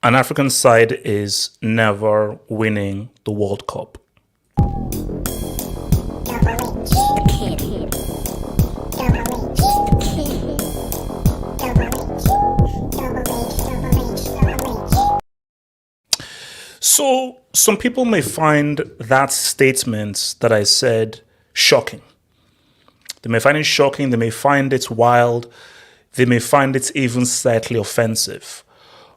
An African side is never winning the World Cup. So some people may find that statement that I said shocking. They may find it shocking, they may find it wild, they may find it even slightly offensive.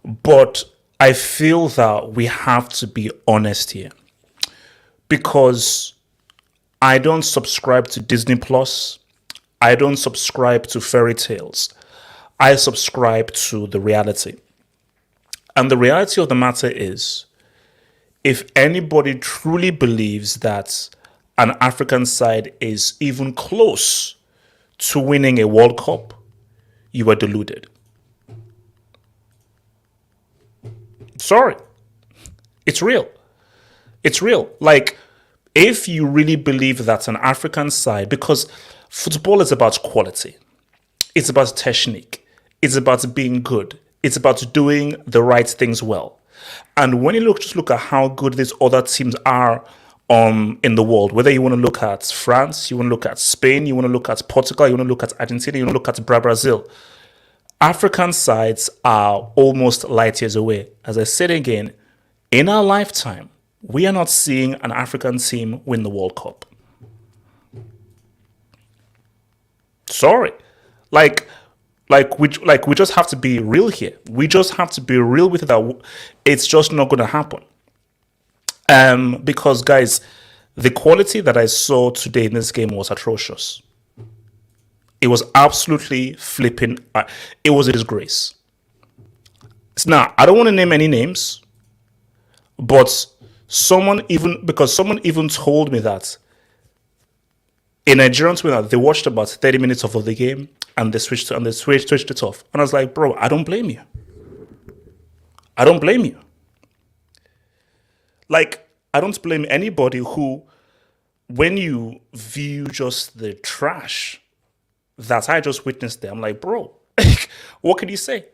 But I feel that we have to be honest here, because I don't subscribe to Disney Plus. I don't subscribe to fairy tales. I subscribe to the reality. And the reality of the matter is, if anybody truly believes that an African side is even close to winning a World Cup, you are deluded. Sorry. It's real. It's real. Like, if you really believe that an African side, because football is about quality, it's about technique, it's about being good, it's about doing the right things well. And when you just look at how good these other teams are in the world, whether you want to look at France, you want to look at Spain, you want to look at Portugal, you want to look at Argentina, you want to look at Brazil, African sides are almost light years away. As I said again, in our lifetime, we are not seeing an African team win the World Cup. Sorry. Like we just have to be real here. We just have to be real with it that it's just not going to happen. Because guys, the quality that I saw today in this game was atrocious. It was absolutely flipping. It was a disgrace. Now, I don't want to name any names, but someone even told me that in Nigerian Twitter, they watched about 30 minutes of the game and they switched it off. And I was like, bro, I don't blame you. I don't blame you. Like, I don't blame anybody who, when you view just the trash that I just witnessed there, I'm like, bro, what can you say?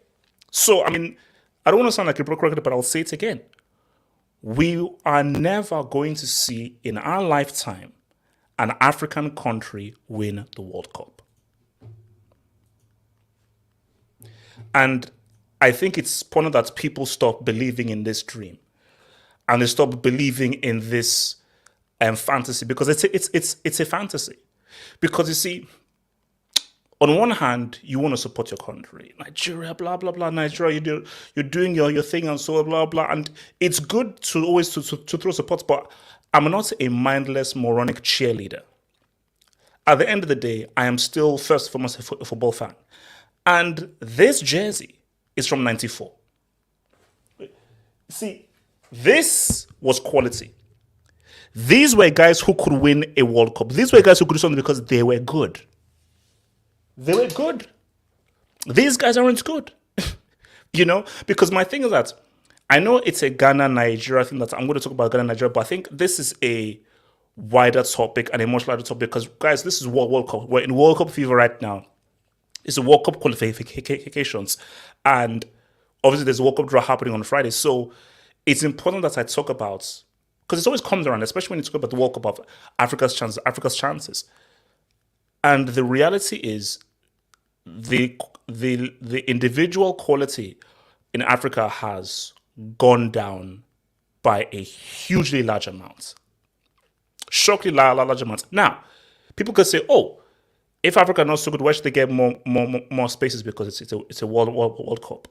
So, I mean, I don't want to sound like a broken record, but I'll say it again. We are never going to see in our lifetime an African country win the World Cup. And I think it's important that people stop believing in this dream and they stop believing in this fantasy, because it's a fantasy. Because you see, on one hand, you want to support your country, Nigeria, blah blah blah, Nigeria, you're doing your thing and so blah blah, and it's good to always to throw support, but I'm not a mindless, moronic cheerleader. At the end of the day, I am still first and foremost a football fan, and this jersey is from '94. See, this was quality. These were guys who could win a World Cup. These were guys who could do something because they were good. They were good. These guys aren't good. Because my thing is that I know it's a Ghana-Nigeria thing that I'm going to talk about Ghana-Nigeria, but I think this is a wider topic and a much larger topic because, guys, this is World Cup. We're in World Cup fever right now. It's a World Cup qualifications. And obviously there's a World Cup draw happening on Friday. So it's important that I talk about, because it always comes around, especially when you talk about the World Cup of Africa's chances. And the reality is the individual quality in Africa has gone down by a hugely large amount. Shockingly large amount. Now, people could say, oh, if Africa is not so good, why should they get more spaces? Because it's a World Cup.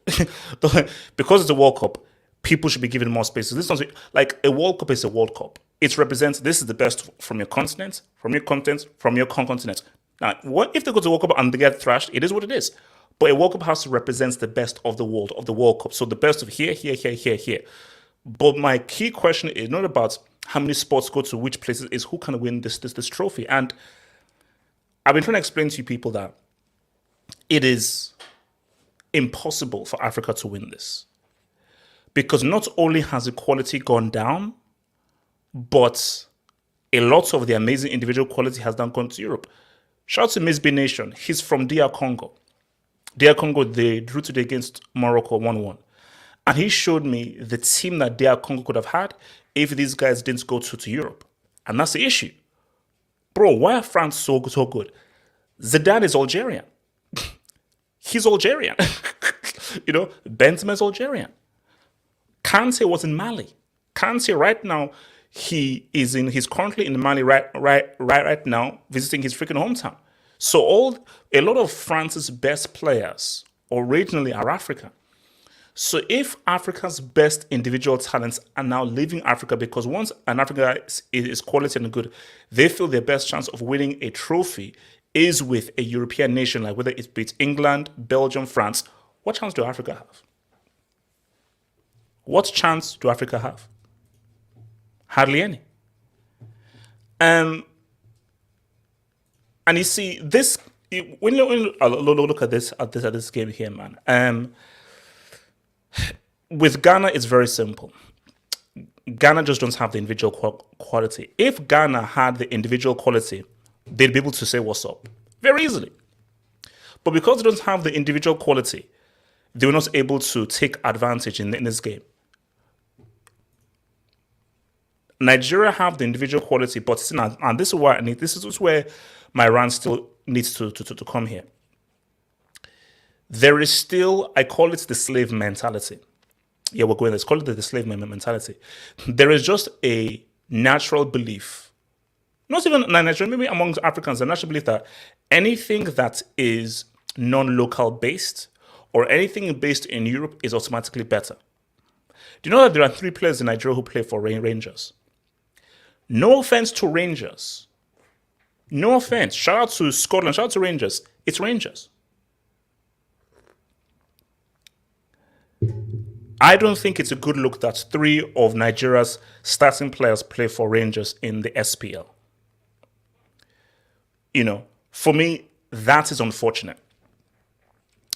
Because it's a World Cup, people should be given more spaces. This is like a World Cup is a World Cup. It represents, this is the best from your continent, from your continent. Now, what if they go to World Cup and they get thrashed? It is what it is. But a World Cup has to represent the best of the world, of the World Cup. So the best of here. But my key question is not about how many sports go to which places, is who can win this trophy. And I've been trying to explain to you people that it is impossible for Africa to win this. Because not only has the quality gone down, but a lot of the amazing individual quality has now gone to Europe. Shout out to Miss B Nation. He's from DR Congo. DR Congo, they drew today against Morocco 1-1. And he showed me the team that DR Congo could have had if these guys didn't go to Europe. And that's the issue. Bro, why are France so good? Zidane is Algerian. He's Algerian. Benzema is Algerian. Kante was in Mali. Kante right now, he's currently in Mali right now, visiting his freaking hometown. So a lot of France's best players originally are African. So if Africa's best individual talents are now leaving Africa because once an African is quality and good, they feel their best chance of winning a trophy is with a European nation, like whether it's England, Belgium, France, what chance do Africa have? What chance do Africa have? Hardly any. And you see, when you look at this game here, man, with Ghana, it's very simple. Ghana just don't have the individual quality. If Ghana had the individual quality, they'd be able to say what's up very easily. But because they don't have the individual quality, they were not able to take advantage in this game. Nigeria have the individual quality, but still, and this is where my rant still needs to come here. There is still, I call it the slave mentality. Yeah, we're going, let's call it the slave mentality. There is just a natural belief, not even Nigerian, maybe amongst Africans, a natural belief that anything that is non-local based or anything based in Europe is automatically better. Do you know that there are 3 players in Nigeria who play for Rangers? No offense to Rangers. No offense. Shout out to Scotland. Shout out to Rangers. It's Rangers. I don't think it's a good look that 3 of Nigeria's starting players play for Rangers in the SPL. For me, that is unfortunate.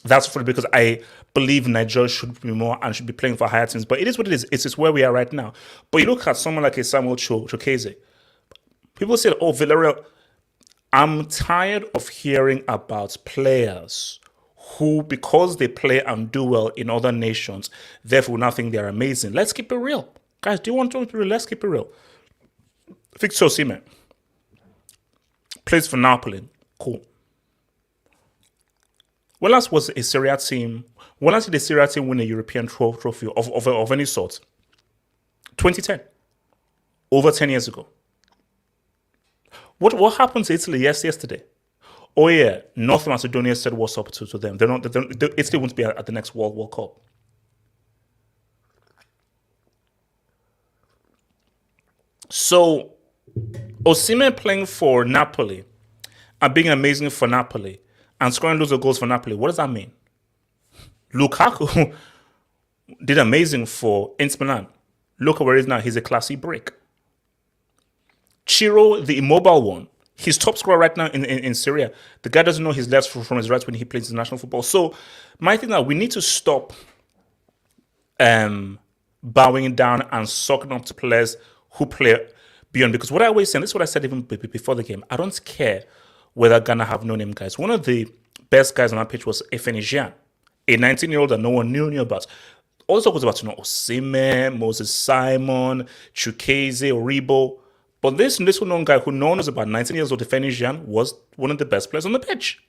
That's funny because I believe Nigeria should be more and should be playing for higher teams. But it is what it is. It's just where we are right now. But you look at someone like a Samuel Chukwueze. People say, oh, Villarreal. I'm tired of hearing about players who, because they play and do well in other nations, therefore now think they're amazing. Let's keep it real. Guys, do you want to be real? Let's keep it real. Victor Osimhen plays for Napoli. Cool. When last was a Serie A team? When last did a Serie A team win a European trophy of any sort? 2010. Over 10 years ago. What happened to Italy yesterday? Oh yeah, North Macedonia said what's up to them. Italy won't be at the next World Cup. So, Osimhen playing for Napoli and being amazing for Napoli and scoring loads of goals for Napoli, what does that mean? Lukaku did amazing for Inter Milan. Look at where he is now. He's a classy break. Chiro, the immobile one, he's top scorer right now in Serie. The guy doesn't know his left from his right when he plays international football. So my thing now, we need to stop bowing down and sucking up to players who play beyond. Because what I always say, and this is what I said even before the game, I don't care whether Ghana have no-name guys. One of the best guys on that pitch was Efenijan, a 19-year-old that no one knew about. Also was about to know Osimhen, Moses Simon, Chukwueze, Oribo. But this unknown guy who knows about 19 years old, Efenijan, was one of the best players on the pitch.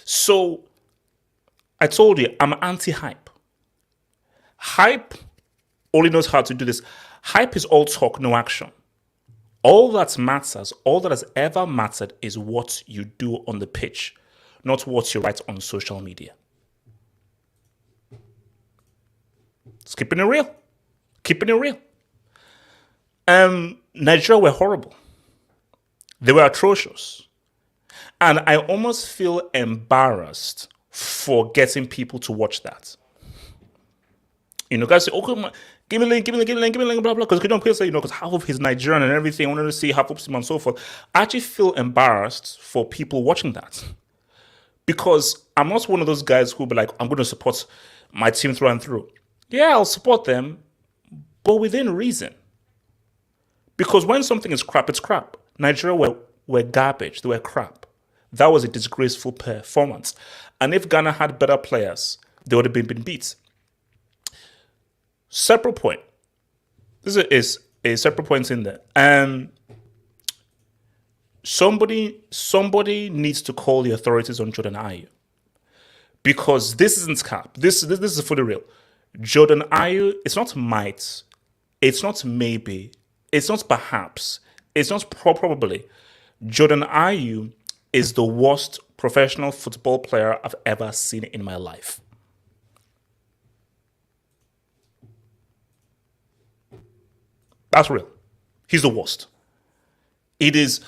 So I told you, I'm anti-hype. Hype only knows how to do this. Hype is all talk, no action. All that matters, all that has ever mattered is what you do on the pitch, not what you write on social media. It's keeping it real. Keeping it real. Nigeria were horrible. They were atrocious. And I almost feel embarrassed for getting people to watch that. Guys say, okay, give me a link, blah, blah, because people say, because half of his Nigerian and everything, I wanted to see half of him and so forth. I actually feel embarrassed for people watching that. Because I'm not one of those guys who be like, I'm going to support my team through and through. Yeah, I'll support them, but within reason. Because when something is crap, it's crap. Nigeria were garbage. They were crap. That was a disgraceful performance. And if Ghana had better players, they would have been beat. Separate point. This is a separate point in there. Somebody needs to call the authorities on Jordan Ayew, because this isn't cap. This is fully real. Jordan Ayew, it's not might, it's not maybe, it's not perhaps, it's not probably. Jordan Ayew is the worst professional football player I've ever seen in my life. That's real. He's the worst. It is,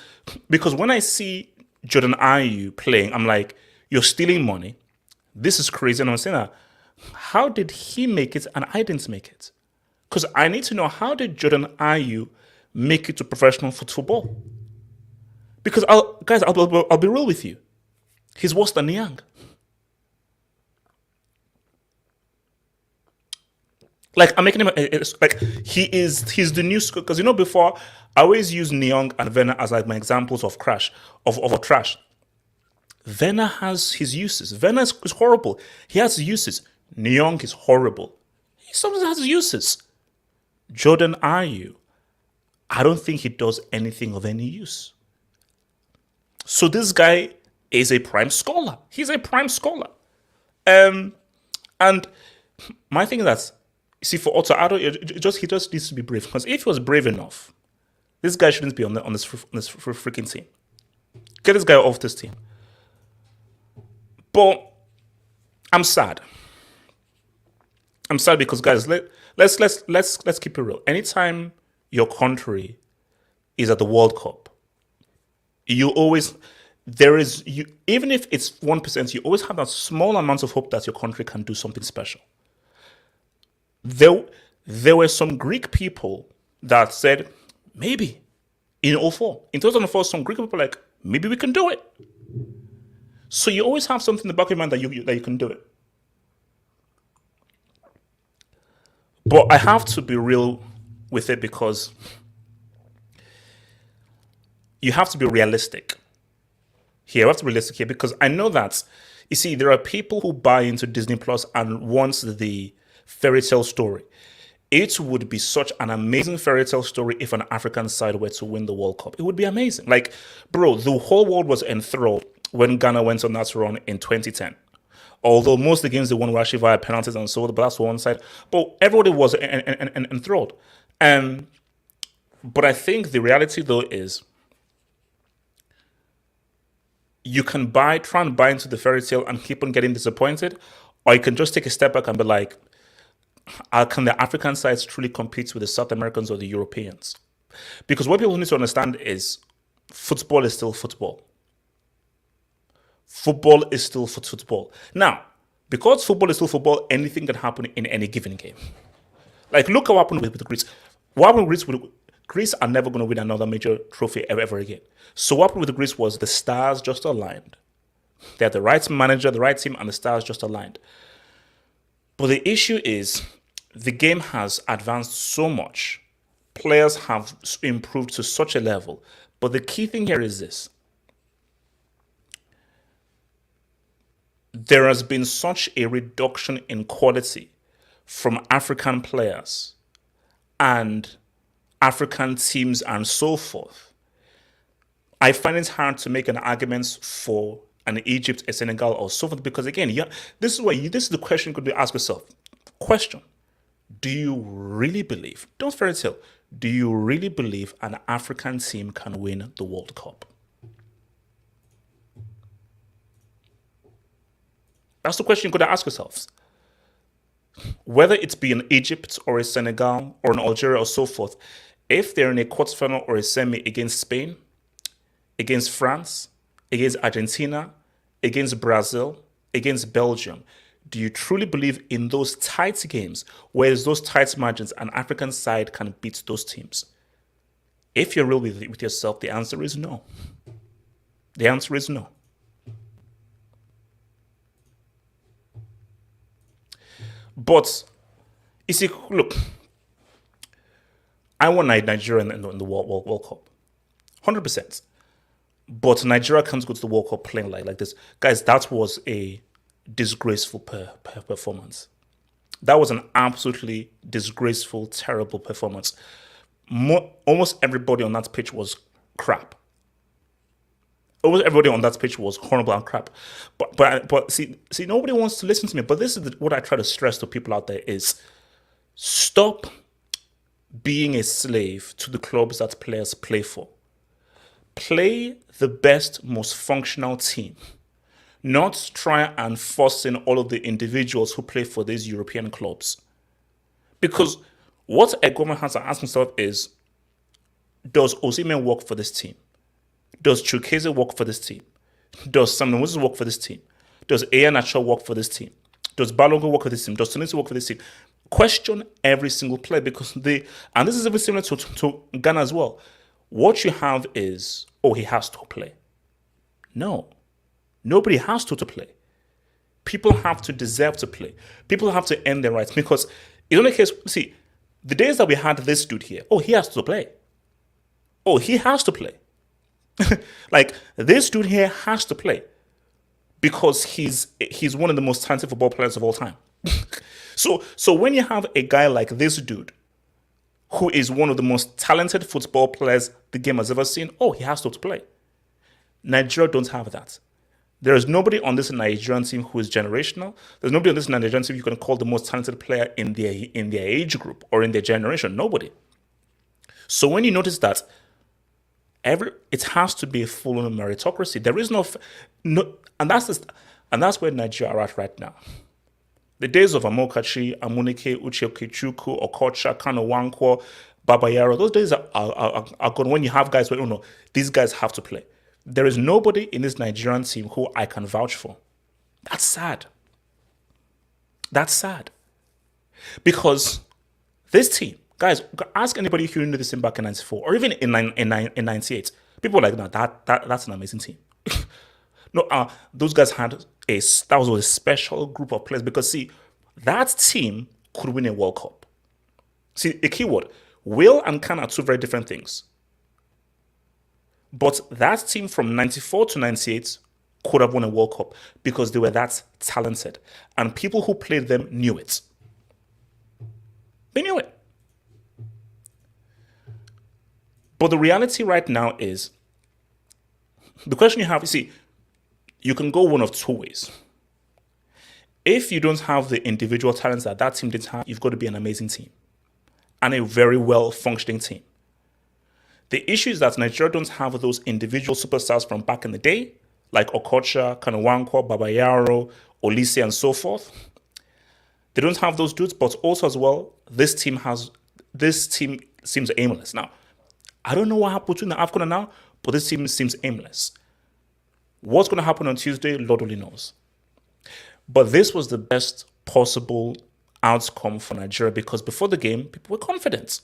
because when I see Jordan Ayew playing, I'm like, you're stealing money. This is crazy. And I'm saying that, how did he make it and I didn't make it? Because I need to know, how did Jordan Ayew make it to professional football? Because I'll be real with you. He's worse than Niang. Like, I'm making him like he's the new school, because before I always use Niang and Werner as like my examples of trash. Werner has his uses. Werner is horrible. He has uses. Niang is horrible. He sometimes has uses. Jordan Ayew, I don't think he does anything of any use. So this guy is a prime scholar. He's a prime scholar. And my thing is that, see, for Otto Addo, he just needs to be brave. Because if he was brave enough, this guy shouldn't be on this freaking team. Get this guy off this team. But I'm sad. I'm sad because, guys, let's keep it real. Anytime your country is at the World Cup, even if it's 1%, you always have that small amount of hope that your country can do something special. There were some Greek people that said, maybe, in 2004. In 2004, some Greek people were like, maybe we can do it. So you always have something in the back of your mind that you can do it. But I have to be real with it, because you have to be realistic here. I have to be realistic here, because I know that, you see, there are people who buy into Disney Plus and want the fairy tale story. It would be such an amazing fairy tale story if an African side were to win the World Cup. It would be amazing. Like, bro, the whole world was enthralled when Ghana went on that run in 2010. Although most of the games they won were actually via penalties and so, but that's one side. But everybody was enthralled. But I think the reality, though, is you can try and buy into the fairy tale and keep on getting disappointed, or you can just take a step back and be like, can the African sides truly compete with the South Americans or the Europeans? Because what people need to understand is football is still football. Football is still football. Now, because football is still football, anything can happen in any given game. Like, look what happened with Greece. What happened with Greece are never going to win another major trophy ever again. So what happened with Greece was the stars just aligned. They had the right manager, the right team, and the stars just aligned. But the issue is, the game has advanced so much. Players have improved to such a level. But the key thing here is this. There has been such a reduction in quality from African players and African teams and so forth. I find it hard to make an argument for an Egypt, a Senegal, or so forth, because again, this is the question you could ask yourself. Question: do you really believe? Don't fairy tale. Do you really believe an African team can win the World Cup? That's the question you could ask yourselves. Whether it's be an Egypt or a Senegal or an Algeria or so forth, if they're in a quarterfinal or a semi against Spain, against France, against Argentina, against Brazil, against Belgium, do you truly believe in those tight games, where there's those tight margins, an African side can beat those teams? If you're real with yourself, the answer is no. The answer is no. But, you see, look, I want Nigeria in the World Cup. 100%. But Nigeria can't go to the World Cup playing like this. Guys, that was a disgraceful performance. That was an absolutely disgraceful, terrible performance. Almost everybody on that pitch was crap. Almost everybody on that pitch was horrible and crap. But see, nobody wants to listen to me. But this is what I try to stress to people out there is stop being a slave to the clubs that players play for. Play the best, most functional team. Not try and force in all of the individuals who play for these European clubs. Because what a government has to ask himself is, does Osimhen work for this team? Does Chukwueze work for this team? Does Samuel Moses work for this team? Does Ayew work for this team? Does Balogun work for this team? Does Tunisia work for this team? Question every single player because and this is very similar to Ghana as well. What you have is, oh, he has to play. No. Nobody has to play. People have to deserve to play. People have to earn their rights because in any case, see, the days that we had this dude here, oh, he has to play. Oh, he has to play. Like, this dude here has to play because he's one of the most talented football players of all time. So when you have a guy like this dude who is one of the most talented football players the game has ever seen, oh, he has to play. Nigeria don't have that. There is nobody on this Nigerian team who is generational. There's nobody on this Nigerian team you can call the most talented player in their age group or in their generation. Nobody. So when you notice that it has to be a full-on meritocracy. There is no, and that's where Nigeria are at right now. The days of Amokachi, Amunike, Uche Okechukwu, Okocha, Kano Wankwo, Babayaro, those days are gone when you have guys where, oh no, these guys have to play. There is nobody in this Nigerian team who I can vouch for. That's sad. That's sad. Because this team, guys, ask anybody who knew this team back in 94 or even in 98. People were like, no, that's an amazing team. No, those guys had that was a special group of players because, see, that team could win a World Cup. See, a keyword, will and can are two very different things. But that team from 94 to 98 could have won a World Cup because they were that talented. And people who played them knew it. They knew it. But the reality right now is, the question you have, you see, you can go one of two ways. If you don't have the individual talents that team didn't have, you've got to be an amazing team and a very well-functioning team. The issue is that Nigeria don't have those individual superstars from back in the day, like Okocha, Kanawankwo, Babayaro, Olise, and so forth. They don't have those dudes, but also as well, this team seems aimless. Now, I don't know what happened between the AFCON and now, but this team seems aimless. What's going to happen on Tuesday, Lord only knows. But this was the best possible outcome for Nigeria because before the game, people were confident.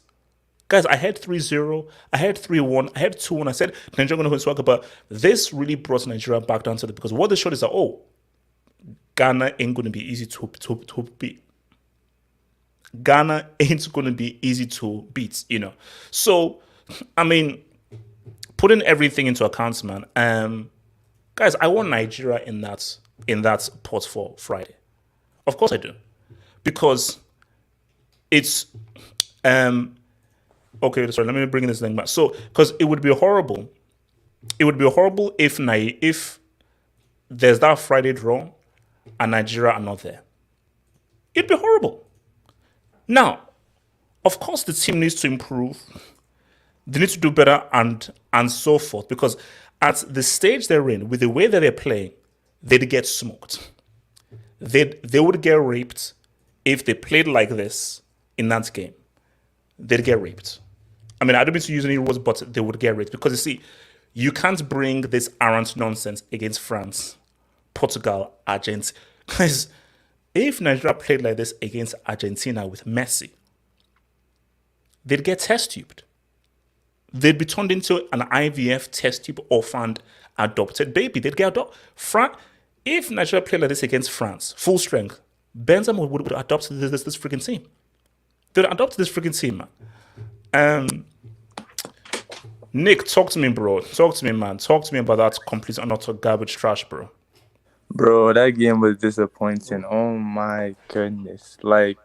Guys, I had 3-0, I had 3-1, I had 2-1. I said Nigeria going to win Swagger, but this really brought Nigeria back down to it because what they showed is that, oh, Ghana ain't going to be easy to beat. Ghana ain't going to be easy to beat, you know. So, I mean, putting everything into account, man, guys, I want Nigeria in that pot for Friday. Of course I do. Because it's okay, sorry, let me bring this thing back. So, because it would be horrible. It would be horrible if there's that Friday draw and Nigeria are not there. It'd be horrible. Now, of course, the team needs to improve. They need to do better and so forth. Because at the stage they're in, with the way that they're playing, they'd get smoked. They would get raped if they played like this in that game. They'd get raped. I mean, I don't mean to use any words, but they would get raped. Because you see, you can't bring this arrant nonsense against France, Portugal, Argentina. Guys, if Nigeria played like this against Argentina with Messi, they'd get test tubed. They'd be turned into an IVF test tube orphaned adopted baby. They'd get adopted. If Nigeria played like this against France, full strength, Benzema would adopt this freaking team. They'd adopt this freaking team, man. Nick, talk to me, bro. Talk to me, man. Talk to me about that complete and utter garbage trash, bro. Bro, that game was disappointing. Oh my goodness! Like,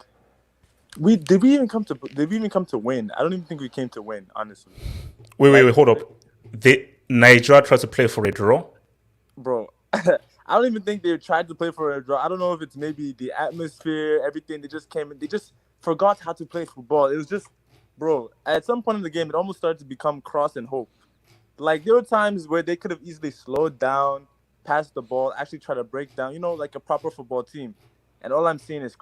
did we even come to win? I don't even think we came to win, honestly. Wait, Like, hold up. Nigeria tried to play for a draw. bro, I don't even think they tried to play for a draw. I don't know if it's maybe the atmosphere, everything. They just came in. They just forgot how to play football. It was just, bro. At some point in the game, it almost started to become cross and hope. Like there were times where they could have easily slowed down, passed the ball, actually try to break down. Like a proper football team. And all I'm seeing is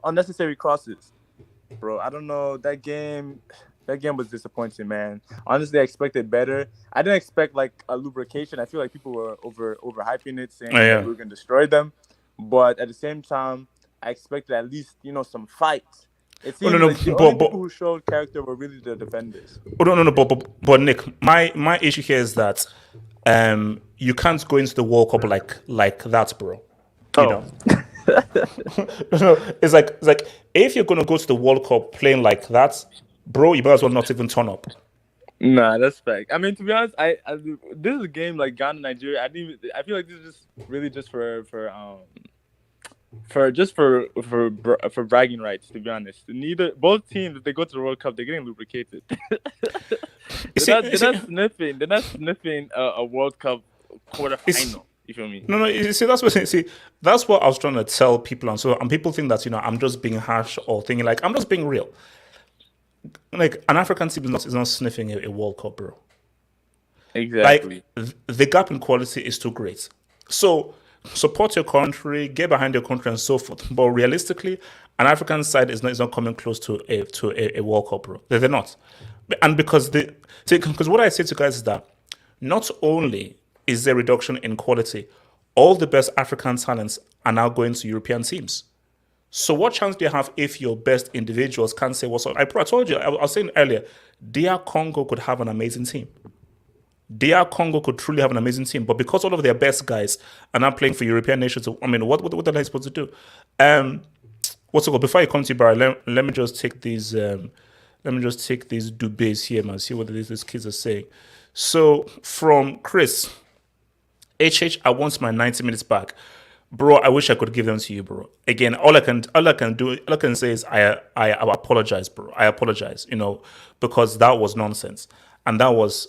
unnecessary crosses, bro. I don't know that game. That game was disappointing, man. Honestly, I expected better. I didn't expect like a lubrication. I feel like people were overhyping it, Oh, saying that yeah. we were gonna destroy them. But at the same time, I expected at least some fight. It Oh no, seemed no, like the only but people who showed character were really the defenders. oh, no, but Nick, my issue here is that you can't go into the World Cup like that, bro. You Oh, know, no, it's like if you're gonna go to the World Cup playing like that, bro, you might as well not even turn up. nah, that's fact. I mean, to be honest, this is a game like Ghana, Nigeria. I didn't. Even, I feel like this is just really just for bragging rights. To be honest, neither both teams, if they go to the World Cup, they're getting lubricated. You they're see, not you they're see, not sniffing. They're not sniffing a World Cup it's quarterfinal. You feel me? no, you see, that's what I was trying to tell people, and people think that I'm just being harsh or thinking like I'm just being real. Like an African team is not sniffing a World Cup, bro. Like Exactly. the gap in quality is too great. So support your country, get behind your country, and so forth. But realistically, an African side is not coming close to a World Cup, bro. They're not, and because what I say to guys is that not only is there reduction in quality, all the best African talents are now going to European teams. So what chance do you have if your best individuals can't say what's up? I told you, I was saying earlier, DR Congo could have an amazing team. DR Congo could truly have an amazing team, but because all of their best guys are not playing for European nations, I mean, what are they supposed to do? Um, what's it called? Before I come to you, Barry, let me just take these. Let me just take these dubes here, man. See what these kids are saying. So from Chris, I want my 90 minutes back. Bro, I wish I could give them to you, bro. Again, all I can say is I apologize, bro. I apologize, because that was nonsense. And that was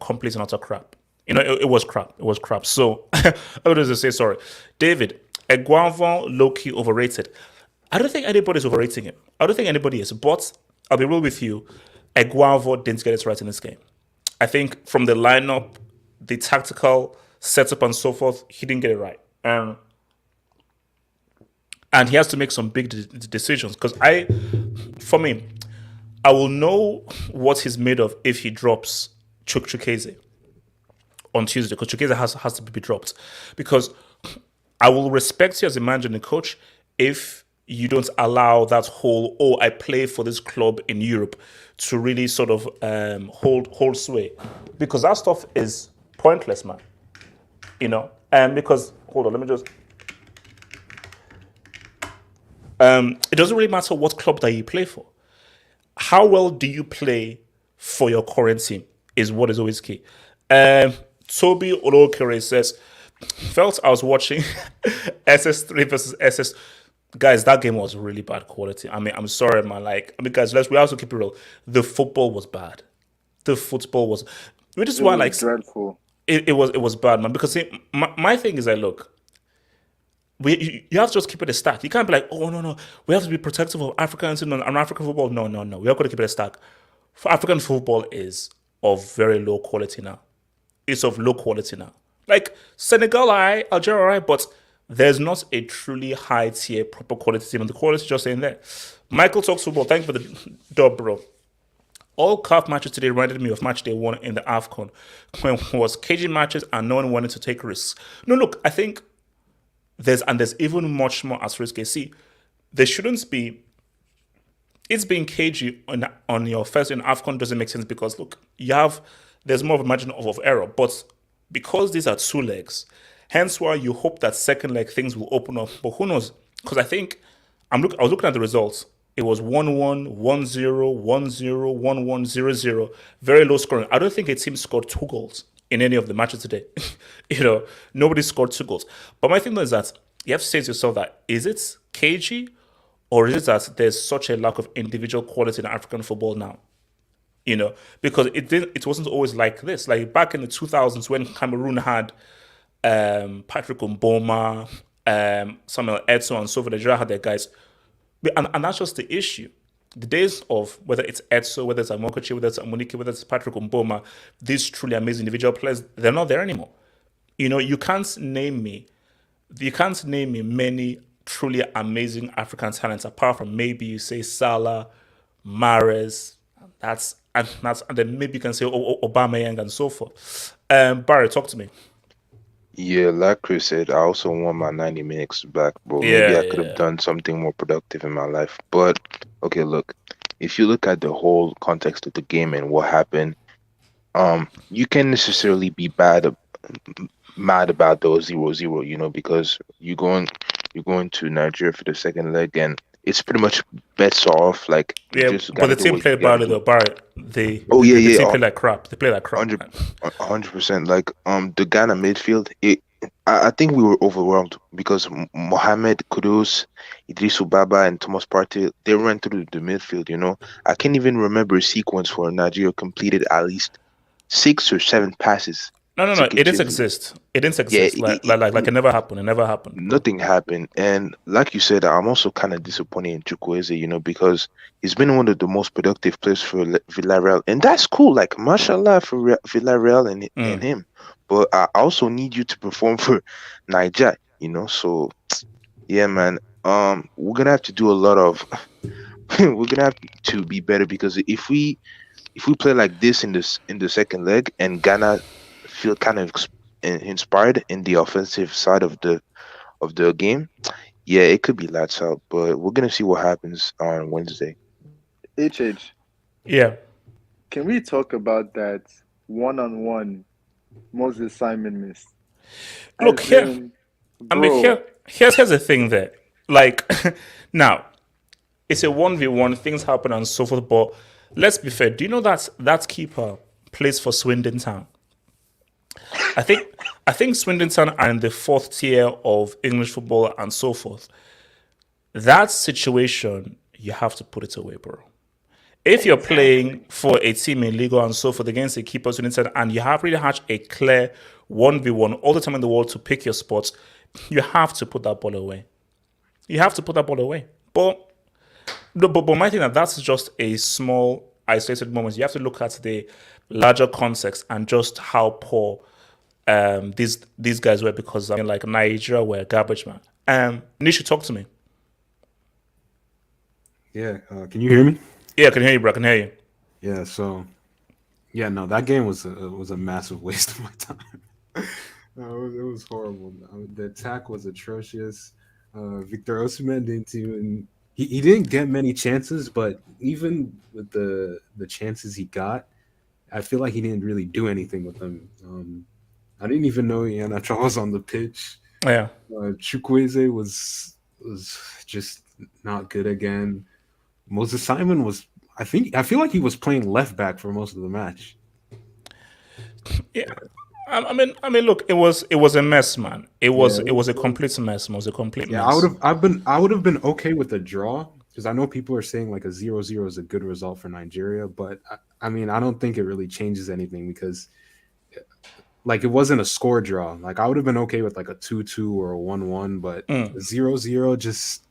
complete and utter crap. It was crap. It was crap. So I would just say sorry. David, Eguavon low key overrated. I don't think anybody's overrating him. I don't think anybody is. But I'll be real with you. Eguavo didn't get it right in this game. I think from the lineup, the tactical setup and so forth, he didn't get it right. And he has to make some big decisions because for me, I will know what he's made of if he drops Chukeze on Tuesday because Chukeze has to be dropped because I will respect you as a manager and a coach if you don't allow that whole I play for this club in Europe to really sort of hold sway because that stuff is pointless, man. And because hold on, let me just. It doesn't really matter what club that you play for. How well do you play for your current team is what is always key. Toby Olokere says, felt I was watching SS3 versus SS. Guys, that game was really bad quality. I mean, I'm sorry, man. Guys, we have to keep it real. The football was bad. The football was, which is It why, was dreadful. it was bad, man. Because see, my thing is, look, you have to just keep it a stack. You can't be like, oh no, we have to be protective of Africans and African football. No. We have got to keep it a stack. For African football is of very low quality now. It's of low quality now. Like Senegal, Algeria, but there's not a truly high tier proper quality team, and the quality just ain't there. Michael talks football. Thank you for the dub, bro. All CAF matches today reminded me of match day one in the AFCON, when it was cagey matches and no one wanted to take risks. No, look, I think there's even much more as risky. See, there shouldn't be. It's being cagey on your first in AFCON doesn't make sense because look, there's more of a margin of error, but because these are two legs, hence why you hope that second leg things will open up. But who knows? Because I think I was looking at the results. It was 1-1, 1-0, 1-0, 1-1, 0-0. Very low scoring. I don't think a team scored two goals in any of the matches today. Nobody scored 2 goals. But my thing is that you have to say to yourself that is it cagey or is it that there's such a lack of individual quality in African football now? Because it wasn't always like this. Like back in the 2000s when Cameroon had Patrick Mboma, Samuel Eto'o, and so forth. Nigeria had their guys, and that's just the issue. The days of whether it's Eto'o, whether it's Amokoche, whether it's Amunike, whether it's Patrick Mboma, these truly amazing individual players, they're not there anymore. You can't name me many truly amazing African talents apart from maybe you say Salah, Mahrez, and then maybe you can say Aubameyang and so forth. Barry, talk to me. Yeah, like Chris said, I also want my 90 minutes back, bro. Maybe I could have done something more productive in my life. But okay, look, if you look at the whole context of the game and what happened, you can't necessarily be mad about those 0-0, because you're going to Nigeria for the second leg and it's pretty much bets off. Like but the team played badly though. Barry, the team played like crap. They played like crap. 100%. Like the Ghana midfield, I think we were overwhelmed because Mohamed Kudus, Idrisu Baba, and Thomas Partey, they ran through the midfield. I can't even remember a sequence where Nigeria completed at least 6 or 7 passes. No. It didn't exist. It didn't exist. Like it never happened. It never happened. Nothing happened. And like you said, I'm also kind of disappointed in Chukwueze, because he's been one of the most productive players for Villarreal. And that's cool. Like, mashallah for Villarreal and him. But I also need you to perform for Niger, So, yeah, man. We're going to have to do a lot of... we're going to have to be better because if we play like this in the second leg and Ghana feel kind of inspired in the offensive side of the game, yeah, it could be lights out. But we're gonna see what happens on Wednesday. HH. Yeah. Can we talk about that one-on-one Moses Simon missed? Look here. Here's the thing there. Like now, it's a 1v1. Things happen and so forth. But let's be fair. Do you know that keeper plays for Swindon Town? I think Swindon Town are in the 4th tier of English football and so forth. That situation, you have to put it away, bro. If you're playing for a team in Liga and so forth against a keeper Swindon Town and you have really had a clear 1v1 all the time in the world to pick your spots, you have to put that ball away. But my thing that's just a small isolated moment. You have to look at the larger context and just how poor these guys were because like Nigeria were garbage, man. Nisha, talk to me. Yeah, can you hear me? Yeah, I can hear you, bro. I can hear you. Yeah, so no, that game was a massive waste of my time. It was horrible. The attack was atrocious. Victor Osimhen didn't even he didn't get many chances, but even with the chances he got, I feel like he didn't really do anything with them. I didn't even know Iheanacho was on the pitch. Yeah. Chukwueze was just not good again. Moses Simon was, I feel like he was playing left back for most of the match. Yeah. I mean, look, it was a mess, man. It was a complete mess. It was a complete mess. I would have been okay with a draw because I know people are saying like a 0-0 is a good result for Nigeria, but I mean, I don't think it really changes anything because like it wasn't a score draw. Like I would have been okay with like a 2-2 or a 1-1, but 0-0 just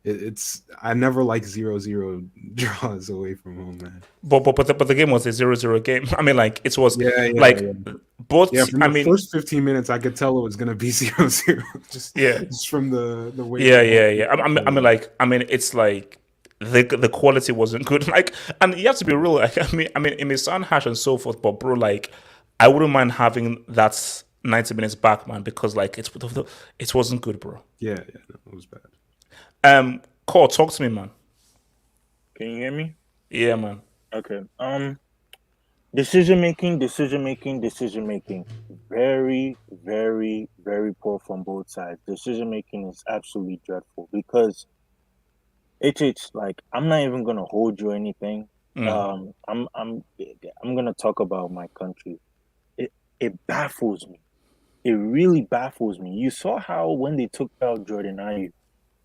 it's I never like 0-0 draws away from home, man. But the game was a 0-0 game. I mean, like it was both. From the first 15 minutes, I could tell it was gonna be 0-0. Just from the way. Yeah. I mean, it's like the quality wasn't good. Like, and you have to be real. Like, I mean, it may sound harsh and so forth, but bro, like, I wouldn't mind having that 90 minutes back, man, because like it wasn't good, bro. Yeah, no, it was bad. Cole, talk to me, man. Can you hear me? Yeah, man. Okay. Decision making. Very, very, very poor from both sides. Decision making is absolutely dreadful because it's like I'm not even gonna hold you anything. I'm gonna talk about my country. it baffles me. It really baffles me. You saw how when they took out Jordan Ayew,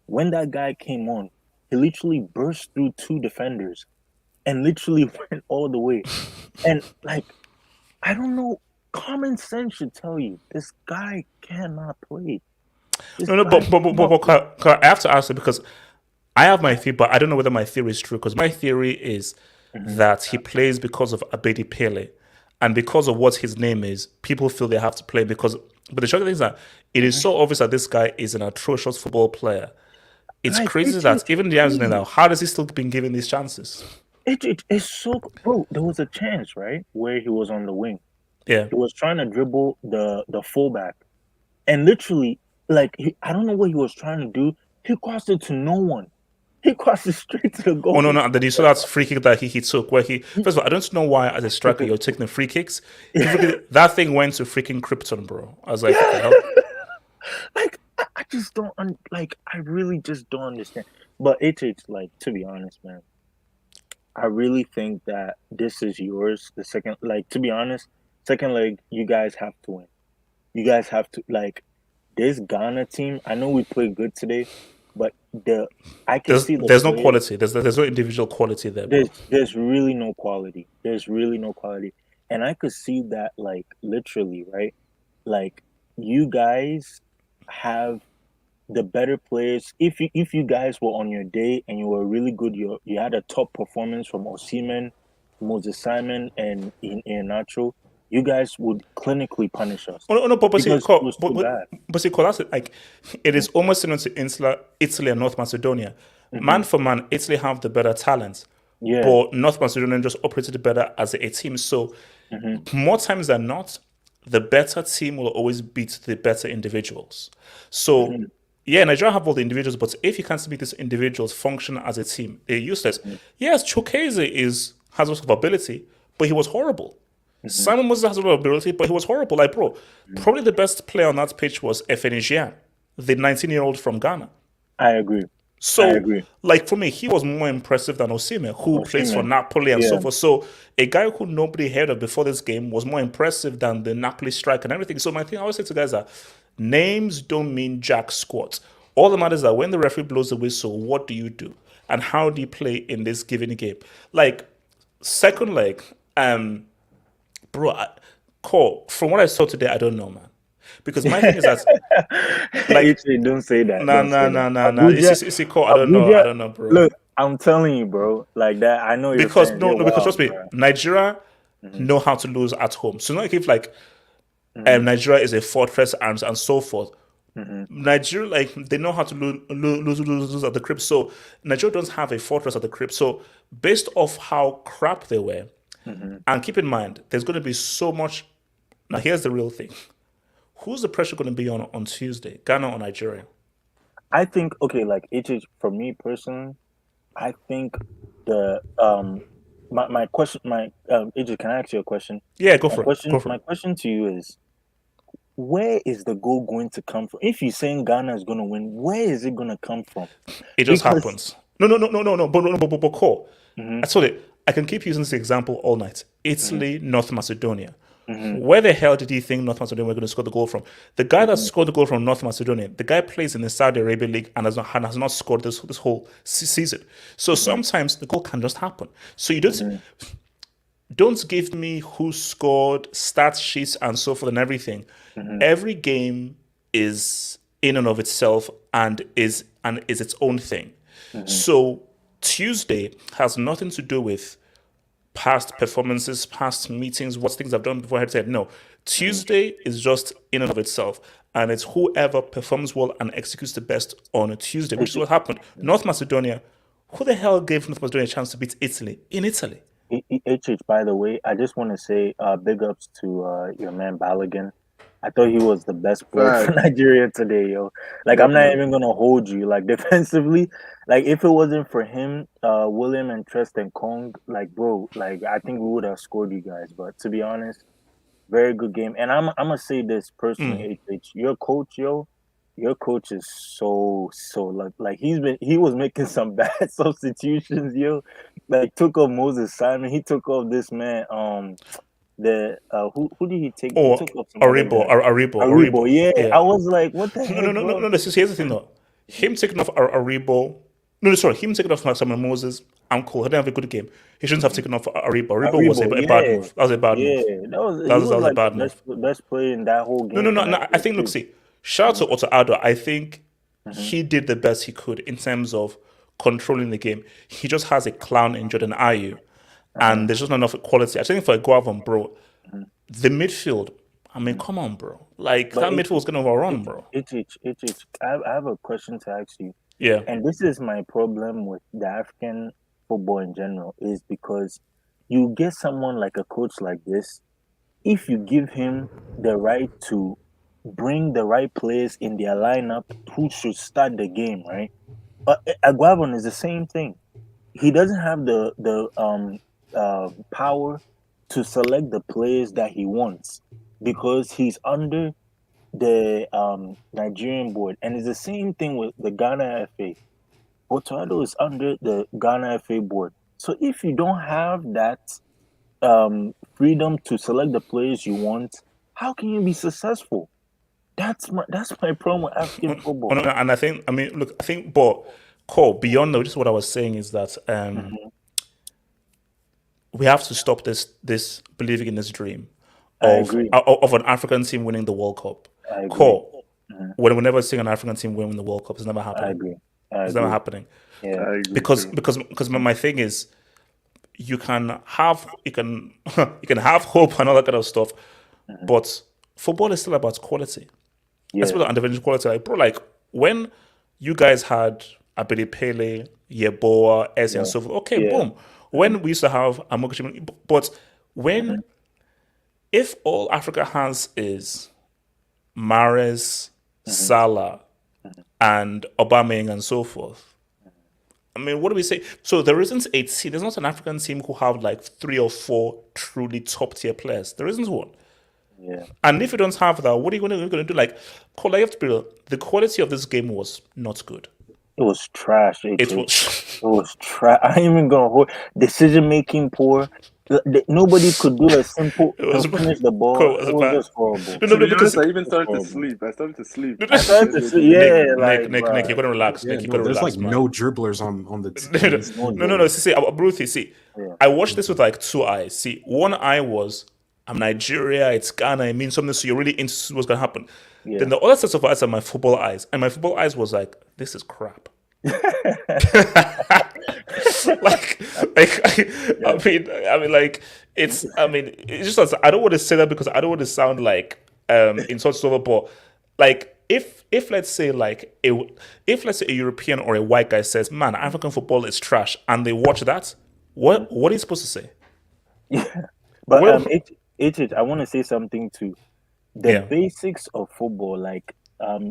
when that guy came on, he literally burst through two defenders and literally went all the way. And like, I don't know, common sense should tell you this guy cannot play. This No, no, guy cannot play. I have to ask it because I have my theory, but I don't know whether my theory is true. Because my theory is that he plays because of Abedi Pele, and because of what his name is, people feel they have to play because. But the shocking thing is that it is so obvious that this guy is an atrocious football player. It's Like, crazy that even the answer now, how does he still been given these chances? it's so, bro. There was a chance, right, where he was on the wing. Yeah. He was trying to dribble the fullback, and literally, like, I don't know what he was trying to do. He crossed it to no one. He crossed it straight to the goal. Oh no, no! And then you saw that free kick that he took, where he first of all, I don't know why as a striker you're taking the free kicks. That thing went to freaking Krypton, bro. I was like, what the hell? Like, I just don't like. I really just don't understand. But it's like, to be honest, man, I really think that this is yours. The second, like, to be honest, second leg, you guys have to win. You guys have to, like, this Ghana team. I know we played good today, but I can see the There's no players. quality. There's no individual quality there, bro. There's really no quality. There's really no quality. And I could see that, like, literally, right? Like, you guys have the better players. If you guys were on your day and you were really good, you had a top performance from Osimhen, Moses Simon, and Iheanacho, you guys would clinically punish us Oh, no, but see, because it was too bad. that's it. Like, it is almost similar to Italy and North Macedonia. Man for man, Italy have the better talent, Yeah. but North Macedonia just operated better as a team. So more times than not, the better team will always beat the better individuals. So yeah, Nigeria have all the individuals, but if you can't make these individuals function as a team, they're useless. Yes, Chukeze has lots of ability, but he was horrible. Simon Moses has a lot of ability, but he was horrible. Like, bro, probably the best player on that pitch was Efenijian, the 19-year-old from Ghana. I agree. So, I agree. like, for me, he was more impressive than Osimhen, who plays for Napoli and so forth. So, a guy who nobody heard of before this game was more impressive than the Napoli strike and everything. So, my thing I always say to guys that names don't mean jack squat. All that matters is that when the referee blows the whistle, what do you do? And how do you play in this given game? Like, second leg, bro, from what I saw today, I don't know, man. Because my thing is that, like, don't say that. nah. It's a call. I don't know, bro. Look, I'm telling you, bro. Like that, I know you're Because saying, because trust me, Nigeria know how to lose at home. So not if like Nigeria is a fortress and so forth. Nigeria, like, they know how to lose at the crib. So Nigeria don't have a fortress at the crib. So based off how crap they were, and keep in mind, there's going to be so much. Now here's the real thing: who's the pressure going to be on Tuesday, Ghana or Nigeria? I think, okay, like, for me personally, I think my question, AJ, can I ask you a question? Yeah, go for it. My question to you is, where is the goal going to come from? If you're saying Ghana is going to win, where is it going to come from? It just happens. No. But Cole, I told it. I can keep using this example all night. Italy, North Macedonia. Where the hell did you think North Macedonia were going to score the goal from? The guy that scored the goal from North Macedonia, the guy plays in the Saudi Arabia League and has not scored this whole season. So sometimes the goal can just happen. So you don't give me who scored, stat sheets, and so forth and everything. Every game is in and of itself and is its own thing. So Tuesday has nothing to do with past performances, past meetings, what things I've done before I had said. No, Tuesday is just in and of itself. And it's whoever performs well and executes the best on a Tuesday, which is what happened. North Macedonia, who the hell gave North Macedonia a chance to beat Italy in Italy? HH, by the way, I just want to say big ups to your man Balogun. I thought he was the best player for Nigeria today, yo. Like, I'm not even gonna hold you. Like, defensively, like, if it wasn't for him, William and Tristan Kong, like, bro, like, I think we would have scored you guys. But to be honest, very good game. And I'm gonna say this personally, HH, your coach is so like he was making some bad substitutions, yo. Like, took off Moses Simon, he took off this man, who did he take? He Or took off some other guy. Aribo. Yeah, Yeah. I was like, what the heck, bro? No. See, here's the thing, though. Him taking off Aribo. No, sorry. Him taking off Samuel Moses. I'm cool. He didn't have a good game. He shouldn't have taken off Aribo. Aribo was a bad move. That was a bad move. He That was was a like bad the move. best player in that whole game. No. I think, look, see, shout out to Otto Addo. I think he did the best he could in terms of controlling the game. He just has a clown in Jordan Ayew, and there's just not enough quality. I think for Guavon, bro, the midfield. I mean, come on, bro. Like, that midfield was going to overrun, bro. I have a question to ask you. Yeah. And this is my problem with the African football in general, is because you get someone like a coach like this, if you give him the right to bring the right players in their lineup who should start the game, right? Aguavon is the same thing. He doesn't have the power to select the players that he wants because he's under the Nigerian board, and it's the same thing with the Ghana FA. Otoado is under the Ghana FA board. So if you don't have that freedom to select the players you want, how can you be successful? That's my problem with African football. And I think, but Cole, beyond just what I was saying is that we have to stop this believing in this dream of an African team winning the World Cup. Cole, whenever seeing an African team win the World Cup, it's never happening. I agree. It's never happening. Yeah. Because my thing is, you can have hope and all that kind of stuff, but football is still about quality. Yeah. It's about individual quality. Like, bro, like when you guys had Abedi Pele, Yeboah, Eze, and so forth. Okay, boom. When we used to have Amoguchi, but when if all Africa has is Mahrez, Salah, and Aubameyang and so forth. I mean, what do we say? So there isn't a team. There's not an African team who have like 3 or 4 truly top tier players. There isn't one. Yeah. And if you don't have that, what are you going to do? Like, you have to be real. The quality of this game was not good. It was trash. It was trash. I ain't even gonna hold decision making poor. Nobody could do a simple finish the ball. It was just horrible. Because I even started to sleep. I started to sleep. Nick, you're gonna relax. Yeah, Nick, you're gonna there's relax. like no dribblers on the team. No. See, Bruce, see, I watched this with like 2 eyes. See, one eye was I'm Nigeria, it's Ghana, it means something, so you're really into what's gonna happen. Yeah. Then the other set of eyes are my football eyes, and my football eyes was like, this is crap. It's just I don't want to say that because I don't want to sound like insults over, but like if let's say a European or a white guy says, man, African football is trash, and they watch that, what are you supposed to say? Yeah, but I want to say something too. The basics of football, like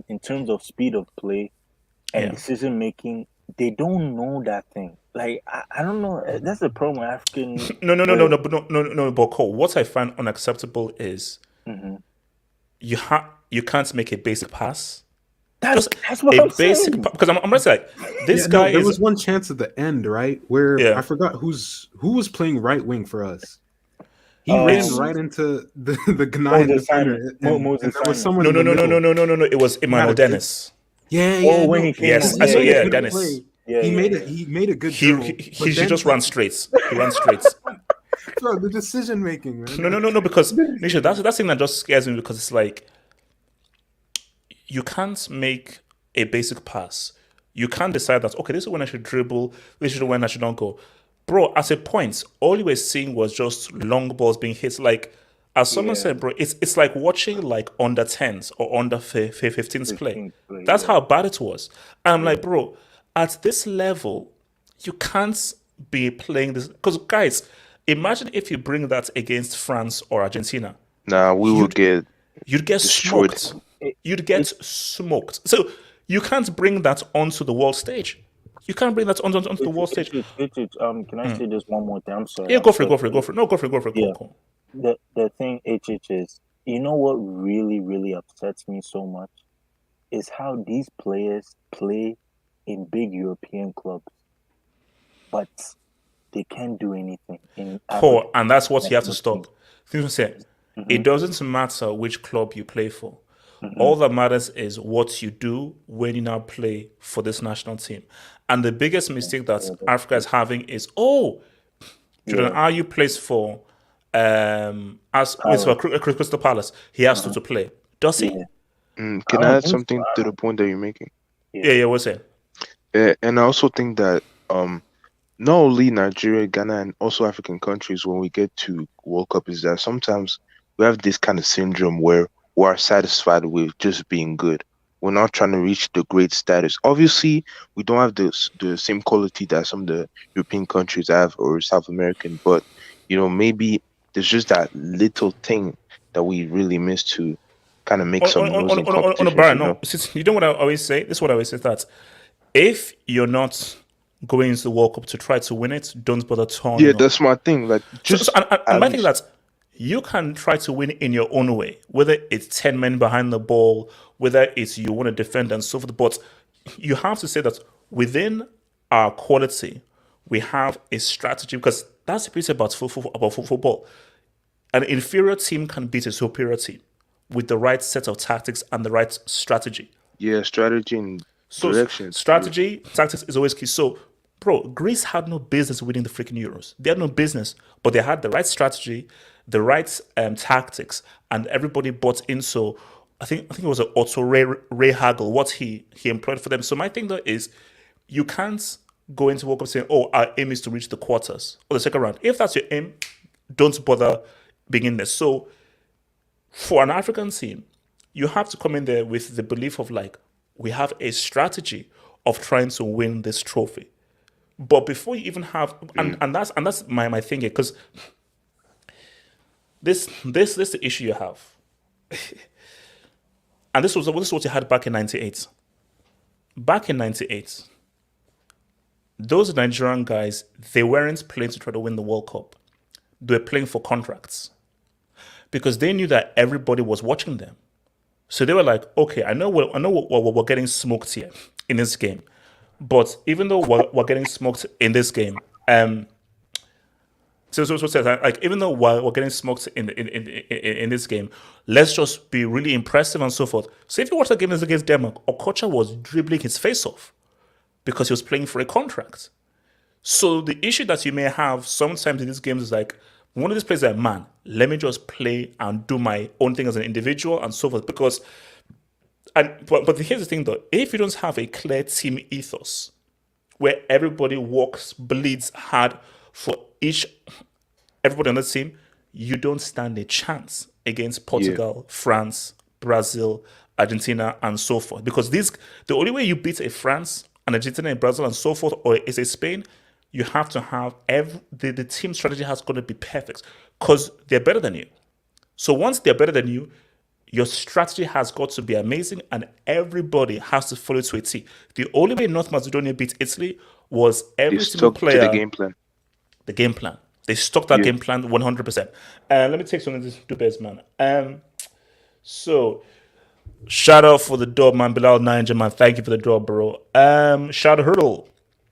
in terms of speed of play and decision making, they don't know that thing. Like I don't know. That's the problem with African. No. But Cole, what I find unacceptable is you can't make a basic pass. That's what I'm saying. Because I'm gonna say like this guy. There was one chance at the end, right, where I forgot who was playing right wing for us. He ran right into the Ghanaian defender. And there was someone. No. It was Emmanuel Dennis. Yeah. When he came. Yes, I saw. Yeah, Dennis. Yeah, he made a good dribble. He just ran straight. He ran straight. Bro, the decision making, man. No, because Nisha, that's thing that just scares me because it's like you can't make a basic pass. You can't decide that, okay, this is when I should dribble, this is when I should not go. Bro, at a point, all you were seeing was just long balls being hit. Like, as someone said, bro, it's like watching like under 10s or under 15s play. That's how bad it was. And I'm like, bro, at this level, you can't be playing this. Because, guys, imagine if you bring that against France or Argentina. Nah, you'd get destroyed. Smoked. You'd get smoked. So you can't bring that onto the world stage. You can't bring that onto the world stage. Can I say just one more thing? I'm sorry. Yeah, go for it. No, go for it. Yeah. Cool. The thing, is, you know what really, really upsets me so much is how these players play in big European clubs. But they can't do anything in Poor, Africa. and that's what you have to national team. stop. Things we say, Mhm. it doesn't matter which club you play for. Mhm. All that matters is what you do when you now play for this national team. And the biggest mistake that Africa is having is, Jordan Yeah. Ayew plays for for Crystal Palace. He has to play. Does he? Yeah. Can I I don't add think so. something to the point that you're making? Yeah, what's it? And I also think that not only Nigeria, Ghana, and also African countries, when we get to World Cup, is that sometimes we have this kind of syndrome where we are satisfied with just being good. We're not trying to reach the great status. Obviously, we don't have the same quality that some of the European countries have or South American, but maybe there's just that little thing that we really miss to kind of make some noise in On a competitions, bar, no. You know what I always say? This is what I always say, that if you're not going into the World Cup to try to win it, don't bother turning Yeah, up. that's my thing. Like, just and my thing is that you can try to win in your own way, whether it's 10 men behind the ball, whether it's you want to defend and so forth. But you have to say that within our quality, we have a strategy, because that's the beauty about football. An inferior team can beat a superior team with the right set of tactics and the right strategy. Yeah, strategy and So direction. strategy, tactics is always key. So, bro, Greece had no business winning the freaking Euros. They had no business, but they had the right strategy, the right tactics, and everybody bought in. So, I think it was Otto Ray Hagel, what he employed for them. So my thing though is, you can't go into World Cup saying, "Oh, our aim is to reach the quarters or the second round." If that's your aim, don't bother being there. So, for an African team, you have to come in there with the belief of, like, we have a strategy of trying to win this trophy. But before you even have, and that's my thing here, because this the issue you have, and this is what you had back in '98. Back in '98, those Nigerian guys, they weren't playing to try to win the World Cup. They were playing for contracts, because they knew that everybody was watching them. So they were like, okay, I know we're getting smoked here in this game, but even though we're getting smoked in this game, even though we're getting smoked in this game, let's just be really impressive and so forth. So if you watch the game against Denmark, Okocha was dribbling his face off because he was playing for a contract. So the issue that you may have sometimes in these games is like, one of these players like, man, let me just play and do my own thing as an individual and so forth. But here's the thing though, if you don't have a clear team ethos where everybody bleeds hard for everybody on the team, you don't stand a chance against Portugal, France, Brazil, Argentina, and so forth. Because the only way you beat a France, an Argentina, and Brazil, and so forth, or is a Spain, you have to have the team strategy has got to be perfect, because they're better than you. So once they're better than you, your strategy has got to be amazing, and everybody has to follow to a T. The only way North Macedonia beat Italy was every single player. To the game plan. The game plan. They stuck that game plan 100%. Let me take some of this Dubes, man. So, shout out for the dub, man. Bilal Ninja, man. Thank you for the dub, bro. Shout out Hurdle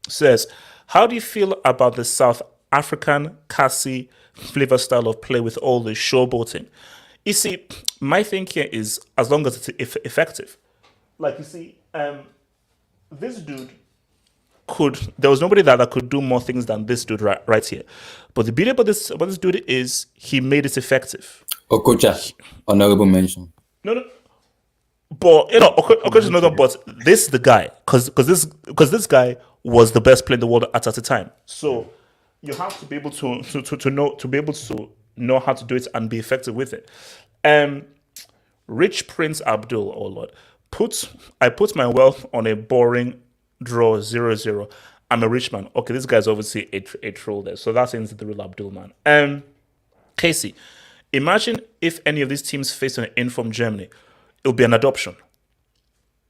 says, how do you feel about the South African Cassie flavor style of play with all the showboating? You see, my thing here is, as long as it's effective. Like, you see, this dude there was nobody that could do more things than this dude right here. But the beauty about this dude is he made it effective. Okocha, honorable mention. No. But Okocha is another. But this is the guy, because this guy was the best player in the world at the time. So you have to be able to know how to do it and be effective with it. Rich Prince Abdul, oh Lord, I put my wealth on a boring draw 0-0. I'm a rich man. Okay, this guy's obviously a troll there. So that's into the real Abdul, man. Casey, imagine if any of these teams face an in from Germany, it would be an adoption.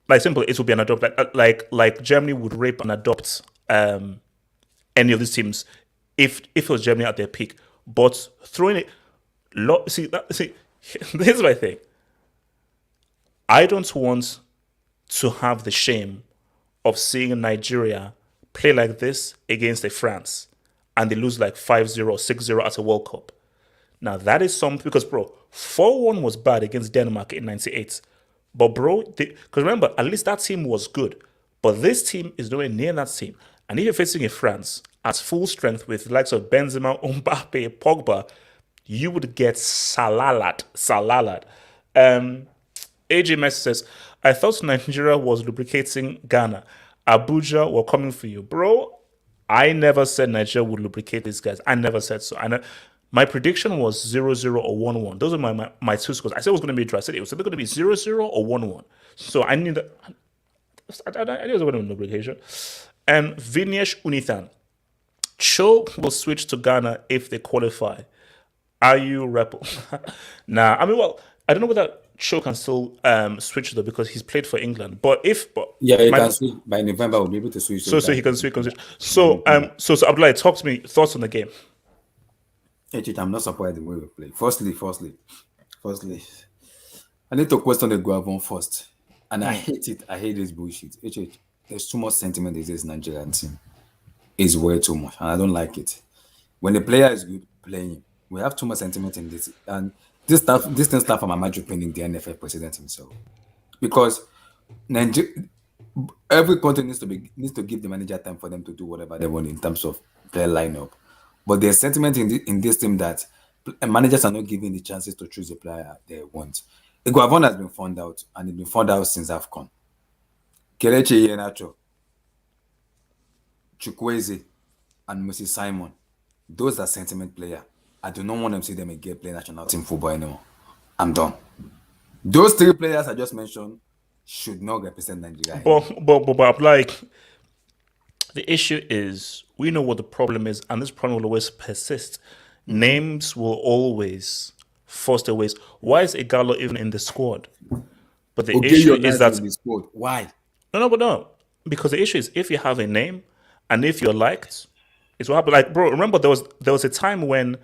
Like, simple, it would be an adoption. Like Germany would rape and adopt any of these teams if it was Germany at their peak. But throwing it, here's my thing. I don't want to have the shame of seeing Nigeria play like this against a France and they lose like 5-0 or 6-0 at a World Cup. Now that is something because bro, 4-1 was bad against Denmark in '98. But bro, because remember, at least that team was good. But this team is nowhere near that team. And if you're facing a France at full strength with the likes of Benzema, Mbappe, Pogba, you would get salalad. AJ Messi says, I thought Nigeria was lubricating Ghana. Abuja were coming for you. Bro, I never said Nigeria would lubricate these guys. I never said so. My prediction was 0-0 or 1-1. Those are my two scores. I said it was going to be a draw. I said it was either going to be 0-0 or 1-1. So I knew that. I knew it was going to be lubrication. And Vinesh Unithan. Cho will switch to Ghana if they qualify. Ayew rebel? Nah, I mean, well, I don't know whether Cho can still switch though because he's played for England. But yeah, he can switch by November. We'll be able to switch. So he can switch. So Abdullah, talk to me. Thoughts on the game? I'm not surprised the way we play. Firstly, I need to question the Guavon first, and I hate it. I hate this bullshit. There's too much sentiment in this Nigerian team. It's way too much, and I don't like it. When the player is good, playing, we have too much sentiment in this, and this thing start from Amadou Pinnick, the NFF president himself, because every country needs to give the manager time for them to do whatever they want in terms of player lineup. But there's sentiment in this team that managers are not given the chances to choose a player they want. Iguavon has been found out, and it's been found out since AFCON. Kelechi Iheanacho, Chukwueze, and Moses Simon, those are sentiment players. I do not want them to see them again play national team football anymore. I'm done. Those three players I just mentioned should not represent Nigeria. But like, the issue is we know what the problem is, and this problem will always persist. Names will always force their ways. Why is Igalo even in the squad? But the issue is that why? No. Because the issue is if you have a name and if you're liked, it's what happened. Like, bro, remember there was a time when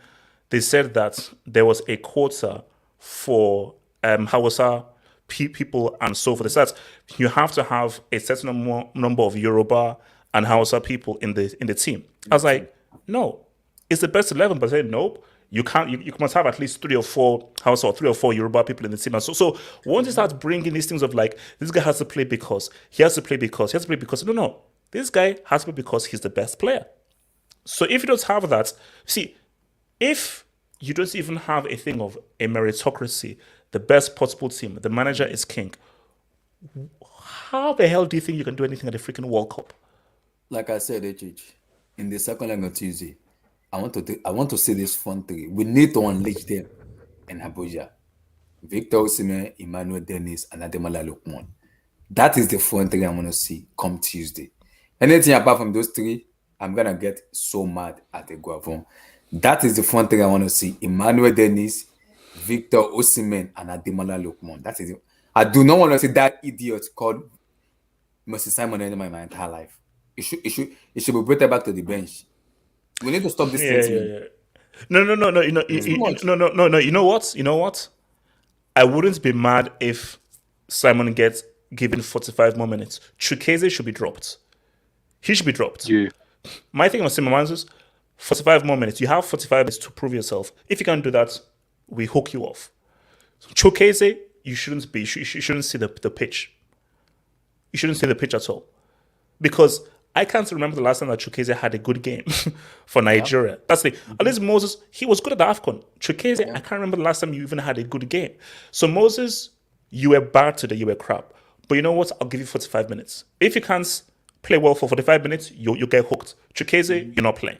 they said that there was a quota for Hausa people and so forth. That you have to have a certain number of Yoruba and Hausa people in the team. I was like, no, it's the best 11. But I said, nope, you can't. You must have at least 3 or 4 Hausa or 3 or 4 Yoruba people in the team. And so once you start bringing these things of like, this guy has to play because he has to play because he has to play because no, this guy has to play because he's the best player. So if you don't have that, see, if you don't even have a thing of a meritocracy, the best possible team, the manager is king, how the hell do you think you can do anything at the freaking World Cup? Like I said, in the second leg of Tuesday, I want to see this front three. We need to unleash them in Abuja. Victor Osimhen, Emmanuel Dennis, and Ademola Lookman. That is the front three I want to see come Tuesday. Anything apart from those three, I'm gonna get so mad at the Guavon. That is the front thing I want to see. Emmanuel Dennis, Victor Osimhen, and Ademola Lookman. That is it. I do not want to see that idiot called Moses Simon anymore in my entire life. It should be brought back to the bench. We need to stop this thing. Yeah. No. You know what? I wouldn't be mad if Simon gets given 45 more minutes. Chukwueze should be dropped. He should be dropped. Yeah. My thing on Simon is 45 more minutes. You have 45 minutes to prove yourself. If you can't do that, we hook you off. Chukwueze, you shouldn't see the pitch. You shouldn't see the pitch at all. Because I can't remember the last time that Chukwueze had a good game for Nigeria. Yeah. That's the thing. At least Moses, he was good at the AFCON. Chukwueze, I can't remember the last time you even had a good game. So Moses, you were bad today, you were crap. But you know what? I'll give you 45 minutes. If you can't play well for 45 minutes, you get hooked. Chukwueze, you're not playing.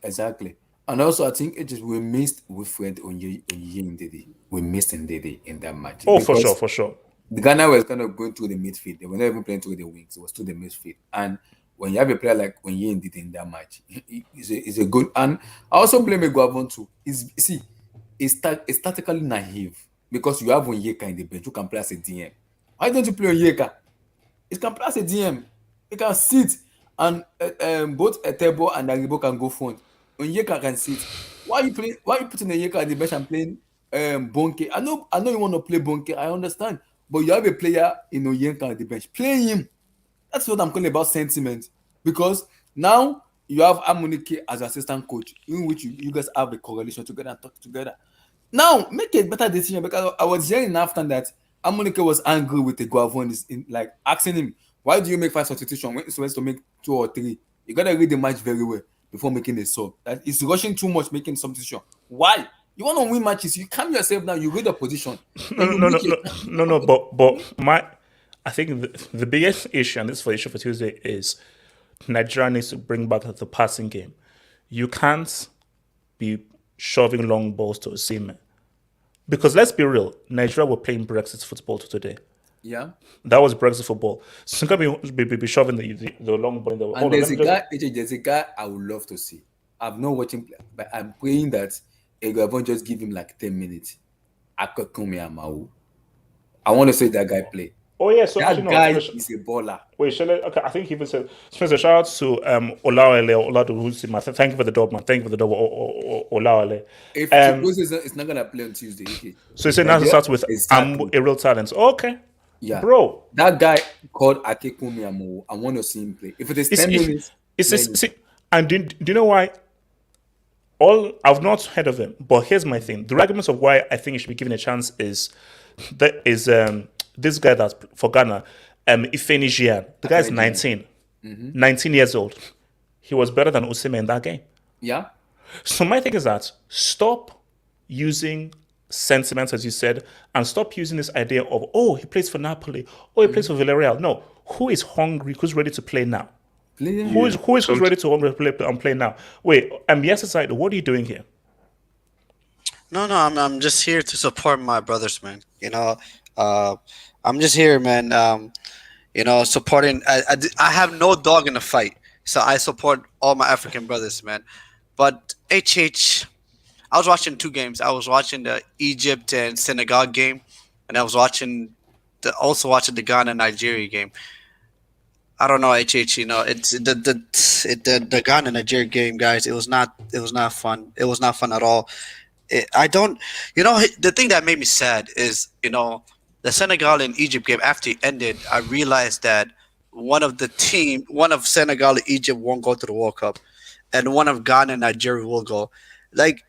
Exactly. And also, I think we missed Wilfred Ndidi. We missed Ndidi in that match. Oh, for sure. The Ghana was kind of going through the midfield. They were not even playing through the wings. It was through the midfield. And when you have a player like Onye Ndidi in that match, it's a good. And I also blame Guavon too. It's tactically naive because you have Onyeka in the bench who can play as a DM. Why don't you play Onyeka? It can play as a DM. He can sit, and both Etebo and Aribo can go front. Onyeka can sit. Why you putting Onyeka at the bench and playing Bonke? I know you want to play Bonke. I understand, but you have a player in Onyeka at the bench. Play him. That's what I'm calling about sentiment. Because now you have Amunike as assistant coach, in which you guys have a correlation together and talk together. Now, make a better decision, because I was hearing after that Amunike was angry with the Guavon, like asking him, why do you make 5 substitutions when you're supposed to make 2 or 3? You gotta read the match very well before making a sub. That is rushing too much making substitution. Why? You want to win matches, you calm yourself down, you read the position. No. But I think the biggest issue, and this is for issue for Tuesday, is Nigeria needs to bring back the passing game. You can't be shoving long balls to Osimhen. Because let's be real, Nigeria were playing Brexit football today. Yeah. That was Brexit football. So you can't be shoving the long ball in the. And there's a guy I would love to see. I've not watched him play, but I'm praying that Egabon just give him like 10 minutes. I want to see that guy play. Oh yeah, so that guy is a baller. Wait, shall I? Okay, I think he even said. Spencer, shout out to Olawale. Thank you for the dub, man. Thank you for the dub, Olawale. If it's not gonna play on Tuesday, okay. So he said now to start with a real talent. Okay, yeah, bro. That guy called Akekumi Amu. I want to see him play. If it is 10 minutes, and do you know why? I've not heard of him, but here's my thing. The arguments of why I think he should be given a chance is this guy that's for Ghana, Ifeanyi Gian. The guy's 19. 19 years old. He was better than Osimhen in that game. Yeah. So my thing is that stop using sentiments, as you said, and stop using this idea of, he plays for Napoli, he plays for Villarreal. No, who is hungry? Who's ready to play now? Who's ready to play now? Wait, yes, aside, what are you doing here? No, I'm just here to support my brothers, man. I'm just here, man. Supporting. I have no dog in the fight, so I support all my African brothers, man. But HH, I was watching 2 games. I was watching the Egypt and Senegal game, and I was watching the Ghana Nigeria game. I don't know, HH. It's the Ghana Nigeria game, guys. It was not fun. It was not fun at all. The thing that made me sad is, the Senegal and Egypt game, after it ended, I realized that one of Senegal and Egypt won't go to the World Cup, and one of Ghana and Nigeria will go. Like,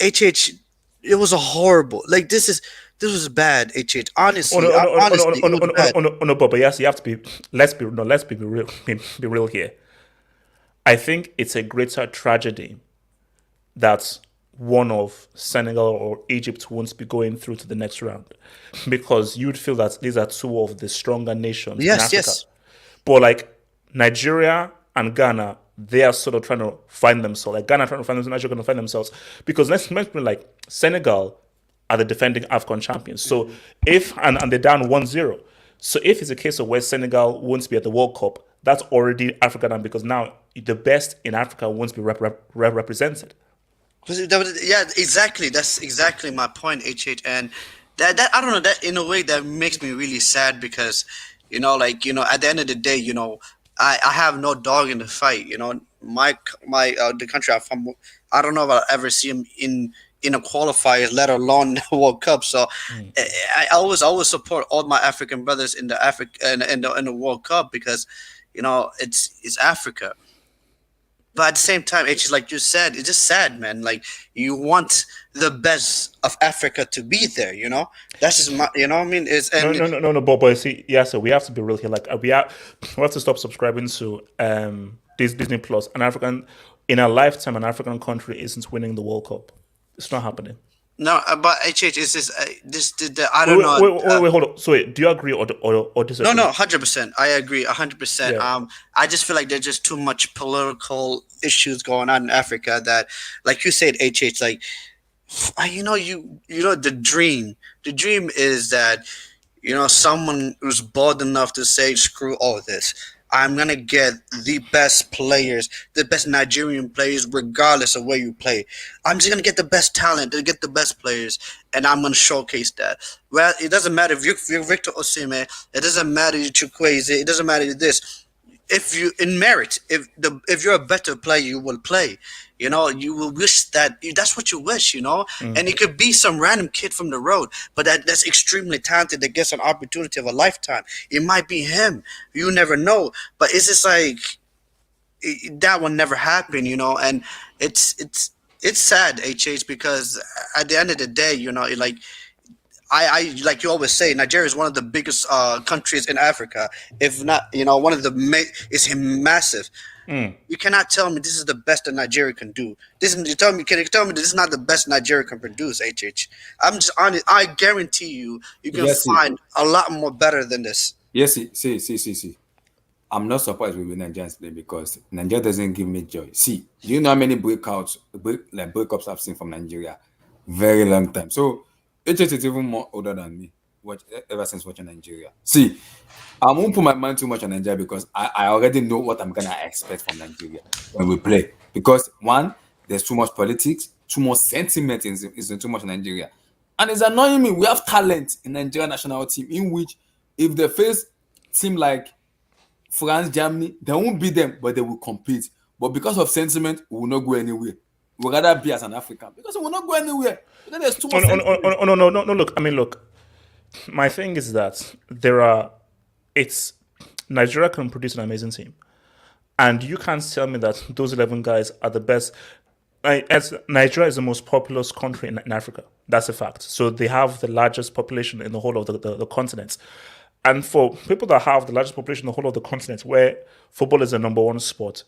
HH, it was a horrible. Like, this was bad, HH. Honestly, but yes, you have to be. Let's be real. Be real here. I think it's a greater tragedy that one of Senegal or Egypt won't be going through to the next round, because you'd feel that these are 2 of the stronger nations in Africa. Yes. But like Nigeria and Ghana, they are sort of trying to find themselves. Like Ghana trying to find themselves, Nigeria going to find themselves. Because let's mention, like, Senegal are the defending AFCON champions. So if and they're down 1-0. So if it's a case of where Senegal won't be at the World Cup, that's already Africa now, because now the best in Africa won't be represented. Yeah, exactly. That's exactly my point, HH. And that I don't know, that in a way that makes me really sad, because at the end of the day, I have no dog in the fight. My the country I'm from, I don't know if I'll ever see him in a qualifiers, let alone the World Cup. So I always support all my African brothers in the World Cup, because it's Africa. But at the same time, it's just like you said, it's just sad, man. Like, you want the best of Africa to be there, That's just my, what I mean? No, but see, yeah, so we have to be real here. Like, we have to stop subscribing to this Disney Plus. In a lifetime, an African country isn't winning the World Cup. It's not happening. No, but HH is I don't know. Wait, hold on. So wait, do you agree or disagree? No, 100%. I agree, 100%. Yeah. I just feel like there's just too much political issues going on in Africa that, like you said, HH, like, the dream. The dream is that, someone who's bold enough to say, screw all this. I'm going to get the best players, the best Nigerian players, regardless of where you play. I'm just going to get the best talent, get the best players, and I'm going to showcase that. Well, it doesn't matter if you're Victor Osimhen, it doesn't matter if you're Chukwueze, it doesn't matter this. If you in merit, if you're a better player, you will play. You will wish that's what you wish, and it could be some random kid from the road, but that's extremely talented that gets an opportunity of a lifetime. It might be him. You never know. But it's just like, that will never happen, and it's sad, HH, because at the end of the day, like I like you always say, Nigeria is one of the biggest countries in Africa, if not, one of the is massive. You cannot tell me this is the best that Nigeria can do. Can you tell me this is not the best Nigeria can produce, HH? I'm just honest. I guarantee you can Yes, find a lot more better than this. Yes, see. I'm not surprised with Nigerians play because Nigeria doesn't give me joy. See, do you know how many breakups I've seen from Nigeria? Very long time. So it is even more older than me. Ever since watching Nigeria. See, I won't put my mind too much on Nigeria because I already know what I'm gonna expect from Nigeria when we play. Because one, there's too much politics, too much sentiment is too much in Nigeria. And it's annoying me. We have talent in Nigeria national team in which if they face team like France, Germany, they won't beat them, but they will compete. But because of sentiment, we will not go anywhere. We'd rather be as an African because we will not go anywhere. Because there's too much sentiment. No. Look. My thing is that Nigeria can produce an amazing team, and you can't tell me that those 11 guys are the best. As Nigeria is the most populous country in Africa. That's a fact. So they have the largest population in the whole of the continent. And for people that have the largest population in the whole of the continent, where football is the number one sport,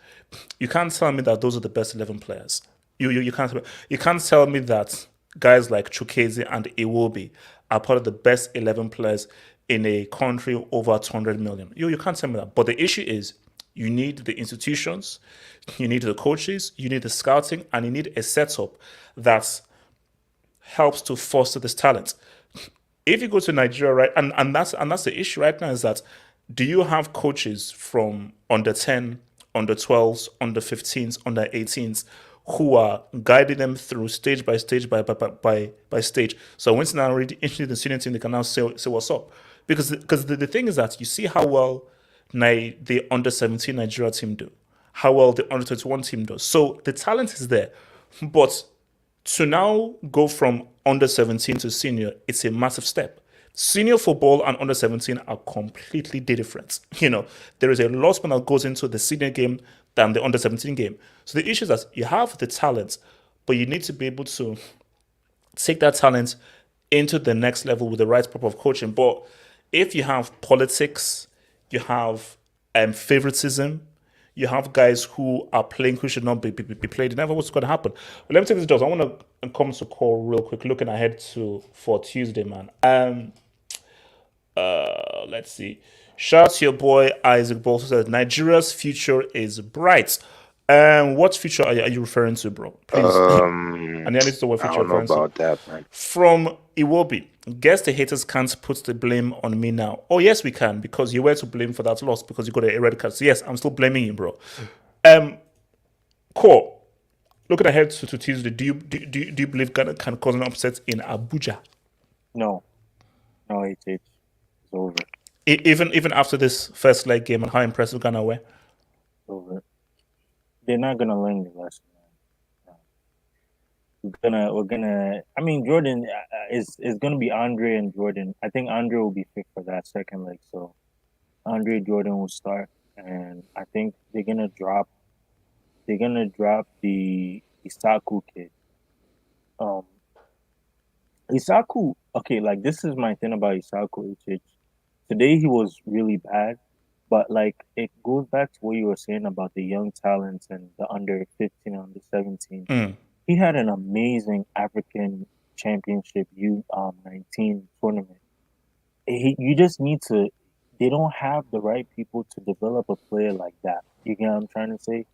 you can't tell me that those are the best 11 players. You can't tell me that guys like Chukwueze and Iwobi are part of the best 11 players in a country over 200 million. You can't tell me that. But the issue is you need the institutions, you need the coaches, you need the scouting, and you need a setup that helps to foster this talent. If you go to Nigeria, right, and that's the issue right now is that do you have coaches from under 10, under 12s, under 15s, under 18s who are guiding them through stage by stage by stage? So once they're already into the senior team, they can now say what's up. Because the thing is that you see how well the under 17 Nigeria team do, how well the under 21 team does. So the talent is there, but to now go from under 17 to senior, it's a massive step. Senior football and under 17 are completely different. There is a lot more that goes into the senior game than the under 17 game. So the issue is that you have the talent, but you need to be able to take that talent into the next level with the right type of coaching. But if you have politics, you have favoritism, you have guys who are playing who should not be played. You never know what's going to happen. But let me take this, Jones. I want to come to call real quick, looking ahead for Tuesday, man. Let's see. Shout out to your boy Isaac Bolso says Nigeria's future is bright. What future are you referring to, bro? Please. And then it's the what I future don't know referring to. about that, man. From Iwobi, guess the haters can't put the blame on me now. Oh yes, we can, because you were to blame for that loss because you got a red card. So yes, I'm still blaming you, bro. Core, looking ahead to Tuesday, do you believe Ghana can cause an upset in Abuja? No, it's over. Even after this first leg game and how impressive Ghana were? Over. They're not gonna learn the lesson. We're gonna. I mean, Jordan is gonna be Andre and Jordan. I think Andre will be fit for that second leg, so Andre Jordan will start, and I think they're gonna drop the Isaku kid. Isaku. Okay, like this is my thing about Isaku. Today he was really bad, but like it goes back to what you were saying about the young talents and the under 15, under 17. He had an amazing African Championship U19 tournament. You just need to. They don't have the right people to develop a player like that. You get what I'm trying to say?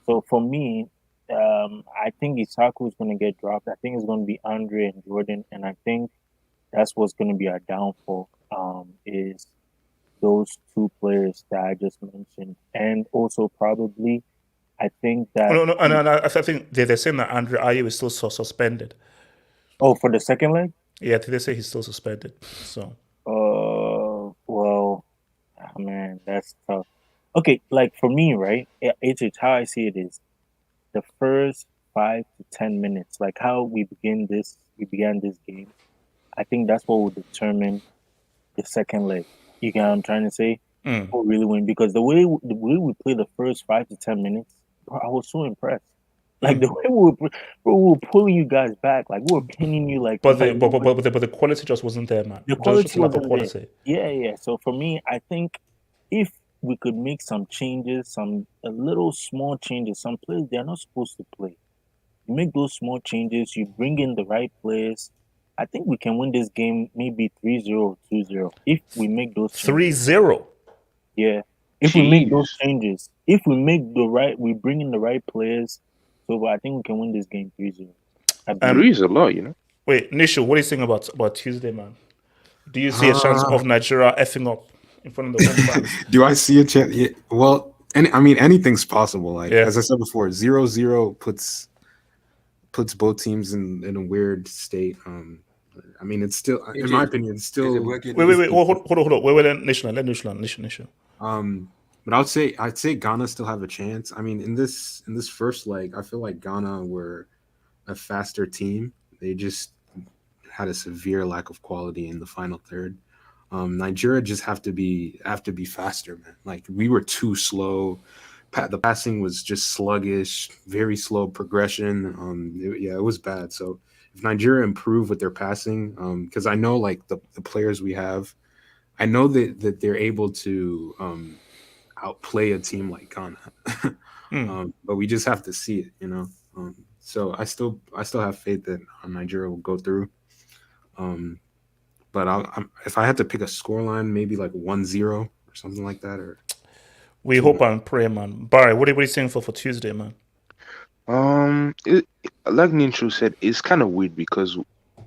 So for me, I think Isaku is going to get dropped. I think it's going to be Andre and Jordan, and I think that's what's going to be our downfall. Is those two players that I just mentioned, and also probably, I think that no. I think they're saying that Andre Ayew is still suspended. Oh, for the second leg? Yeah, they say he's still suspended. So. Well, man, that's tough. Okay, like for me, right? It's how I see it is the first 5 to 10 minutes, like how we began this game. I think that's what will determine the second leg. You get what I'm trying to say? before we really win. Because the way we played the first 5 to 10 minutes, bro, I was so impressed. Like the way we were pulling you guys back, like we were pinning you, like But like the quality just wasn't there, man. the There was just quality a lack of wasn't there. quality. Yeah. So for me, I think if we could make some changes, a little small changes, some players they're not supposed to play. You make those small changes, you bring in the right players. I think we can win this game maybe 3-0 or 2-0 if we make those changes. 3-0. Yeah. If we make those Jeez. changes, we bring in the right players. So I think we can win this game 3-0. Three is a lot, you know. Wait, Nishu, what do you think about Tuesday, man? Do you see a chance of Nigeria effing up in front of the home fans? Do I see a chance? Yeah, well, anything's possible. Like Yeah. as I said before, 0-0 puts both teams in a weird state. I mean, it's still, in my opinion, it's still. Wait, hold on. Wait, let Nishu. But I'd say Ghana still have a chance. I mean, in this first leg, I feel like Ghana were a faster team. They just had a severe lack of quality in the final third. Nigeria just have to be faster, man. Like we were too slow. The passing was just sluggish, very slow progression. It was bad. So if Nigeria improve with their passing, because I know like the players we have, I know that they're able to outplay a team like Ghana. But we just have to see it, you know. So I still have faith that Nigeria will go through. But if I had to pick a scoreline, maybe like 1-0 or something like that. Or we hope and pray, man. Barry, what are you saying for Tuesday, man? Like Ninchu said, it's kind of weird because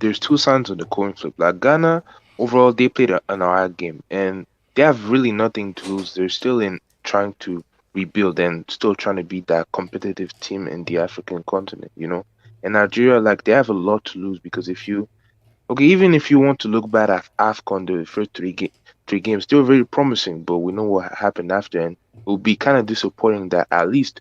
there's two sides of the coin flip. Like Ghana, overall, they played an alright game, and they have really nothing to lose. They're still trying to rebuild and still trying to be that competitive team in the African continent, you know. And Nigeria, like they have a lot to lose because even if you want to look bad at AFCON, the first three games, they were very promising, but we know what happened after, and it will be kind of disappointing that at least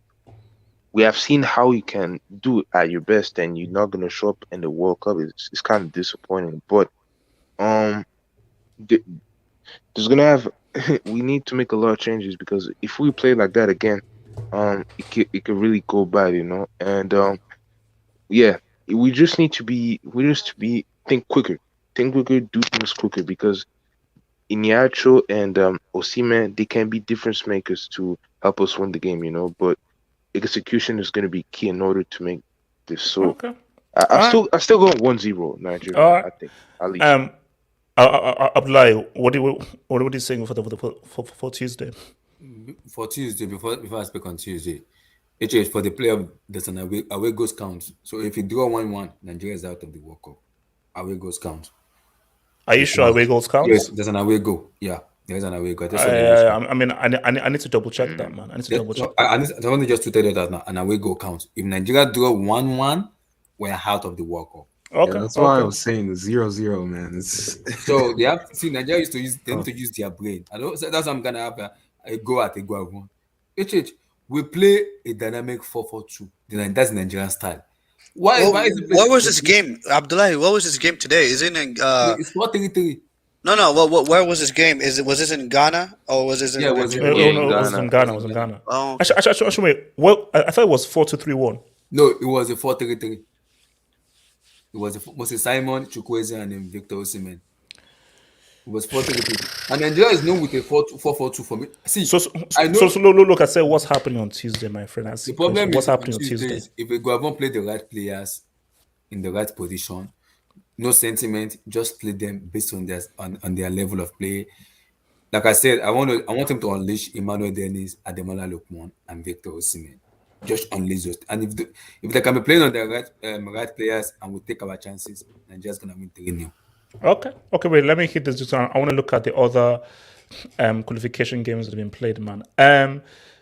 we have seen how you can do it at your best, and you're not gonna show up in the World Cup. It's kind of disappointing, but there's gonna have we need to make a lot of changes because if we play like that again, it could really go bad, you know. And we just need to think quicker, do things quicker because Iheanacho and Osimhen, they can be difference makers to help us win the game, you know. But execution is going to be key in order to make this. So Okay. I still go 1-0 Nigeria. I think at least. Abdullahi, what are you saying for Tuesday? For Tuesday, before I speak on Tuesday, HH, for the player, there's an away goals count. So if you draw 1-1, Nigeria is out of the World Cup. Away goals count. Are you sure away goals count? Yes, there's an away goal. Yeah, there's an away goal. I mean, I need to double check that, man. I need to double check. I want to just to tell you that now, an away goal counts. If Nigeria draw 1-1, we're out of the World Cup. Okay, yeah, that's why I was saying 0-0, man. So they have Nigeria used to use their brain. I don't. So that's why I'm gonna have a go at a go at one. HH, we play a dynamic 4-4-2. That's Nigerian style. Why is it? What was this game, Abdullahi? What was this game today? Is it in? It's 4-3-3. No. Where was this game? Was this in Ghana or was this in? Yeah, it was it was in Ghana. It was in Ghana. Oh. Actually, wait. Well, I thought it was 4-2-3-1. No, it was a 4-3-3. It was Moses Simon, Chukwueze, and then Victor Osimhen. It was 4-3-3. And Nigeria is known with a 4-4-2 for me. See, I know. So look, I said what's happening on Tuesday, my friend. The problem what's is happening on Tuesday. If we go and play the right players in the right position, no sentiment, just play them based on their level of play. Like I said, I want him to unleash Emmanuel Dennis, Ademola Lookman, and Victor Osimhen. Just unleash those. And if they can be playing on the right players and we take our chances, Nigeria's gonna win 3-0. Okay, wait, let me hit this. I want to look at the other qualification games that have been played, man.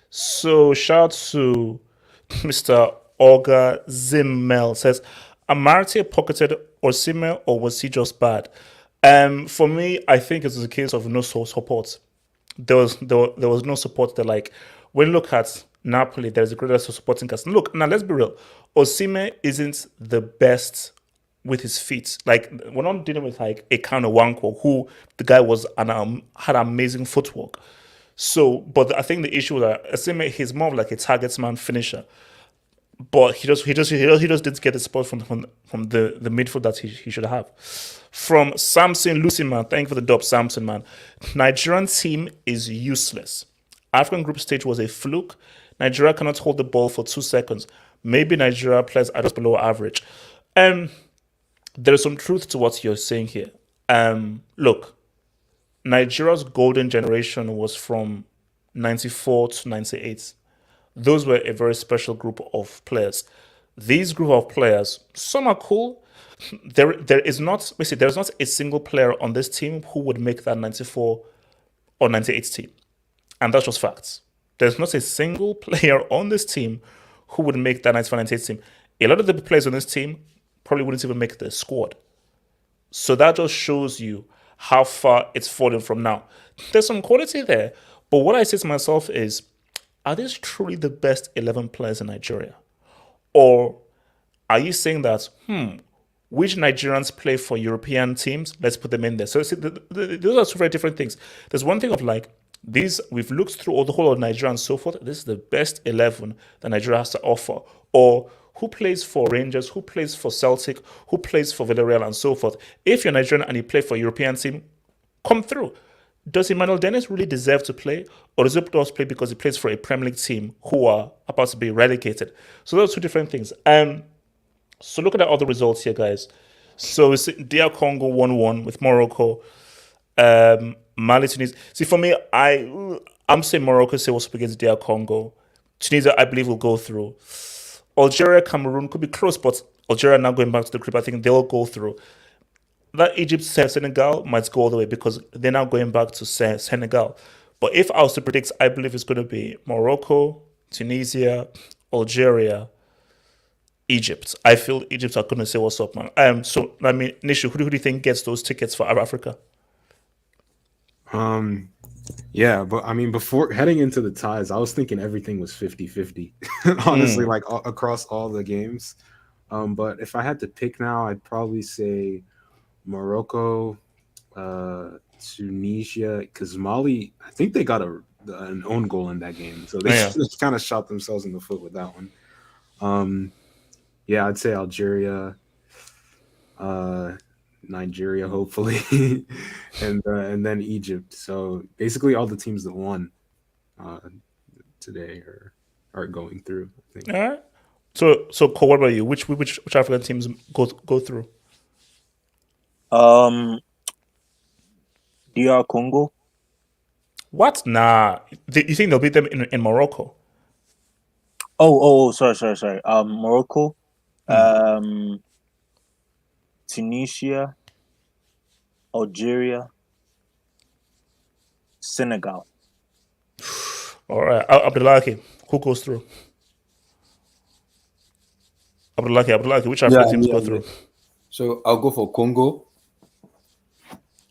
So shout out to Mr. Olga Zimmel says, Amartey pocketed Osimhen or was he just bad? For me, I think it's a case of no support. There was no support there. Like when you look at Napoli, there's a greater supporting cast. Look, now let's be real. Osimhen isn't the best with his feet. Like we're not dealing with like a kind of Wanko who the guy was had amazing footwork. So, but I think the issue that Asime, he's more of like a targetsman finisher, but he just didn't get the support from the midfield that he should have. From Samson Lucy, man, thank you for the dub, Samson, man. Nigerian team is useless. African group stage was a fluke. Nigeria cannot hold the ball for 2 seconds. Maybe Nigeria players are just below average. There is some truth to what you're saying here. Look, Nigeria's golden generation was from 94 to 98. Those were a very special group of players. These group of players, some are cool. There is not a single player on this team who would make that 94 or 98 team. And that's just facts. There's not a single player on this team who would make that 94, 98 team. A lot of the players on this team probably wouldn't even make the squad. So that just shows you how far it's fallen from now. There's some quality there. But what I say to myself is, are these truly the best 11 players in Nigeria? Or are you saying that, which Nigerians play for European teams? Let's put them in there. So see, those are two very different things. There's one thing of like, these, we've looked through all the whole of Nigeria and so forth. This is the best 11 that Nigeria has to offer. Or who plays for Rangers, who plays for Celtic, who plays for Villarreal and so forth. If you're Nigerian and you play for a European team, come through. Does Emmanuel Dennis really deserve to play? Or does he just play because he plays for a Premier League team who are about to be relegated? So those are two different things. So look at the other results here, guys. So it's DR Congo 1-1 with Morocco. Mali, Tunisia. See, for me, I'm saying Morocco say what's up against DR Congo. Tunisia, I believe, will go through. Algeria, Cameroon could be close, but Algeria now going back to the group, I think they'll go through. That Egypt, Senegal might go all the way because they're now going back to Senegal. But if I was to predict, I believe it's going to be Morocco, Tunisia, Algeria, Egypt. I feel Egypt are going to say what's up, man. So, I mean, Nishu, who do you think gets those tickets for Africa? Yeah, but I mean, before heading into the ties, I was thinking everything was 50-50, honestly, like across all the games. But if I had to pick now, I'd probably say Morocco, Tunisia, because Mali, I think they got an own goal in that game. So they just kind of shot themselves in the foot with that one. Yeah, I'd say Algeria, Nigeria, hopefully, and then Egypt. So basically, all the teams that won today are going through, I think. All right. So Cole, what about you? Which African teams go through? DR Congo. What? Nah. You think they'll beat them in Morocco? Oh, sorry. Morocco, Tunisia, Algeria, Senegal. All right. Abdullahi, who goes through? Abdullahi, which African teams go through? So I'll go for Congo.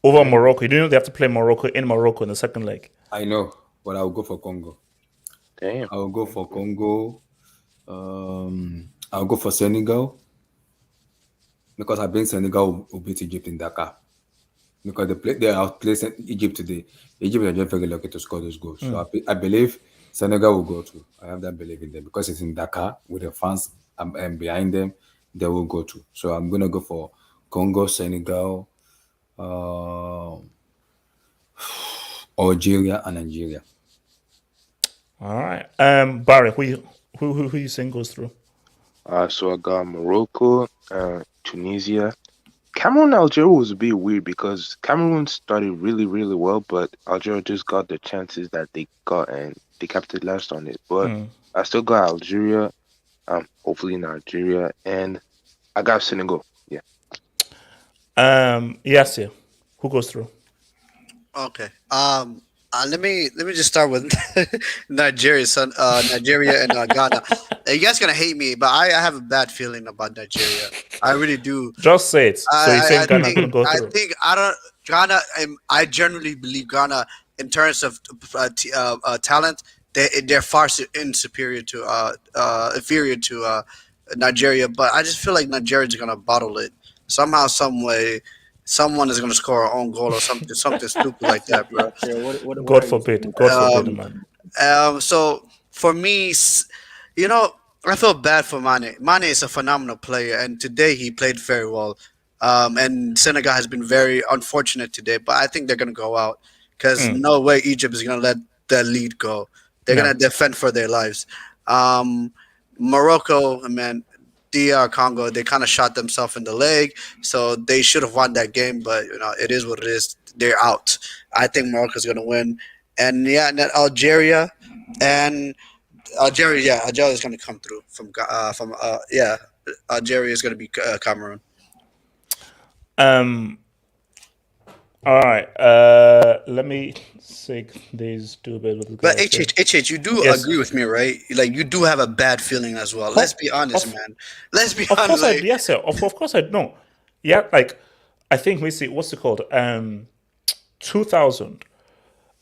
Over Morocco. You know they have to play Morocco in the second leg. I know, but I'll go for Congo. Damn. I'll go for Congo. I'll go for Senegal. Because I think Senegal will beat Egypt in Dakar. Because they outplayed Egypt today. Egypt are just very lucky to score those goals. So I believe Senegal will go through. I have that belief in them. Because it's in Dakar with the fans behind them, they will go through. So I'm going to go for Congo, Senegal, Algeria, and Nigeria. All right. Barry, who you think goes through? So I got Morocco, Tunisia. Cameroon, Algeria was a bit weird because Cameroon started really, really well, but Algeria just got the chances that they got and they capitalized on it. But I still got Algeria, hopefully Nigeria, and I got Senegal. Yeah. Yes, yeah. Who goes through? Okay. Let me just start with Nigeria, Nigeria and Ghana. You guys gonna hate me, but I have a bad feeling about Nigeria. I really do. Just say it. So you think Ghana gonna go through? Ghana. I generally believe Ghana, in terms of talent, they're far inferior to Nigeria. But I just feel like Nigeria's gonna bottle it somehow, some way. someone is gonna score our own goal or something stupid like that, bro. Yeah, what God are you saying? forbid. God forbid, Um, man. so for me, you know, I feel bad for Mane. Mane is a phenomenal player, and today he played very well. And Senegal has been very unfortunate today, but I think they're gonna go out because no way Egypt is gonna let their lead go. They're No. gonna defend for their lives. Um, Morocco, man, DR Congo, they kind of shot themselves in the leg, so they should have won that game. But it is what it is. They're out. I think Morocco's gonna win, and yeah, and then Algeria is gonna come through from Algeria is gonna be Cameroon. Um. All right. Let me take these two bit with But guys here. HH, you do Yes. agree with me, right? Like you do have a bad feeling as well. Let's be honest, man. Let's be Of honest. course I Like, yes, sir. Of course I know. Yeah, like I think we see what's it called? 2000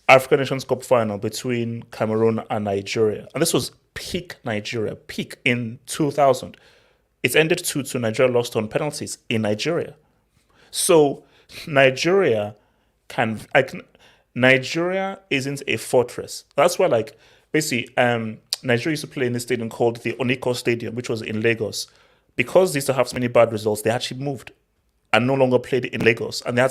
African Nations Cup final between Cameroon and Nigeria. And this was peak Nigeria, peak in 2000. It's ended 2-2. Nigeria lost on penalties in Nigeria. So Nigeria Nigeria isn't a fortress. That's why, like, basically, Nigeria used to play in this stadium called the Oniko Stadium, which was in Lagos. Because they used to have so many bad results, they actually moved and no longer played in Lagos. And they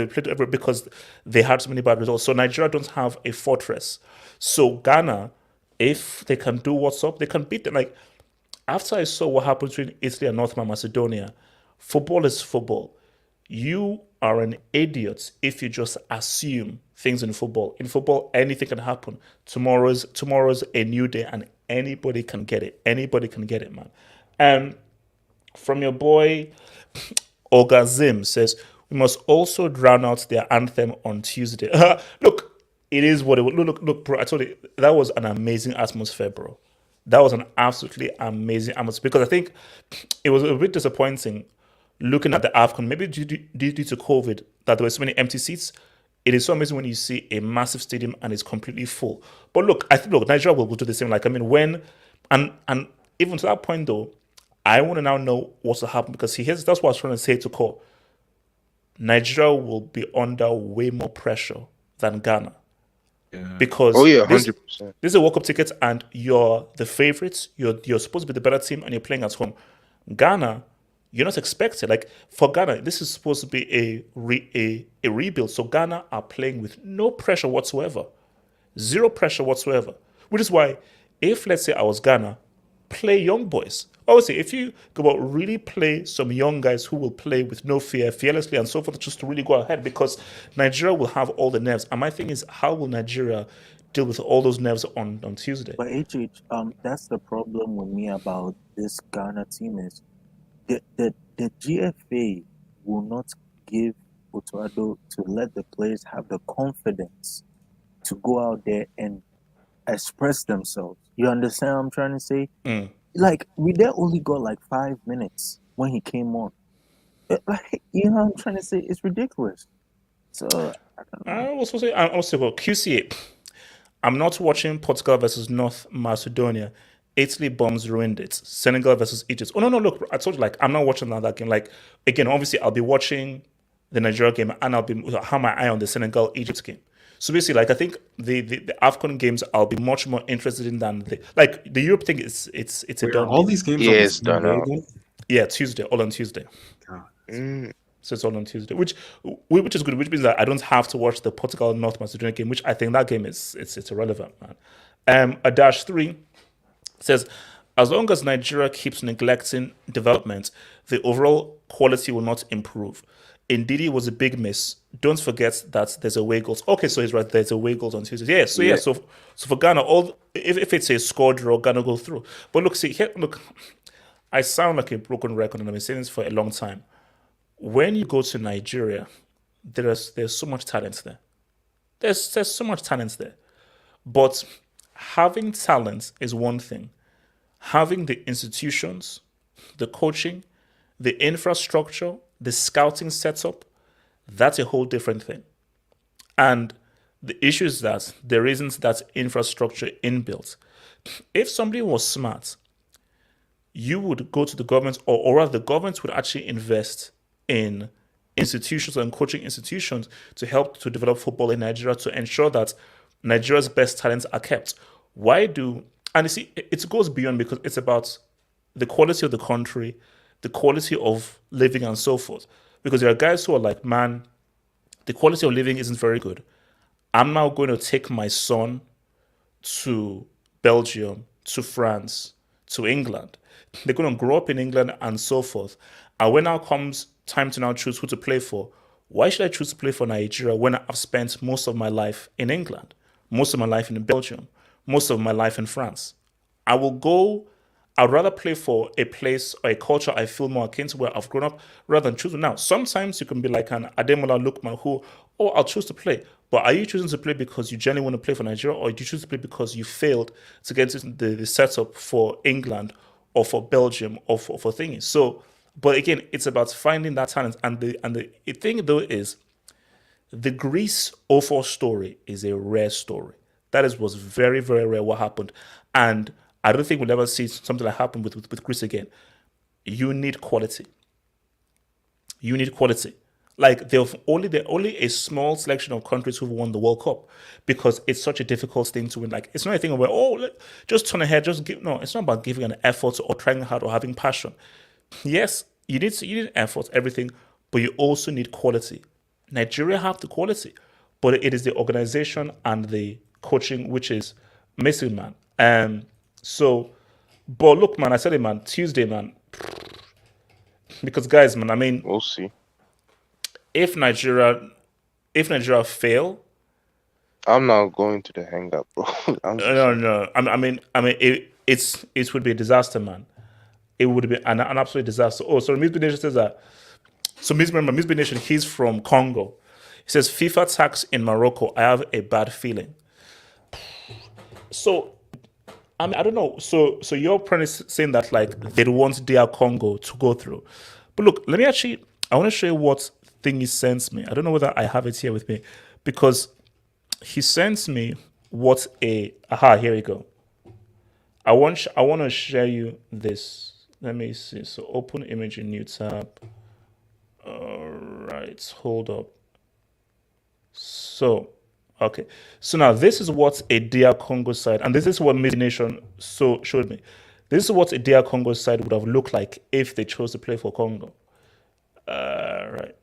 played everywhere because they had so many bad results. So Nigeria don't have a fortress. So Ghana, if they can do what's up, they can beat them. Like, after I saw what happened between Italy and North Macedonia, football is football. You are an idiot if you just assume things in football. In football, anything can happen. Tomorrow's a new day, and anybody can get it. Anybody can get it, man. From your boy Ogazim says we must also drown out their anthem on Tuesday. Look, it is what it was. Look, bro. I told you that was an amazing atmosphere, bro. That was an absolutely amazing atmosphere because I think it was a bit disappointing looking at the AFCON, maybe due to COVID, that there were so many empty seats. It is so amazing when you see a massive stadium and it's completely full. But look, I think Nigeria will do the same. Like, I mean, and even to that point though, I want to now know what's to happen because that's what I was trying to say to Cole. Nigeria will be under way more pressure than Ghana. Yeah. – Because Oh yeah, this 100%. is a World Cup ticket and you're the favorites. You're supposed to be the better team and you're playing at home. Ghana, you're not expected. Like, for Ghana, this is supposed to be a rebuild. So Ghana are playing with no pressure whatsoever. Zero pressure whatsoever. Which is why, if let's say I was Ghana, play young boys. Obviously, if you go out, really play some young guys who will play with no fear, fearlessly and so forth, just to really go ahead because Nigeria will have all the nerves. And my thing is, how will Nigeria deal with all those nerves on Tuesday? But that's the problem with me about this Ghana team is the GFA will not give Otoado to let the players have the confidence to go out there and express themselves. You understand what I'm trying to say? Like, we there only got like 5 minutes when he came on. Like, you know what I'm trying to say? It's ridiculous. So I don't know. I was also about QC8. I'm not watching Portugal versus North Macedonia. Italy bombs ruined it. Senegal versus Egypt. Oh no, look, I told you, like, I'm not watching that game. Like, again, obviously I'll be watching the Nigeria game and I'll have my eye on the Senegal Egypt game. So basically, like, I think the AFCON games I'll be much more interested in than the Europe thing. It's a Wait, are done all deal. these games Yeah, on the it's same done day out. again? Yeah, Tuesday, all on Tuesday. God. So it's all on Tuesday, which is good. Which means that I don't have to watch the Portugal North Macedonia game, which I think that game it's irrelevant, man. A dash 3 says, as long as Nigeria keeps neglecting development, the overall quality will not improve. Indeed, it was a big miss. Don't forget that there's away goals. Okay, so he's right. There's away goals on Tuesday. Yeah. So for Ghana, if it's a score draw, Ghana go through. But look. I sound like a broken record, and I've been saying this for a long time. When you go to Nigeria, there's so much talent there. There's so much talent there. But having talent is one thing. Having the institutions, the coaching, the infrastructure, the scouting setup, that's a whole different thing. And the issue is that there isn't that infrastructure inbuilt. If somebody was smart, you would go to the government, or rather the government would actually invest in institutions and coaching institutions to help to develop football in Nigeria to ensure that Nigeria's best talents are kept. Why do, and you see, it goes beyond because it's about the quality of the country, the quality of living, and so forth. Because there are guys who are like, man, the quality of living isn't very good. I'm now going to take my son to Belgium, to France, to England. They're going to grow up in England and so forth. And when now comes time to now choose who to play for, why should I choose to play for Nigeria when I've spent most of my life in England, most of my life in Belgium, most of my life in France? I'd rather play for a place or a culture I feel more akin to where I've grown up rather than choosing. Now, sometimes you can be like an Ademola Lookman who, I'll choose to play. But are you choosing to play because you genuinely want to play for Nigeria, or do you choose to play because you failed to get into the setup for England or for Belgium or for thingies? So, but again, it's about finding that talent. And the thing though is, the Greece 04 story is a rare story. Was very, very rare what happened. And I don't think we'll ever see something like happen with Greece again. You need quality. You need quality. Like there are only a small selection of countries who've won the World Cup because it's such a difficult thing to win. Like it's not a thing where just turn ahead, just give. No, it's not about giving an effort or trying hard or having passion. Yes, you need effort, everything, but you also need quality. Nigeria have the quality, but it is the organization and the coaching which is missing, man. But look, man, I said it, man. Tuesday, man. Because guys, man, I mean, We'll see. if Nigeria fail, I'm not going to the hangout, bro. no. I mean, it would be a disaster, man. It would be an absolute disaster. Oh, so Miss B Nation says that. So Miss B Nation, he's from Congo. He says FIFA tax in Morocco. I have a bad feeling. So, I mean, I don't know. So you're probably saying that like they'd want DR Congo to go through, but look, I want to show you what thing he sends me. I don't know whether I have it here with me because he sends me here we go. I want to share you this. Let me see. So open image in new tab. All right, hold up. So, okay. So now this is what a DR Congo side, and this is what Miss Nation showed me. This is what a DR Congo side would have looked like if they chose to play for Congo. Right.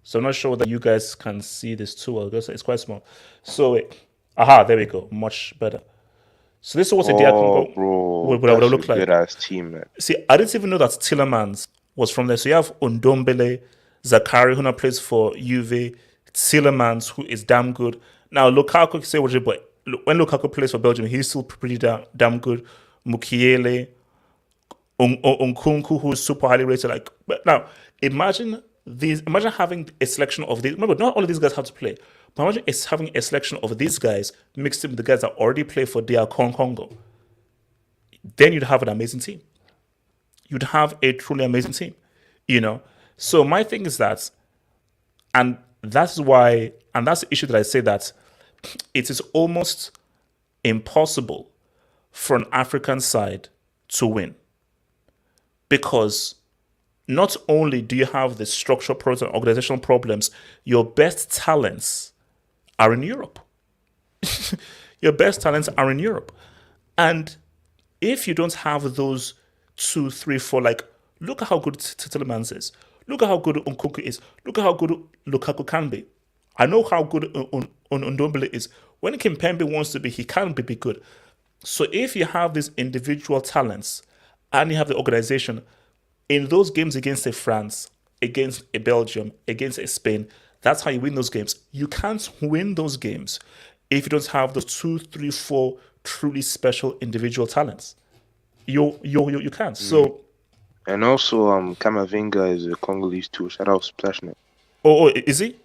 So I'm not sure whether you guys can see this too well because it's quite small. So wait. There we go. Much better. So this is what a DR Congo would have looked like. Good ass team, man. See, I didn't even know that Tillemans was from there. So you have Undombele, Zakari, who now plays for Juve, Tillemans, who is damn good. Now, Lukaku can say what you but when Lukaku plays for Belgium, he's still pretty damn good. Mukiele, Nkunku, who's super highly rated. But now, imagine having a selection of these. Remember, not all of these guys have to play. But imagine having a selection of these guys mixed in with the guys that already play for DR Congo. Then you'd have an amazing team. You'd have a truly amazing team, So my thing is that, and that's the issue that I say that it is almost impossible for an African side to win. Because not only do you have the structural problems and organizational problems, your best talents are in Europe. Your best talents are in Europe. And if you don't have those 2, 3, 4, look at how good Tillemans is. Look at how good Nkunku is. Look at how good Lukaku can be. I know how good Ndombele is. When Kimpembe wants to be, he can be good. So if you have these individual talents and you have the organization, in those games against a France, against a Belgium, against a Spain, that's how you win those games. You can't win those games if you don't have those 2, 3, 4 truly special individual talents. You can't. So, and also Kamavinga is a Congolese too. Shout out Splashnet. Oh, is he?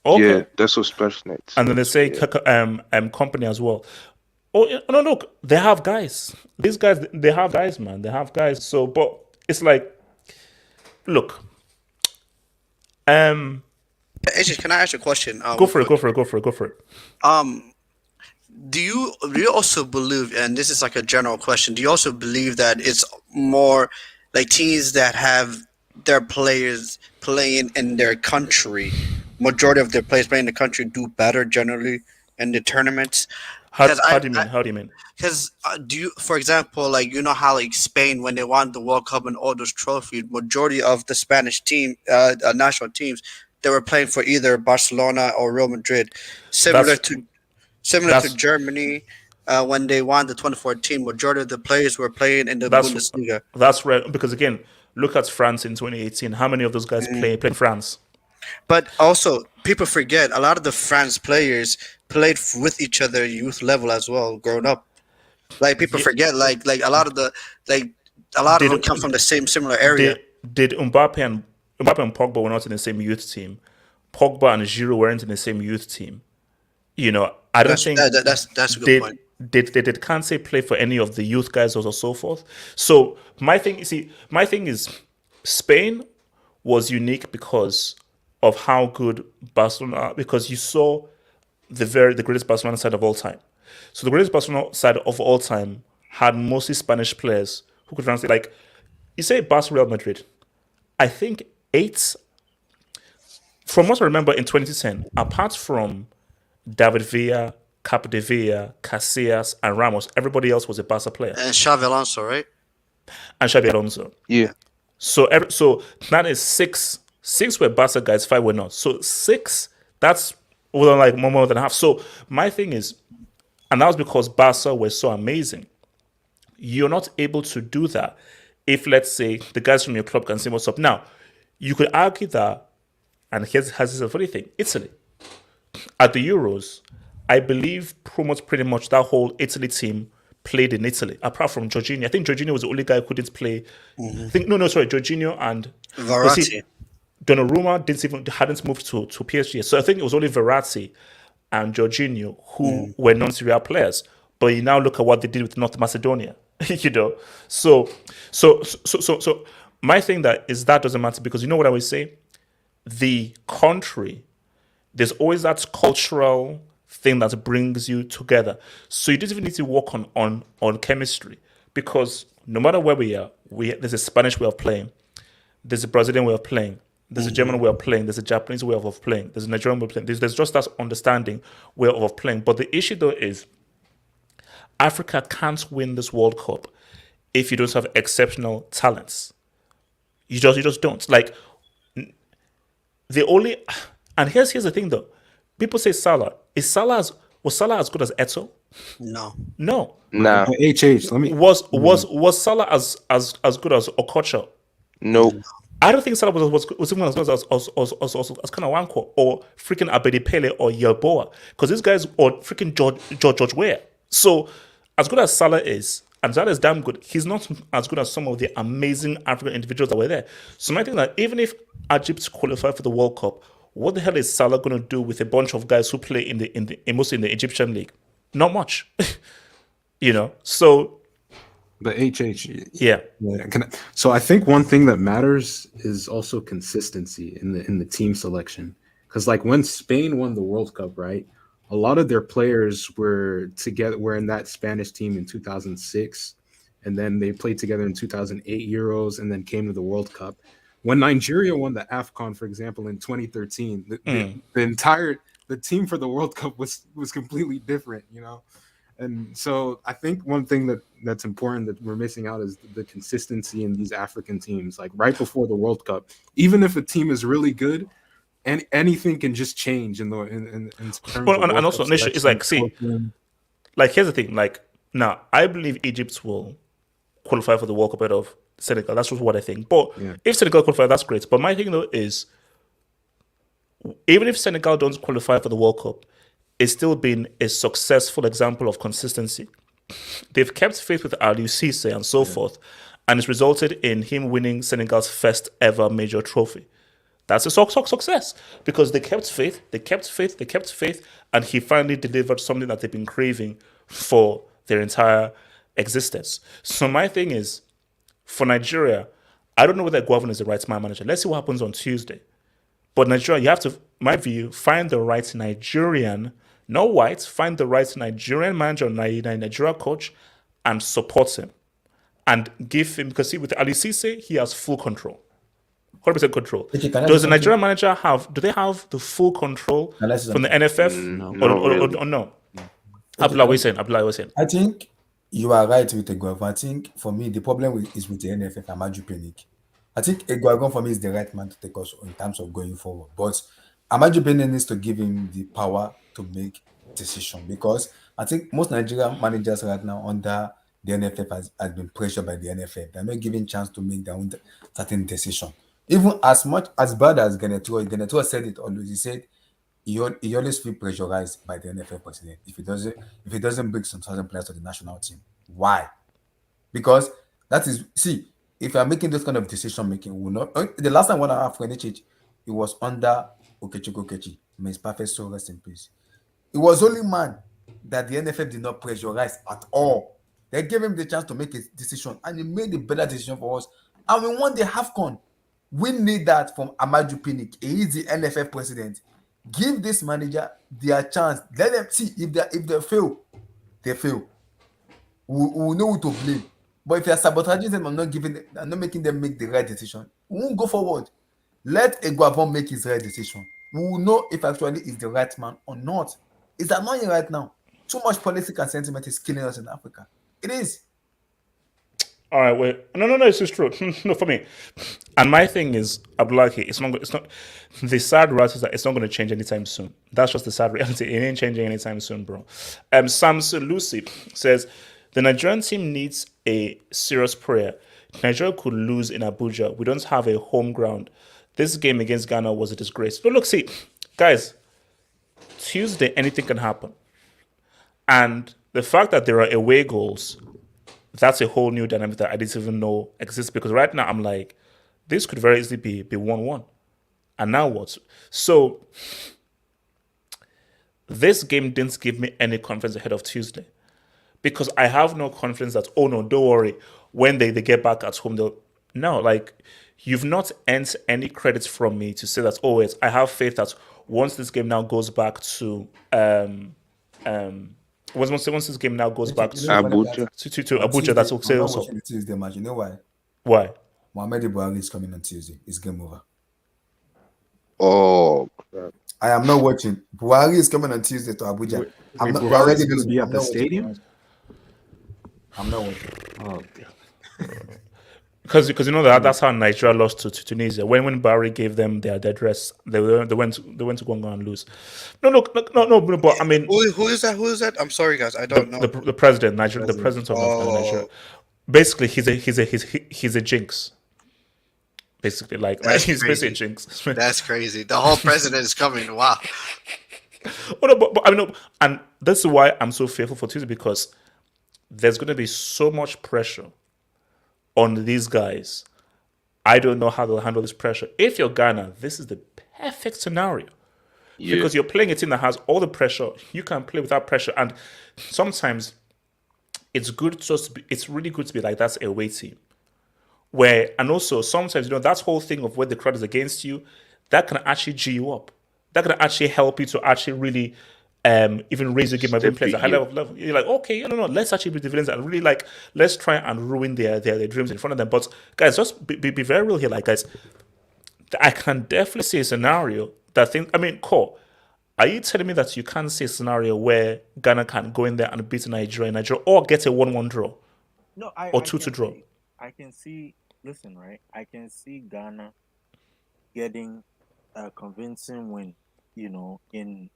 Okay. Yeah, that's what Splashnet. And then they say company as well. Oh no, look, they have guys. These guys, they have guys, man. They have guys. So, but it's like, look. AJ, can I ask you a question? Go for it. Do you also believe, and this is like a general question, do you also believe that it's more like teams that have their players playing in their country, majority of their players playing in the country do better generally in the tournaments. Because How do you mean? How do you mean? because do you, for example, like you know how like Spain when they won the World Cup and all those trophies, majority of the Spanish team, national teams, they were playing for either Barcelona or Real Madrid, similar That's to similar to that's Germany. When they won the 2014, majority of the players were playing in the that's Bundesliga. that's rare because again, look at France in 2018. How many of those guys play in France? But also, people forget a lot of the France players played with each other youth level as well, growing up. Like people Yeah, forget, like a lot of the like a lot of did them come from the same similar area. did Mbappe and Pogba were not in the same youth team. Pogba and Giroud weren't in the same youth team. I don't think That's a good did point. did Kansé play for any of the youth guys or so forth. So my thing is Spain was unique because of how good Barcelona are, because you saw the greatest Barcelona side of all time. So the greatest Barcelona side of all time had mostly Spanish players who could translate. Like you say, Barca, Real Madrid. I think eight. From what I remember in 2010, apart from David Villa, Capdevilla, Casillas, and Ramos, everybody else was a Barca player, And Xavi Alonso, right? and Xabi Alonso. Yeah. So that is six. Six were Barca guys, five were not. So six. That's like more than half. So my thing is, and that was because Barca were so amazing. You're not able to do that if, let's say, the guys from your club can say what's up. Now, you could argue that, and here's a funny thing: Italy at the Euros, I believe pretty much that whole Italy team played in Italy, apart from Jorginho. I think Jorginho was the only guy who couldn't play. I think sorry, Jorginho and Verratti. Donnarumma hadn't moved to PSG, so I think it was only Verratti and Jorginho who were non-Serie A players. But you now look at what they did with North Macedonia, So my thing that doesn't matter because you know what I would say, the country. There's always that cultural thing that brings you together. So you don't even need to work on chemistry because no matter where we are, there's a Spanish way of playing, there's a Brazilian way of playing, there's a German way of playing, there's a Japanese way of playing, there's a Nigerian way of playing. There's just that understanding way of playing. But the issue though is Africa can't win this World Cup if you don't have exceptional talents. You just don't. Like the only and here's the thing though. People say Salah. Was Salah as good as Eto'o? No. No. Nah. HH, let me. Was Salah as good as Okocha? Nope. I don't think Salah was even as good as kind of Wanko or freaking Abedi Pele or Yeboah because these guys or freaking George Weah. So as good as Salah is, and Salah is damn good, he's not as good as some of the amazing African individuals that were there. So I think that even if Egypt qualify for the World Cup, what the hell is Salah going to do with a bunch of guys who play mostly in the Egyptian league? Not much, So The HH. yeah. So I think one thing that matters is also consistency in the team selection. Because like when Spain won the World Cup, right? A lot of their players were in that Spanish team in 2006, and then they played together in 2008 Euros, and then came to the World Cup. When Nigeria won the AFCON, for example, in 2013, the team for the World Cup was completely different, And so I think one thing that's important that we're missing out is the consistency in these African teams. Like right before the World Cup, even if a team is really good, and anything can just change in terms Well, of and also, Nisha, it's like, here's the thing. Like, now, I believe Egypt will qualify for the World Cup ahead of Senegal. That's just what I think. But if Senegal qualify, that's great. But my thing, though, is even if Senegal don't qualify for the World Cup, it's still been a successful example of consistency. They've kept faith with Aliou Cisse and so forth, and it's resulted in him winning Senegal's first ever major trophy. That's a success because they kept faith, and he finally delivered something that they've been craving for their entire existence. So my thing is, for Nigeria, I don't know whether Guavin is the right man manager. Let's see what happens on Tuesday. But Nigeria, you have to, my view, find the right Nigerian, not white, find the right Nigerian manager, Nigeria coach, and support him. And give him, because see, with Aliou Cisse, he has full control. 100% control. Okay, can I say Does the something? Nigerian manager do they have the full control Can I say from the something? NFF Not really. or no? Okay, Abdullah, what are you saying? I think you are right with Eguagon. I think for me, the problem is with the NFF and Amaju Pinnick. I think Eguagon for me is the right man to take us in terms of going forward. But Amaju Pinnick needs to give him the power to make decision, because I think most Nigerian managers right now under the NFF has been pressured by the NFF. They're not given chance to make their own certain decision. Even as much as bad as Genetro said it always, he said he always feel pressurized by the NFL president if he doesn't bring some certain players to the national team. Why? Because that is if you are making this kind of decision making, will not the last time when I have for NHH, it was under Okechukwu Okechi. May his perfect soul rest in peace. It was only man that the NFF did not pressurize at all. They gave him the chance to make a decision, and he made a better decision for us. And we won the AFCON. We need that from Amaju Pinnick. He is the NFF president. Give this manager their chance. Let them see if they fail, they fail. We know who to blame. But if you're sabotaging them and not making them make the right decision, we won't go forward. Let Eguavon make his right decision. We will know if actually he's the right man or not. It's annoying right now. Too much political sentiment is killing us in Africa. It is. All right, wait. No, it's just true. No, for me. And my thing is, Abdullahi, it's not. The sad reality is that it's not going to change anytime soon. That's just the sad reality. It ain't changing anytime soon, bro. Samson Lucy says the Nigerian team needs a serious prayer. Nigeria could lose in Abuja. We don't have a home ground. This game against Ghana was a disgrace. But look, see, guys, Tuesday anything can happen, and the fact that there are away goals, that's a whole new dynamic that I didn't even know exists, because right now I'm like, this could very easily be 1-1. And now what? So this game didn't give me any confidence ahead of Tuesday, because I have no confidence that, oh no, don't worry, when they get back at home, they'll... No, like, you've not earned any credits from me to say that, oh, yes, I have faith that once this game now goes back to once this game now goes back to Abuja. to Abuja, that's okay. I'm not Also, watching the Tuesday match. You know why? why? Mohamed Buhari is coming on Tuesday. It's game over. Oh, I am not watching. Buhari is coming on Tuesday to Abuja. Wait, I'm not. Buhari's going to be at the not watching. stadium? I'm not watching. Oh, Because you know that's how Nigeria lost to Tunisia. When Barry gave them their address, they went to go and lose. No, but I mean, Who is that? Who is that? I'm sorry, guys. I don't know. the president, Nigeria, the president of Nigeria. Basically, he's a jinx. Basically, like he's basically a jinx. That's crazy. The whole president is coming. Wow. Oh, no, but I mean, no, and that's why I'm so fearful for Tuesday, because there's going to be so much pressure on these guys. I don't know how they'll handle this pressure. If you're Ghana, this is the perfect scenario, because you're playing a team that has all the pressure. You can play without pressure, and sometimes it's good. It's really good to be like that's a away team. And also sometimes that whole thing of where the crowd is against you, that can actually G you up. That can actually help you to actually really even raise your game by being players at high level. You're like, okay, no, let's actually be the villains and really let's try and ruin their dreams in front of them. But guys, just be very real here, like guys. I can definitely see a scenario Cole, are you telling me that you can't see a scenario where Ghana can go in there and beat Nigeria, or get a 1-1 draw? No, or 2-2 draw? I can see. Listen, right? I can see Ghana getting a convincing win, in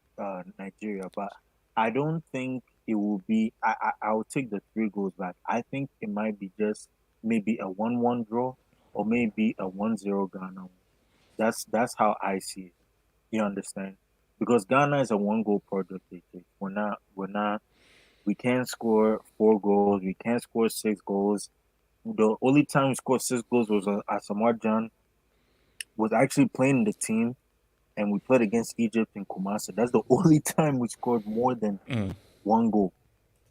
Nigeria, but I don't think it will be. I will take the 3 goals back. I think it might be just maybe a 1-1 draw or maybe a 1-0 Ghana win. That's how I see it. You understand? Because Ghana is a 1-goal project. We're not. We can't score 4 goals. We can't score 6 goals. The only time we scored 6 goals was Asamoah Gyan was actually playing in the team, and we played against Egypt in Kumasi. That's the only time we scored more than 1 goal.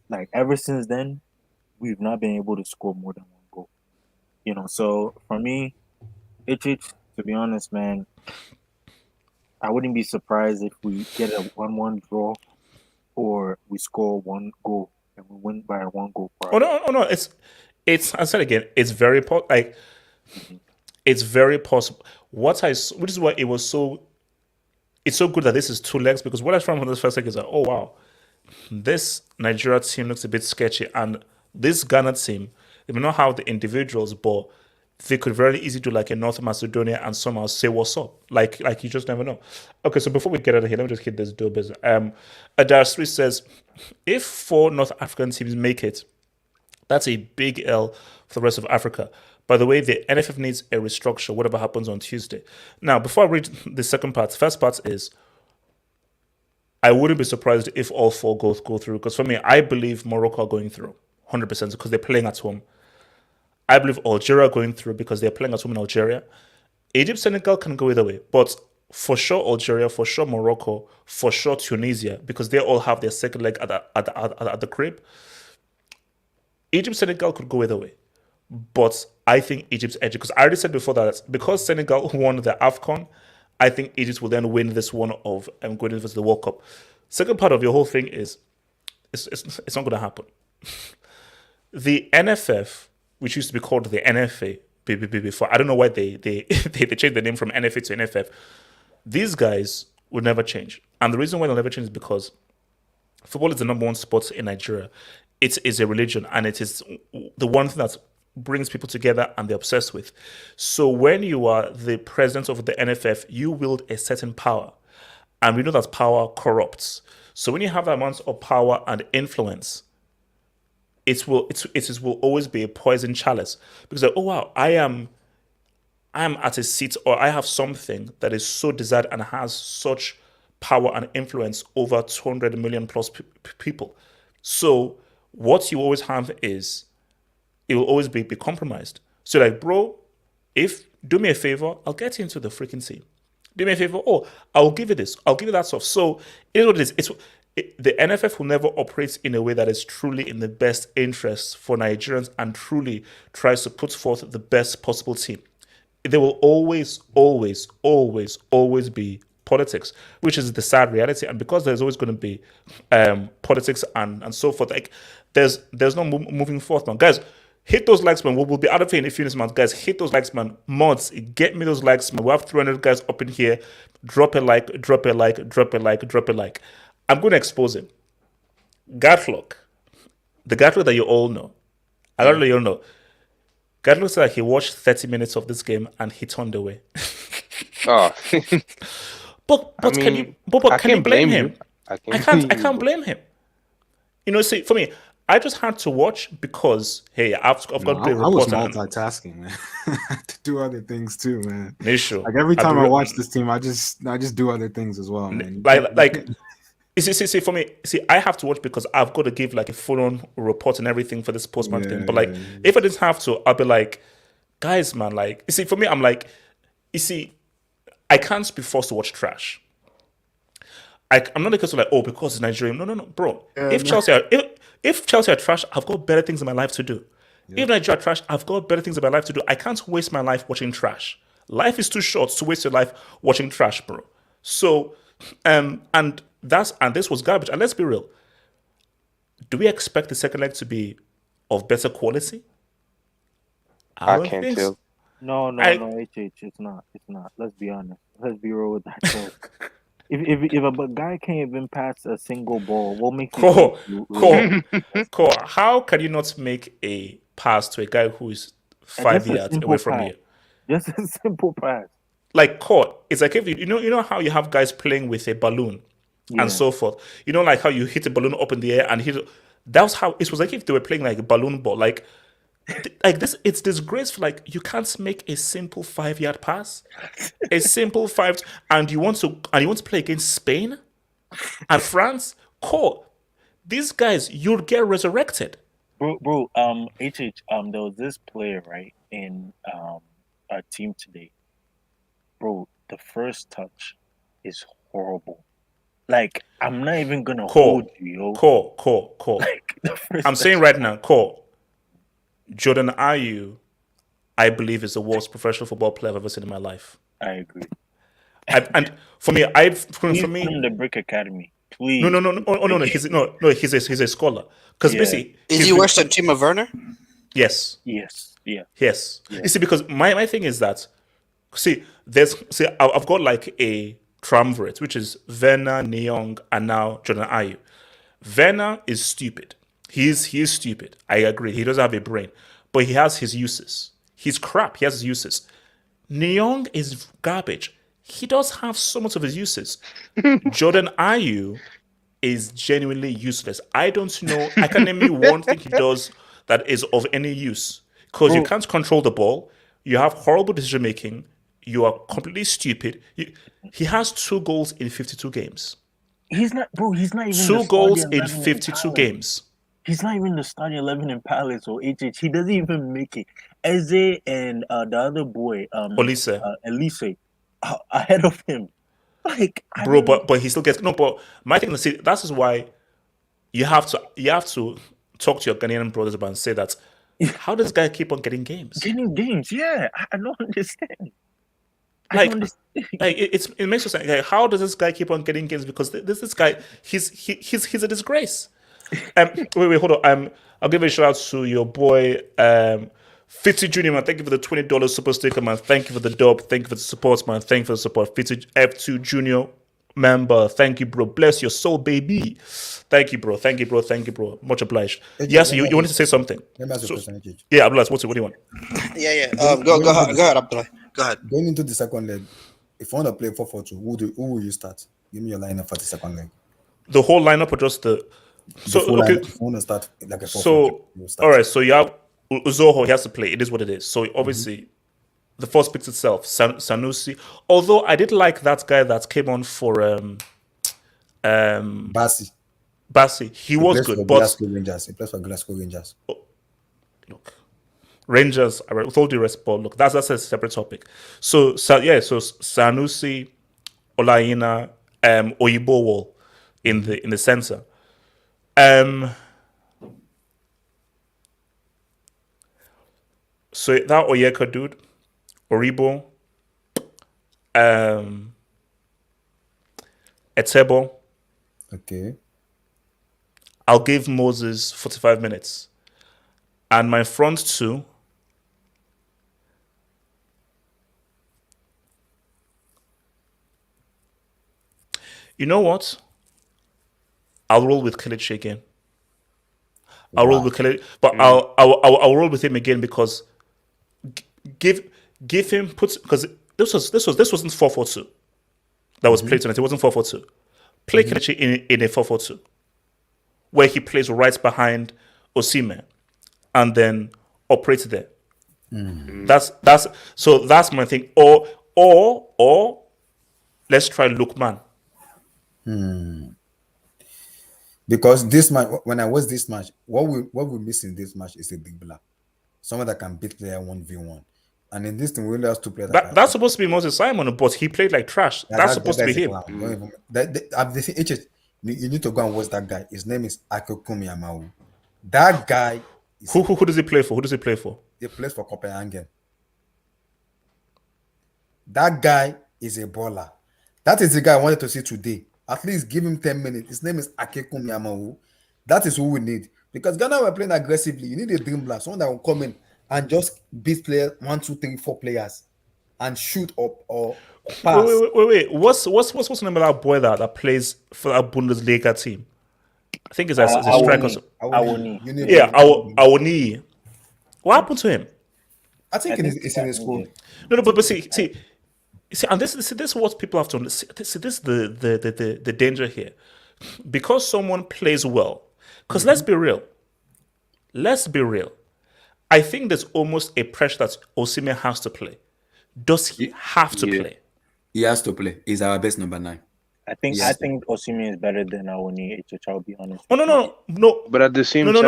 Like, ever since then, we've not been able to score more than 1 goal. So for me, to be honest, man, I wouldn't be surprised if we get a 1-1 draw or we score 1 goal and we win by a 1 goal. Oh no! It's. I said again, it's very important. Like, it's very possible. Which is why it's so good that this is 2 legs, because what I found from this first leg is like, oh wow, this Nigeria team looks a bit sketchy, and this Ghana team, they may not have the individuals, but they could very easily do like a North Macedonia and somehow say what's up. Like you just never know. Okay, so before we get out of here, let me just hit this door business. Adar3 says, if 4 North African teams make it, that's a big L for the rest of Africa. By the way, the NFF needs a restructure, whatever happens on Tuesday. Now, before I read the second part, first part is, I wouldn't be surprised if all 4 go through, because for me, I believe Morocco are going through 100% because they're playing at home. I believe Algeria are going through because they're playing at home in Algeria. Egypt, Senegal can go either way, but for sure Algeria, for sure Morocco, for sure Tunisia, because they all have their second leg at the crib. Egypt, Senegal could go either way, but I think Egypt's edge, because I already said before that because Senegal won the AFCON, I think Egypt will then win this one of going into the World Cup. Second part of your whole thing is it's not going to happen. The NFF, which used to be called the NFA before, I don't know why they changed the name from NFA to NFF. These guys will never change. And the reason why they'll never change is because football is the number 1 sport in Nigeria. It is a religion, and it is the one thing that brings people together and they're obsessed with. So when you are the president of the NFF, you wield a certain power. And we know that power corrupts. So when you have that amount of power and influence, it will always be a poison chalice, because like, oh wow, I am at a seat, or I have something that is so desired and has such power and influence over 200 million plus people. So what you always have is it will always be compromised. So like, bro, do me a favor, I'll get you into the freaking team. Do me a favor, I'll give you this, I'll give you that stuff. So it is what it is. The NFF will never operate in a way that is truly in the best interest for Nigerians and truly tries to put forth the best possible team. There will always, always, always, always be politics, which is the sad reality. And because there's always going to be politics and so forth, like there's no moving forth, man. Guys, hit those likes, man. We'll be out of here in a few minutes, man. Guys, hit those likes, man. Mods, get me those likes, man. We have 300 guys up in here. Drop a like, drop a like, drop a like, drop a like. I'm going to expose him. Gatlock. The Gatlock that you all know. I don't know you all know. Gatlock said that he watched 30 minutes of this game and he turned away. Oh. But I mean, can you blame him? I I can't blame him. You know, see, for me, I just had to watch because, hey, I've got to play I was report. multitasking, man. I had to do other things too, man. Sure. Like every time I watch this team, I just do other things as well, man. Like see, for me, I have to watch because I've got to give like a full-on report and everything for this postman thing. But like, if I didn't have to, I'll be like, guys, man, like, you see, for me, I'm like, you see, I can't be forced to watch trash. I'm not because of like, because it's Nigerian. No, bro. If Chelsea are trash, I've got better things in my life to do. If Nigeria are trash, I've got better things in my life to do. I can't waste my life watching trash. Life is too short to waste your life watching trash, bro. So, and this was garbage. And let's be real. Do we expect the second leg to be of better quality? I can't tell. So. No, HH, it's not. Let's be honest. Let's be real with that. So, if a guy can't even pass a single ball, what makes Cool. How can you not make a pass to a guy who is 5 yards away from you? Just a simple pass. Like it's like if you know how you have guys playing with a balloon and so forth. You know, like how you hit a balloon up in the air and hit. That was how it was like if they were playing like a balloon ball. Like this, it's disgraceful. Like you can't make a simple 5-yard pass, a simple 5, and you want to play against Spain and France. These guys, you'll get resurrected, bro. HH, there was this player right in our team today, bro. The first touch is horrible. Like I'm not even gonna hold you, yo. Like, I'm saying right now, Jordan Ayew, I believe, is the worst professional football player I've ever seen in my life. I agree. And for me, from the Brick Academy, please. No. He's a scholar. Because basically, is he worse than Timo Werner? Yes. Yeah. You see, because my thing is that I've got like a triumvirate, which is Werner, Neong, and now Jordan Ayew. Werner is stupid. He is stupid. I agree. He doesn't have a brain, but he has his uses. He's crap. He has his uses. Neong is garbage. He does have some of his uses. Jordan Ayew is genuinely useless. I don't know. I can name you one thing he does that is of any use. Because you can't control the ball. You have horrible decision making. You are completely stupid. He has 2 goals in 52 games. He's not even 2 goals in 52 games. He's not even the starting 11 in Palace or HH. He doesn't even make it. Eze and the other boy, Elise ahead of him. Like, bro, but he still gets no. But my thing is, that is why you have to talk to your Ghanaian brothers about and say that. How does this guy keep on getting games? Yeah. I don't understand. It makes sense. Like, how does this guy keep on getting games? Because this guy, he's a disgrace. Wait, hold on. I'll give a shout out to your boy, Fitzy Junior, man. Thank you for the $20 super sticker, man. Thank you for the dub. Thank you for the support, man. Thank you for the support. Fitzy F2 Junior member. Thank you, bro. Bless your soul, baby. Thank you, bro. Much obliged. Yes, you wanted to say something. Let me ask you a question, Yeah, Abdullah, what do you want? Yeah. Go ahead, Abdullah. Go ahead. Going into the second leg, if you want to play 4-4-2, who will you start? Give me your lineup for the second leg. The whole lineup or just the... So, okay. If you want to start like a 4-4-2, so, all right, so you have Uzoho, he has to play. It is what it is. So, obviously, the force picks itself. Sanusi. Although, I did like that guy that came on for... Bassi. He was good, but... He plays for Glasgow Rangers. Look, Rangers, with all due respect, but look, that's a separate topic. So Sanusi, Olaina, Oyibo Wall in the center. So that Oyeka dude, Oribo, Etebo. Okay. I'll give Moses 45 minutes. And my front two, you know what? I'll roll with Kelechi again. I'll roll with Kelechi, but I'll roll with him again because give him because this wasn't 4-4-2 that was played tonight. It wasn't 4-4-2. Play Kelechi in a 4-4-2 where he plays right behind Osimhen and then operates there. That's my thing. Or let's try Lookman. Because this match, when I watch this match, what we miss in this match is a big black. Someone that can beat player 1v1. And in this thing, we only have 2 players. That's supposed to be Moses Simon, but he played like trash. That's supposed to be him. You need to go and watch that guy. His name is Akokumi Amau. That guy is who does he play for? He plays for Copenhagen. That guy is a baller. That is the guy I wanted to see today. At least give him 10 minutes. His name is Akekumi Amahu. That is who we need. Because Ghana were playing aggressively. You need a dribbler, someone that will come in and just beat players 1, 2, 3, 4 players and shoot up or pass. Wait. What's the name of that boy that plays for that Bundesliga team? I think it's a striker. Awoni. Yeah, Awoni. What happened to him? I think it's in his school. No, but see, and this is what people have to understand. This is the danger here, because someone plays well. Because let's be real. I think there's almost a pressure that Osimhen has to play. Does he have to play? He has to play. He's our best number 9. I think Osimhen is better than Awoni. I'll be honest. No. But at the same time,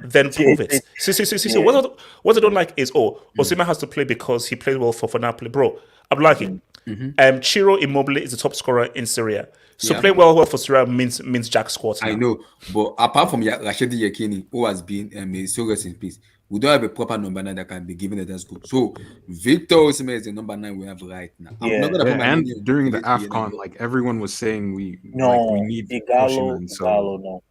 Then prove it. See. What I don't like is Osimhen has to play because he played well for Napoli, bro. I'm liking. Ciro Immobile is the top scorer in Serie. So playing well for Serie means Jack squats. I know, but apart from Rashidi Yekini, who has been so rest in peace, we don't have a proper number 9 that can be given a dance group. So Victor Osimhen is the number 9 we have right now. And during the AFCON, like everyone was saying, we need Igalo. Osimhen. So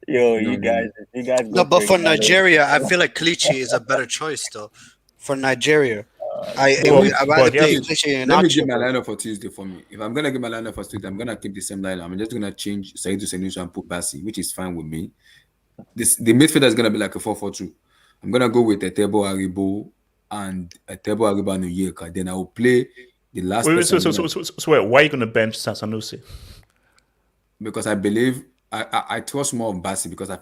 Yo, you guys are You guys No, go but for Igalo. Nigeria, I feel like Kelechi is a better choice though. For Nigeria, I'd rather but play yes, Kelechi and Let me give Nacho. my Bro. lineup for Tuesday for me. If I'm gonna give my lineup for Tuesday, I'm gonna keep the same lineup. I'm just gonna change Said to Senusu and put Bassi, which is fine with me. The midfielder is gonna be like a 4-4-2. I'm gonna go with Etebo Aribo and Oyeka. Then I will play the last wait, person so wait, why are you going to bench Sanusi? because I believe I trust more on Bassi because I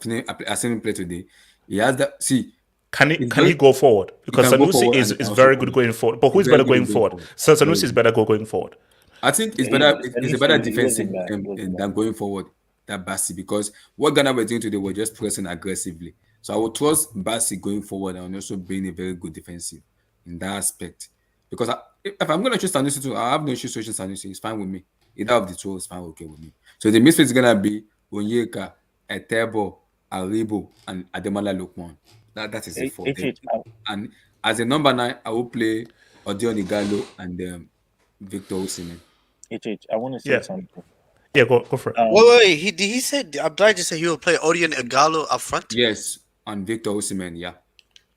seen him play today. He has that. See, Can he go forward? Because can go Sanusi forward and is he can also very come good back. going forward. But who He's is very better good going in going forward? forward. So Very Sanusi is good. better going forward. I think it's He- better. It's a better Sanusi defensive wasn't bad. He wasn't than going forward. That Bassi because what Ghana were doing today was just pressing aggressively. So I would trust Bassi going forward and also being a very good defensive in that aspect. Because if I'm going to choose Sanusi too, I have no issue choosing Sanusi. It's fine with me. Either of the two is fine okay with me. So the midfield is gonna be Onyeka, Etebo, Aribo, and Ademola Lookman. That is it for them. And as a number 9, I will play Odion Igalo and Victor Osimhen. I want to say Yeah. something. Yeah, go for it. Wait. He said Abdullah just said he will play Odion Igalo up front. Yes, and Victor Osimhen. Yeah.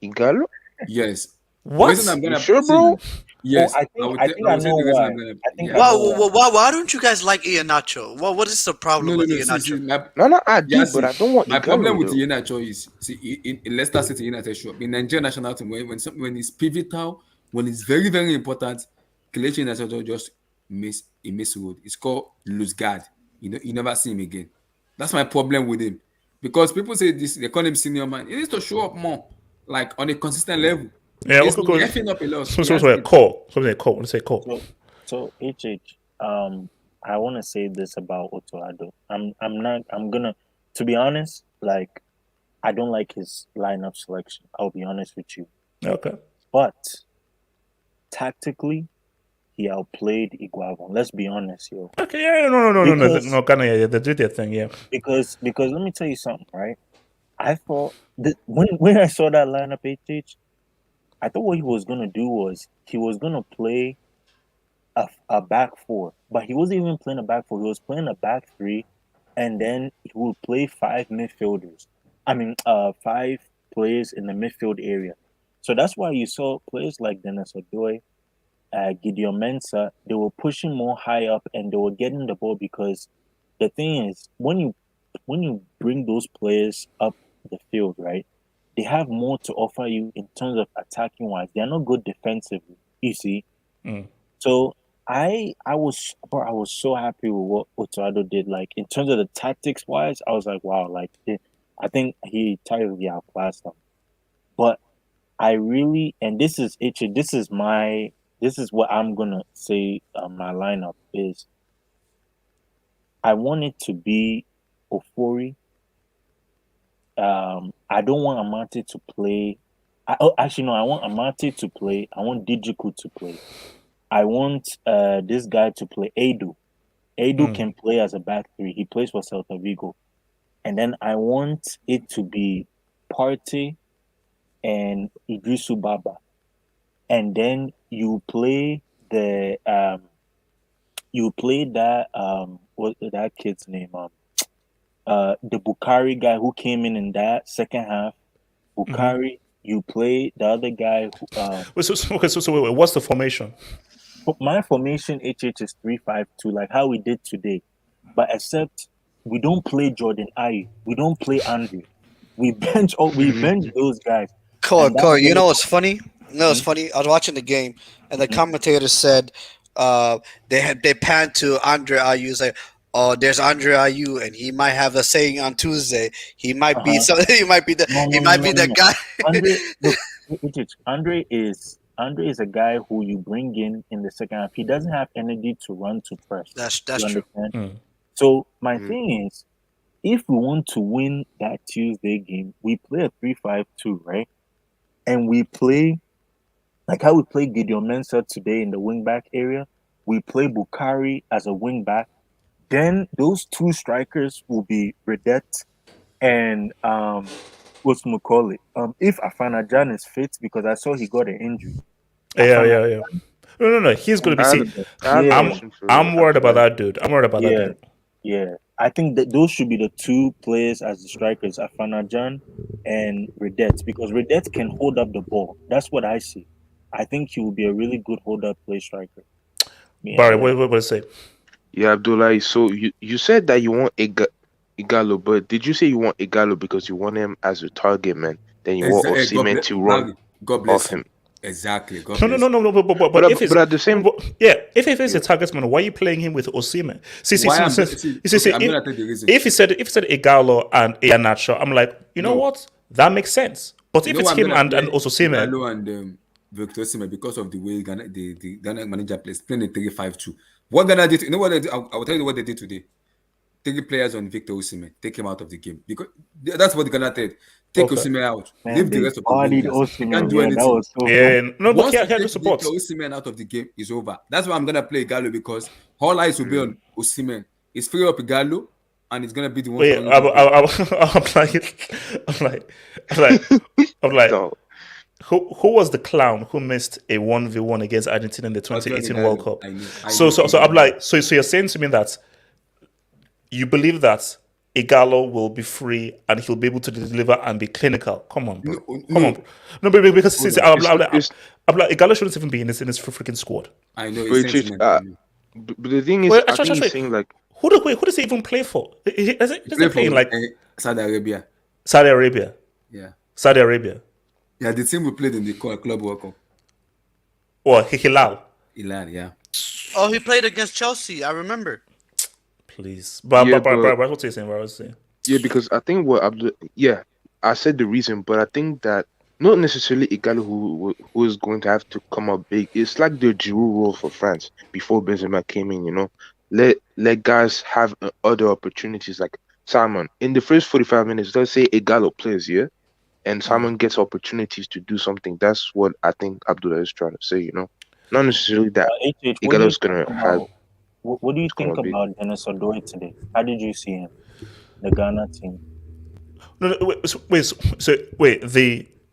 Igalo? Yes. What? The reason I'm You gonna sure, bro? yes, I think I know the reason why. I'm gonna I think yeah. I know Why don't you guys like Iheanacho? What is the problem with No. Iheanacho? No, I do, Yeah, but I don't want my problem Igalo, with though. Iheanacho is in Leicester City United show in Nigerian national team when it's pivotal, when it's very very important, Kelechi Iheanacho just miss road. It's called lose guard. You never see him again. That's my problem with him because people say this they call him senior man. He needs to show up more, like on a consistent level. Yeah, He's go. effing up a lot. So He has wait, to- call. Something call. Let's say call. So I want to say this about Otoado. I'm gonna, to be honest, like, I don't like his lineup selection. I'll be honest with you. Okay. But tactically, he outplayed Iguavan. Let's be honest, yo. Okay. Yeah. No. Ghana. Yeah. They did their thing. Yeah. Because let me tell you something, right? I thought that when I saw that lineup, I thought what he was gonna do was he was gonna play a back 4, but he wasn't even playing a back 4. He was playing a back 3, and then he would play 5 midfielders. 5 players in the midfield area. So that's why you saw players like Dennis Odoi, Gideon Mensah. They were pushing more high up, and they were getting the ball because the thing is when you bring those players up the field, right? They have more to offer you in terms of attacking wise. They are not good defensively, you see. So I was so happy with what Otoado did. Like in terms of the tactics wise, I was like, wow, like I think he totally outclassed them. But I really, and this is what I'm gonna say. My lineup is I want it to be Ofori. I don't want Amate to play. I want Amate to play. I want Dijiku to play. I want this guy to play Ayew. Ayew can play as a back 3. He plays for Celta Vigo. And then I want it to be Partey and Idrisu Baba. And then you play that what that kid's name? The Bukhari guy who came in that second half. Bukhari, you play the other guy who Wait, what's the formation? my formation HH is 3-5-2, like how we did today. But except we don't play Jordan Ayew. We don't play Andre. We bench those guys. Corey, you know what's funny? It's funny. I was watching the game, and the commentator said they panned to Andre Ayew. He's like, "Oh, there's Andre Ayew, and he might have a saying on Tuesday. He might be so. He might be the guy." Andre is a guy who you bring in the second half. He doesn't have energy to run to press. That's true. So my thing is, if we want to win that Tuesday game, we play a 3-5-2, right? And we play like how we play Gideon Mensah today in the wing back area. We play Bukhari as a wing back. Then those 2 strikers will be Redet and what's McCauley. If Afanajan is fit, because I saw he got an injury. Yeah. No. He's going to be. See, I'm worried about that dude. I'm worried about that dude. Yeah. I think that those should be the two players as the strikers, Afanajan and Redet, because Redet can hold up the ball. That's what I see. I think he will be a really good hold up play striker. Barry, what say? Yeah, Abdullah. So you said that you want Igalo, but did you say you want Igalo because you want him as a target man? Then you want Osimhen to run God bless off him. him. Exactly. God No, bless but if it's at the same, if it's a target man, why are you playing him with Osimhen? I'm gonna take the reason. If he said Igalo and Iheanacho, I'm like, you know what? That makes sense. But if it's him and Osimhen, Igalo and Victor Osimhen, because of the way the Ghana manager plays, playing a 3-5-2. What Ghana did, you know what they did? I will tell you what they did today. 3 players on Victor Osimhen, take him out of the game, because that's what Ghana did. Take Osimhen out, leave the rest of the game. Can't do anything. But Once he you had support. Victor Osimhen out of the game, is over. That's why I'm gonna play Igalo, because all eyes will be on Osimhen. It's free up Igalo, and it's gonna be the one. I'm like, who was the clown who missed a 1v1 against Argentina in the 2018 World Cup? So I'm like, so you're saying to me that you believe that Igalo will be free and he'll be able to deliver and be clinical? Come on, bro. Come on, bro. No, because I'm like, Igalo shouldn't even be in this freaking squad. I know. But the thing is, I think he's saying like, who does he even play for? Does he play in like Saudi Arabia? Yeah. Saudi Arabia. Yeah, the team we played in the Club World Cup. Or Hilal, yeah. Oh, he played against Chelsea. I remember. Please, but what you saying? Yeah, because I think I said the reason, but I think that not necessarily Igalo who is going to have to come up big. It's like the Giroud role for France before Benzema came in. You know, let guys have other opportunities. Like Simon in the first 45 minutes, let's say Igalo plays, yeah, and Simon gets opportunities to do something. That's what I think Abdullah is trying to say. You know, not necessarily that Igalo is gonna have. What do you think about Dennis Odoi today? How did you see him, the Ghana team? No,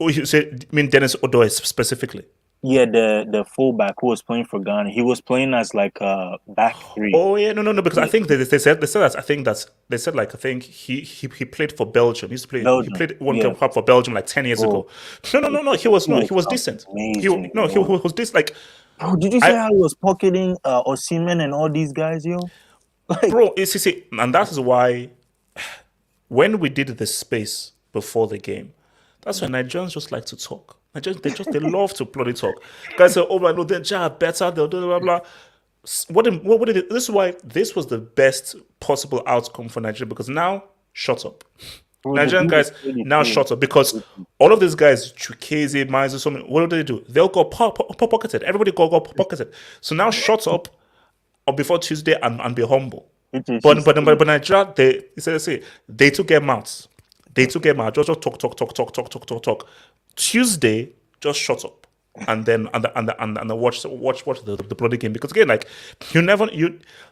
you said, you mean Dennis Odoi specifically? Yeah, the fullback who was playing for Ghana. He was playing as like a back three. Oh yeah, no, because I think they said that. I think he played for Belgium. He used to play. Belgium. He played one cup for Belgium like 10 years ago. No. He was decent. He was this like. Bro, did you see how he was pocketing Osimhen and all these guys, yo? Like, bro, see, and that is why when we did the space before the game, that's why Nigerians just like to talk. They love to bloody talk. Guys say, "Oh my no, they're better." They'll do blah blah. What did it? This is why this was the best possible outcome for Nigeria, because now shut up. Nigerian guys now shut up, because all of these guys, Chukeze, Miles, so many, what do? They'll go pocketed. Everybody go pocketed. So now shut up or before Tuesday and be humble. But Nigeria, they took their mouths. Just talk. Tuesday, just shut up. And then watch the bloody game. Because again,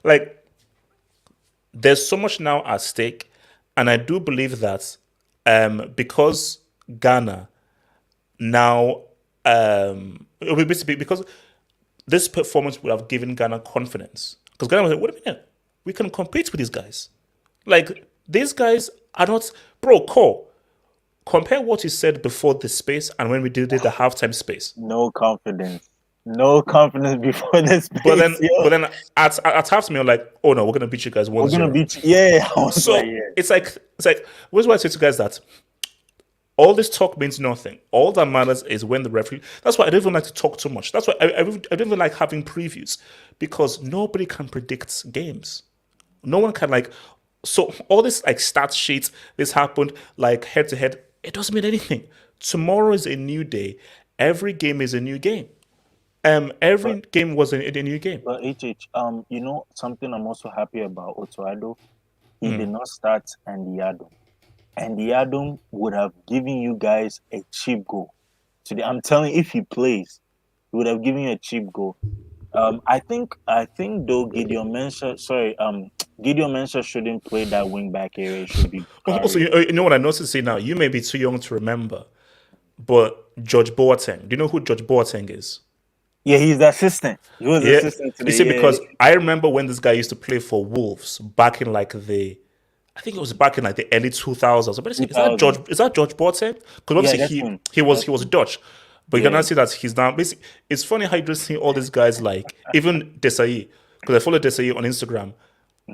like there's so much now at stake. And I do believe that because Ghana now, because this performance would have given Ghana confidence. Because Ghana was like, wait a minute, we can compete with these guys. Like, these guys are not, bro, compare what you said before the space and when we did the halftime space. No confidence before this. But then at halftime you're like, oh no, we're gonna beat you guys 1-0. We're gonna beat you. Yeah. So it's like what's why I say to you guys that all this talk means nothing. All that matters is when the referee. That's why I don't even like to talk too much. That's why I don't even like having previews, because nobody can predict games. No one can so all this stat sheets, this happened head to head, it doesn't mean anything. Tomorrow is a new day. Every game is a new game. Every game was a new game. But you know something I'm also happy about Otuado? He did not start Andy Adam. Andy Adam would have given you guys a cheap goal today. I'm telling you, if he plays, he would have given you a cheap goal. I think though Gideon Mensah shouldn't play that wing back area. It should be. Also, you know what I noticed now? You may be too young to remember, but George Boateng. Do you know who George Boateng is? Yeah, he's the assistant. He was the assistant today. You see, because I remember when this guy used to play for Wolves back in the I think it was back in like the early 2000s. But is that 2000. George? Is that George Boateng? Because obviously that's he him. he was That's he was him. Dutch, but you Yeah. can now see that he's now basically. It's funny how you just see all these guys like even Desai, because I follow Desai on Instagram.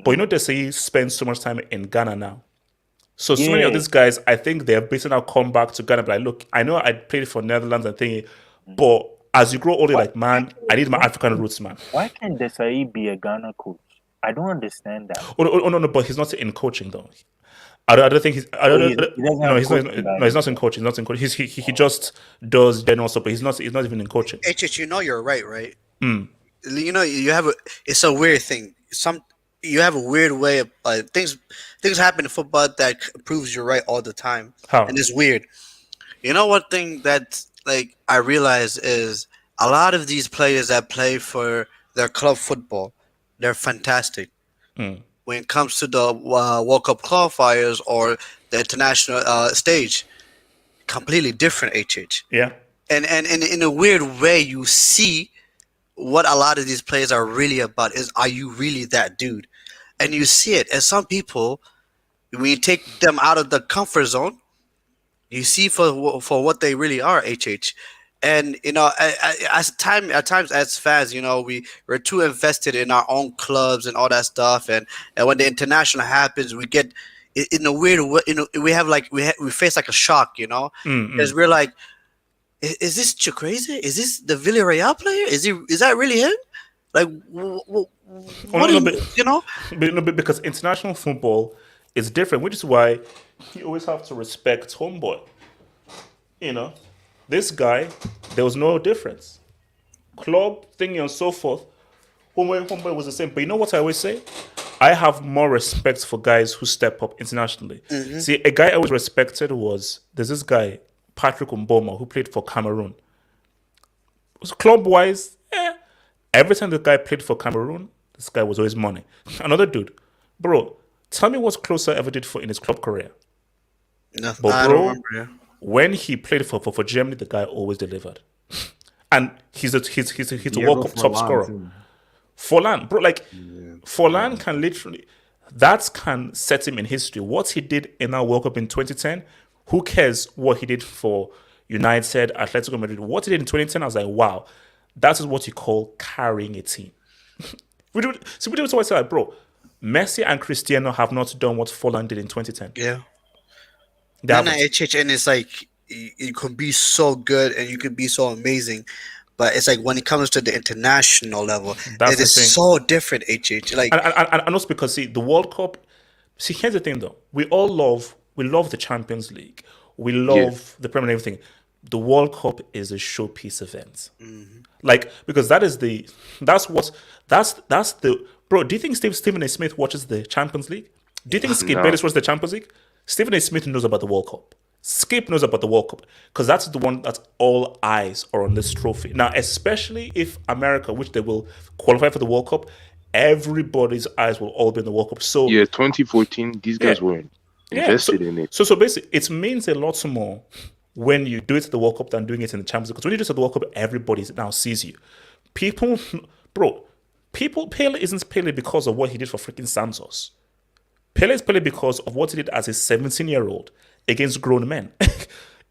But you know Desai spends so much time in Ghana now. So many of Yeah. these guys, I think they're basically now come back to Ghana. But like, look, I know I played for Netherlands and thingy, but as you grow older, like man, I need my African roots, man. Why can't Desai be a Ghana coach? I don't understand that. Oh, no, but he's not in coaching though. I don't think he's. I don't. He doesn't No, have he's not. coaching No, he's not in coaching. He's not in coaching. He just does general stuff, but he's not. He's not even in coaching. HH, you know you're right? You know you have a. It's a weird thing. You have a weird way of things. Things happen in football that proves you're right all the time, How? and it's weird. You know one thing that like I realize is a lot of these players that play for their club football, they're fantastic. When it comes to the World Cup qualifiers or the international stage, completely different. HH. Yeah. And in a weird way, you see what a lot of these players are really about. Are you really that dude? And you see it. And some people, when you take them out of the comfort zone, you see for what they really are. HH. And you know, at times as fans, you know, we're too invested in our own clubs and all that stuff. And when the international happens, we get in a weird way. You know, we have like we face like a shock. You know, because we're like, is this crazy? Is this the Villarreal player? Is that really him? Like, what do you know? But because international football is different, which is why you always have to respect homeboy. You know, this guy, there was no difference. Club thingy and so forth. Homeboy was the same. But you know what I always say? I have more respect for guys who step up internationally. See, a guy I always respected there's this guy, Patrick Mboma, who played for Cameroon. Club wise, every time the guy played for Cameroon, this guy was always money. Another dude, bro, tell me what's Closer ever did in his club career. Nothing. But I bro, don't remember. Yeah. when he played for Germany, the guy always delivered. And he's a World Cup top scorer. Forlan, bro, like Forlan can literally, that can set him in history. What he did in our World Cup in 2010, who cares what he did for United, Atletico Madrid? What he did in 2010, I was like, wow, that is what you call carrying a team. we do always say, like, bro, Messi and Cristiano have not done what Forlan did in 2010. Yeah. They haven't. HH, and it's like you can be so good and you can be so amazing, but it's like when it comes to the international level, That's it the is thing. so different. HH, like And also because, see, the World Cup, see, here's the thing though. We love the Champions League. We love the Premier League, everything. The World Cup is a showpiece event. Like, because that's the, bro, do you think Stephen A. Smith watches the Champions League? Do you think Skip Bayless watches the Champions League? Stephen A. Smith knows about the World Cup. Skip knows about the World Cup because that's the one that all eyes are on this trophy. Now, especially if America, which they will qualify for the World Cup, everybody's eyes will all be on the World Cup. So 2014, these guys were invested in it. So basically, it means a lot more when you do it at the World Cup than doing it in the Champions League. Because when you do it at the World Cup, everybody now sees you. Pele isn't Pele because of what he did for freaking Santos. Pele is Pele because of what he did as a 17-year-old against grown men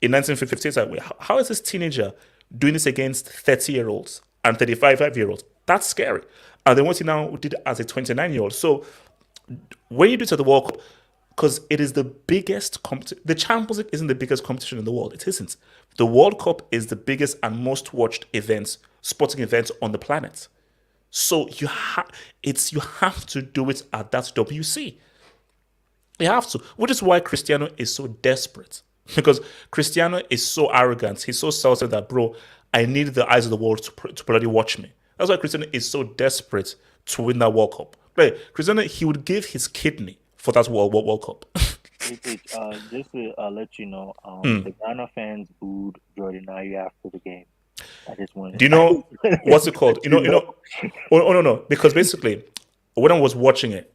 in 1950. It's like, how is this teenager doing this against 30-year-olds and 35-year-olds? That's scary. And then what he now did as a 29-year-old. So when you do it at the World Cup, because it is the biggest competition, the Champions League isn't the biggest competition in the world. It isn't. The World Cup is the biggest and most watched sporting event on the planet. So you have to do it at that WC. You have to, which is why Cristiano is so desperate. Because Cristiano is so arrogant. He's so self-centered that, bro, I need the eyes of the world to bloody watch me. That's why Cristiano is so desperate to win that World Cup. Like, Cristiano, he would give his kidney for that World Cup. Just to let you know, the Ghana fans booed Jordan Ayew after the game. I just wanted. Do you know what's it called? You know. Oh no. Because basically, when I was watching it,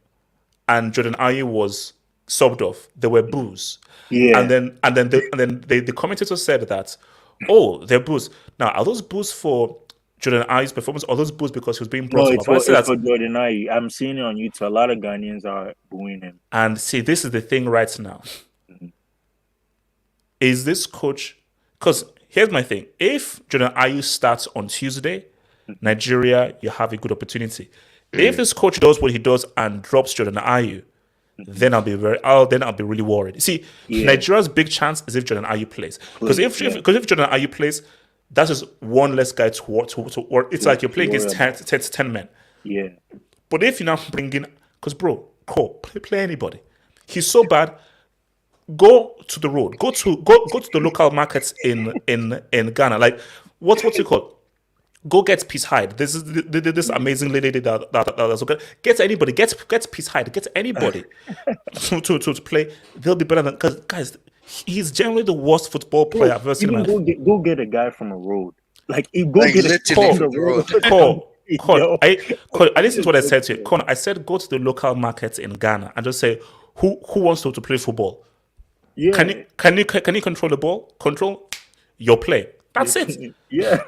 and Jordan Ayew was subbed off, there were boos. Yeah. And then the commentator said that, oh, they're boos. Now, are those boos for Jordan Ayew's performance, or those boos because he was being No, brought it's up? I for say that, it's for Jordan Ayew. I'm seeing it on YouTube. A lot of Ghanaians are booing him. and see, this is the thing right now. Mhm. Is this coach? Because here's my thing: if Jordan Ayew starts on Tuesday, Nigeria, you have a good opportunity. If this coach does what he does and drops Jordan Ayew, then I'll be really worried. See, Yeah. Nigeria's big chance is if Jordan Ayew plays. Because if Jordan Ayew plays, that's just one less guy to work. It's like you're playing against 10 men. Yeah. But if you now bring in, because bro, play anybody. He's so bad. Go to the road. Go to the local markets in Ghana. Like what's it called? Go get Peace Hyde. This is this amazing lady that's okay. Get anybody. Get Peace Hyde. Get anybody to play. They'll be better than, because guys, he's generally the worst football player I've ever seen in my life. Go get a guy from a road. Like go Like, get a literally from from the road. Call. Yo. I listened to what I said to you. Con, I said go to the local markets in Ghana and just say who wants to play football. Yeah. Can you control the ball? Control your play. That's it. Yeah.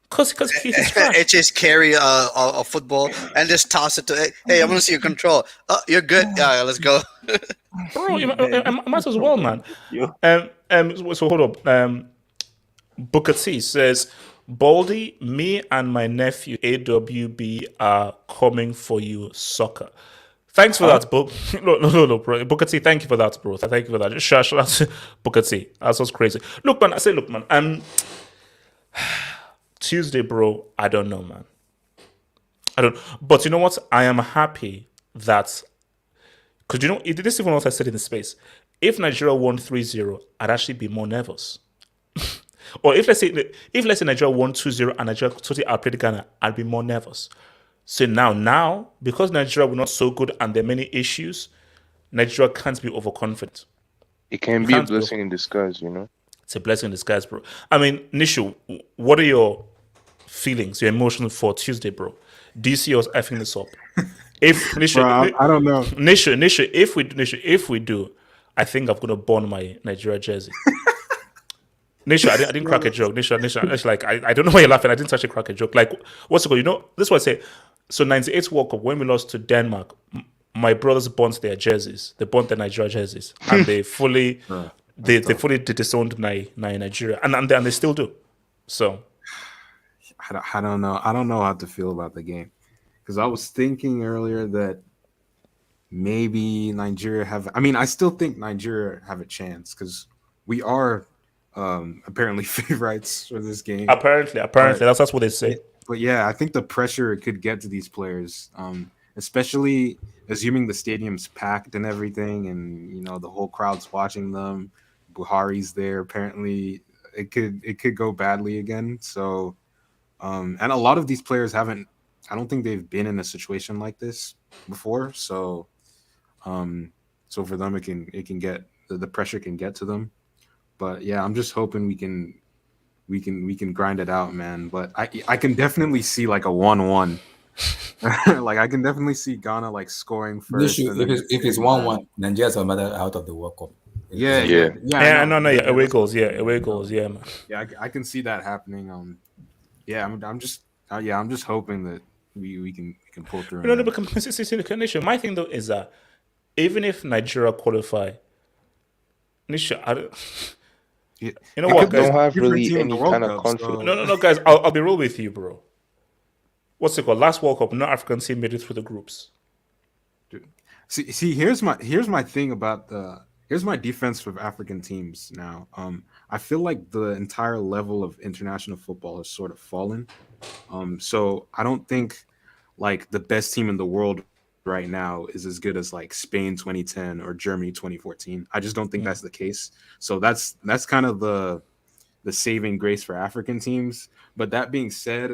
Because he's trash. HS carry a football and just toss it to. Hey, I want to see your control. Oh, you're good. Yeah, let's go. Bro, you might as well, man. Yo. So hold up. Booker T says, Baldy, me and my nephew AWB are coming for you, soccer. Thanks for that, bro. No, bro. Booker T, thank you for that, bro. Thank you for that. Just shout out to Booker T. That's what's crazy. Look, man. Tuesday, bro. I don't know, man. But you know what? I am happy that, because you know, this is even what I said in the space. If Nigeria won 3-0, I'd actually be more nervous. Or if let's say Nigeria won 2-0 and Nigeria totally outplayed Ghana, I'd be more nervous. So now, because Nigeria were not so good and there are many issues, Nigeria can't be overconfident. It can be a blessing in disguise, you know. It's a blessing in disguise, bro. I mean, Nishu, what are your feelings, your emotions for Tuesday, bro? Do you see us effing this up? If Nishu, Bro, I don't know. Nishu, if we do, I think I'm gonna burn my Nigeria jersey. Nisha, I didn't crack a joke. Nisha, like I don't know why you're laughing. I didn't actually crack a joke. Like, what's it called? You know, this is what I say. So 98 World Cup, when we lost to Denmark, my brothers burnt their jerseys. They burnt their Nigeria jerseys, and they fully fully disowned Nigeria, and they still do. So I don't know. I don't know how to feel about the game, because I was thinking earlier that maybe Nigeria have. I mean, I still think Nigeria have a chance because we are apparently favorites for this game. Apparently, that's what they say. But yeah, I think the pressure it could get to these players, especially assuming the stadium's packed and everything, and you know the whole crowd's watching them. Buhari's there. Apparently, it could go badly again. So, and a lot of these players haven't. I don't think they've been in a situation like this before. So, so for them, it can get the pressure can get to them. But yeah, I'm just hoping we can grind it out, man. But I can definitely see like a 1-1. Like I can definitely see Ghana like scoring first. If it's 1-1, Nigeria's out of the World Cup. Yeah. Away goals, man. Yeah, I can see that happening. Yeah, I'm just hoping that we can pull through. No, but consistency. My thing though is that even if Nigeria qualify, Nisha, you know what, guys? Don't have really any kind of confidence. No, guys. I'll be real with you, bro. What's it called? Last World Cup, no African team made it through the groups. Dude. See, here's my thing about here's my defense with African teams now. I feel like the entire level of international football has sort of fallen. So I don't think like the best team in the world right now is as good as like Spain 2010 or Germany 2014. I just don't think that's the case. So that's kind of the saving grace for African teams. But that being said,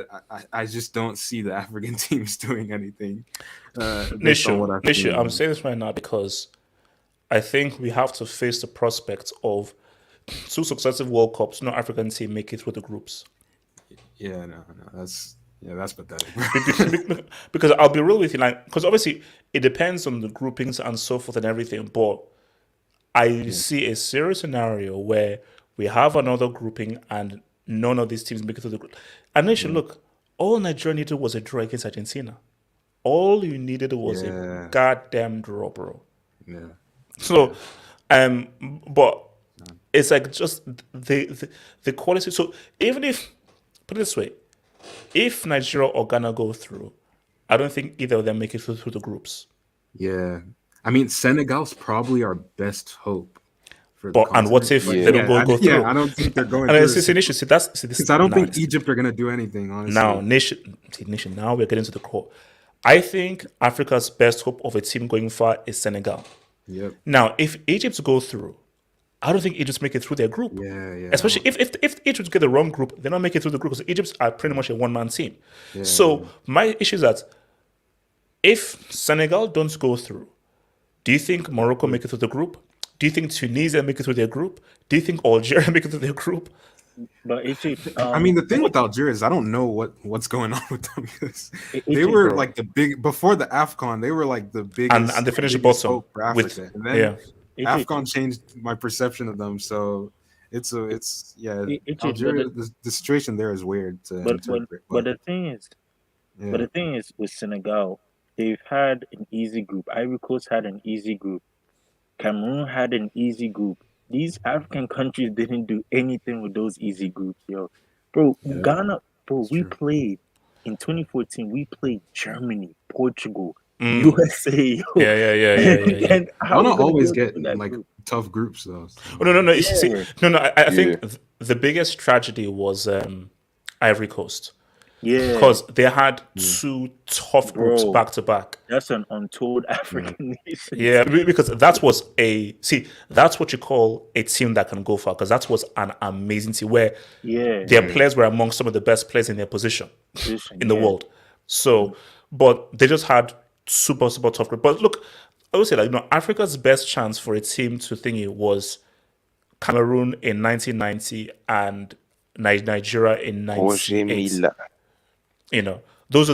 I just don't see the African teams doing anything. Nishu, I'm saying this right now because I think we have to face the prospect of 2 successive World Cups, no African team make it through the groups. Yeah, no, that's pathetic. Because I'll be real with you, like, because obviously it depends on the groupings and so forth and everything, but I see a serious scenario where we have another grouping and none of these teams make it through the group. And then look, all Nigeria needed was a draw against Argentina. All you needed was a goddamn draw, bro. Yeah. So, but it's like just the quality. So even if, put it this way, if Nigeria or Ghana go through, I don't think either of them make it through the groups. Yeah. I mean, Senegal's probably our best hope. But and what if they don't go through? Yeah, I don't think they're going and through. It's an issue. See, this. Because I don't think Egypt are going to do anything, honestly. Now, nation. Now we're getting to the core. I think Africa's best hope of a team going far is Senegal. Yep. Now, if Egypt go through, I don't think Egypt make it through their group. Yeah. Especially if Egypt get the wrong group, they're not making it through the group because Egypt are pretty much a one-man team. Yeah. So my issue is that if Senegal don't go through, do you think Morocco make it through the group? Do you think Tunisia make it through their group? Do you think Algeria make it through their group? But I mean, the thing with Algeria is I don't know what's going on with them because they were like the big before the AFCON. They were like the biggest and they finished bottom for Africa. And then AFCON changed my perception of them. So it's Algeria. The situation there is weird to interpret. But the thing is, with Senegal, they've had an easy group. Ivory Coast had an easy group. Cameroon had an easy group. These African countries didn't do anything with those easy groups, yo. Bro, Ghana, we played in 2014. We played Germany, Portugal, USA. Yo. Yeah. And I don't always get like tough groups though. So. No. I think the biggest tragedy was Ivory Coast. Yeah, because they had two tough groups back to back. That's an untold African nation. Yeah, because that was that's what you call a team that can go far. Because that was an amazing team where their players were among some of the best players in their position in the world. So, but they just had super tough group. But look, I would say Africa's best chance for a team to thingy was Cameroon in 1990 and Nigeria in 1998. Those are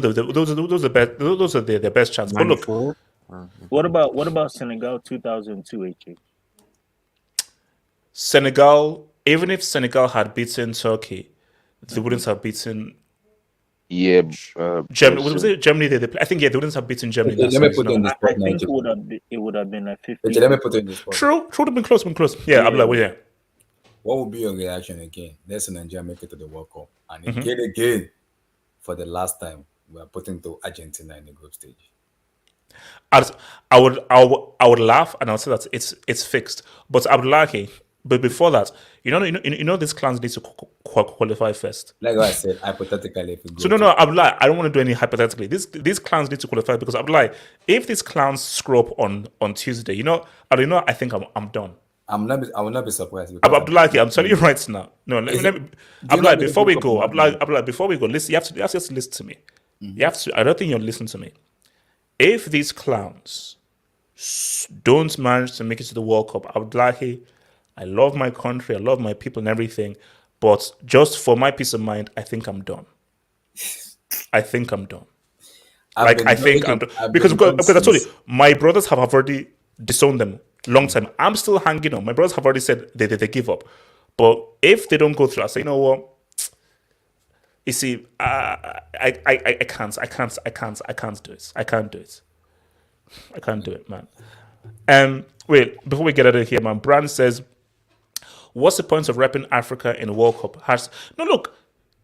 their best chance. But look, what about Senegal 2002? Senegal, even if Senegal had beaten Turkey, they wouldn't have beaten. Germany. Was it Germany? They I think they wouldn't have beaten Germany. Let me put it in this spot. I think it would have been like 50. Okay, let me put it in this spot. True, would have been close. Yeah, I'm like, What would be your reaction again? Let's say Nigeria make it to the World Cup and again. For the last time, we are putting to Argentina in the group stage. I would laugh and I'll say that it's fixed. But I would like but before that, these clans need to qualify first. Like I said, hypothetically, if we go so no, I don't want to do any hypothetically. These clans need to qualify because if these clans screw up on Tuesday, I think I'm done. I will not be surprised. Abdullahi, I'm telling you right now. No, let me. Abdullahi, before we go, listen. You have to just listen to me. You have to. I don't think you're listening to me. If these clowns don't manage to make it to the World Cup, Abdullahi, I love my country, I love my people and everything, but just for my peace of mind, I think I'm done. I think I'm done. Because I told you, my brothers have already disowned them. Long time. I'm still hanging on. My brothers have already said they give up. But if they don't go through, I say, you know what? You see, I can't do it. I can't do it, man. Wait, before we get out of here, man, Brand says, what's the point of repping Africa in the World Cup? No, look,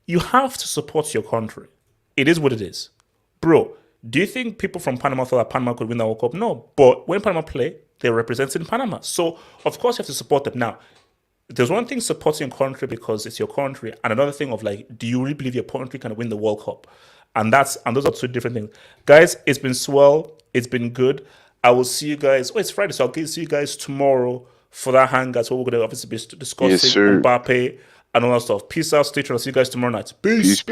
you have to support your country. It is what it is. Bro, do you think people from Panama thought that Panama could win the World Cup? No. But when Panama play, they're representing Panama. So, of course, you have to support them. Now, there's one thing supporting your country because it's your country, and another thing of do you really believe your country can win the World Cup? And those are two different things. Guys, it's been swell. It's been good. I will see you guys. It's Friday, so I'll see you guys tomorrow for that hangout. So we're going to obviously be discussing Mbappe and all that stuff. Peace out, stay tuned. I'll see you guys tomorrow night. Peace.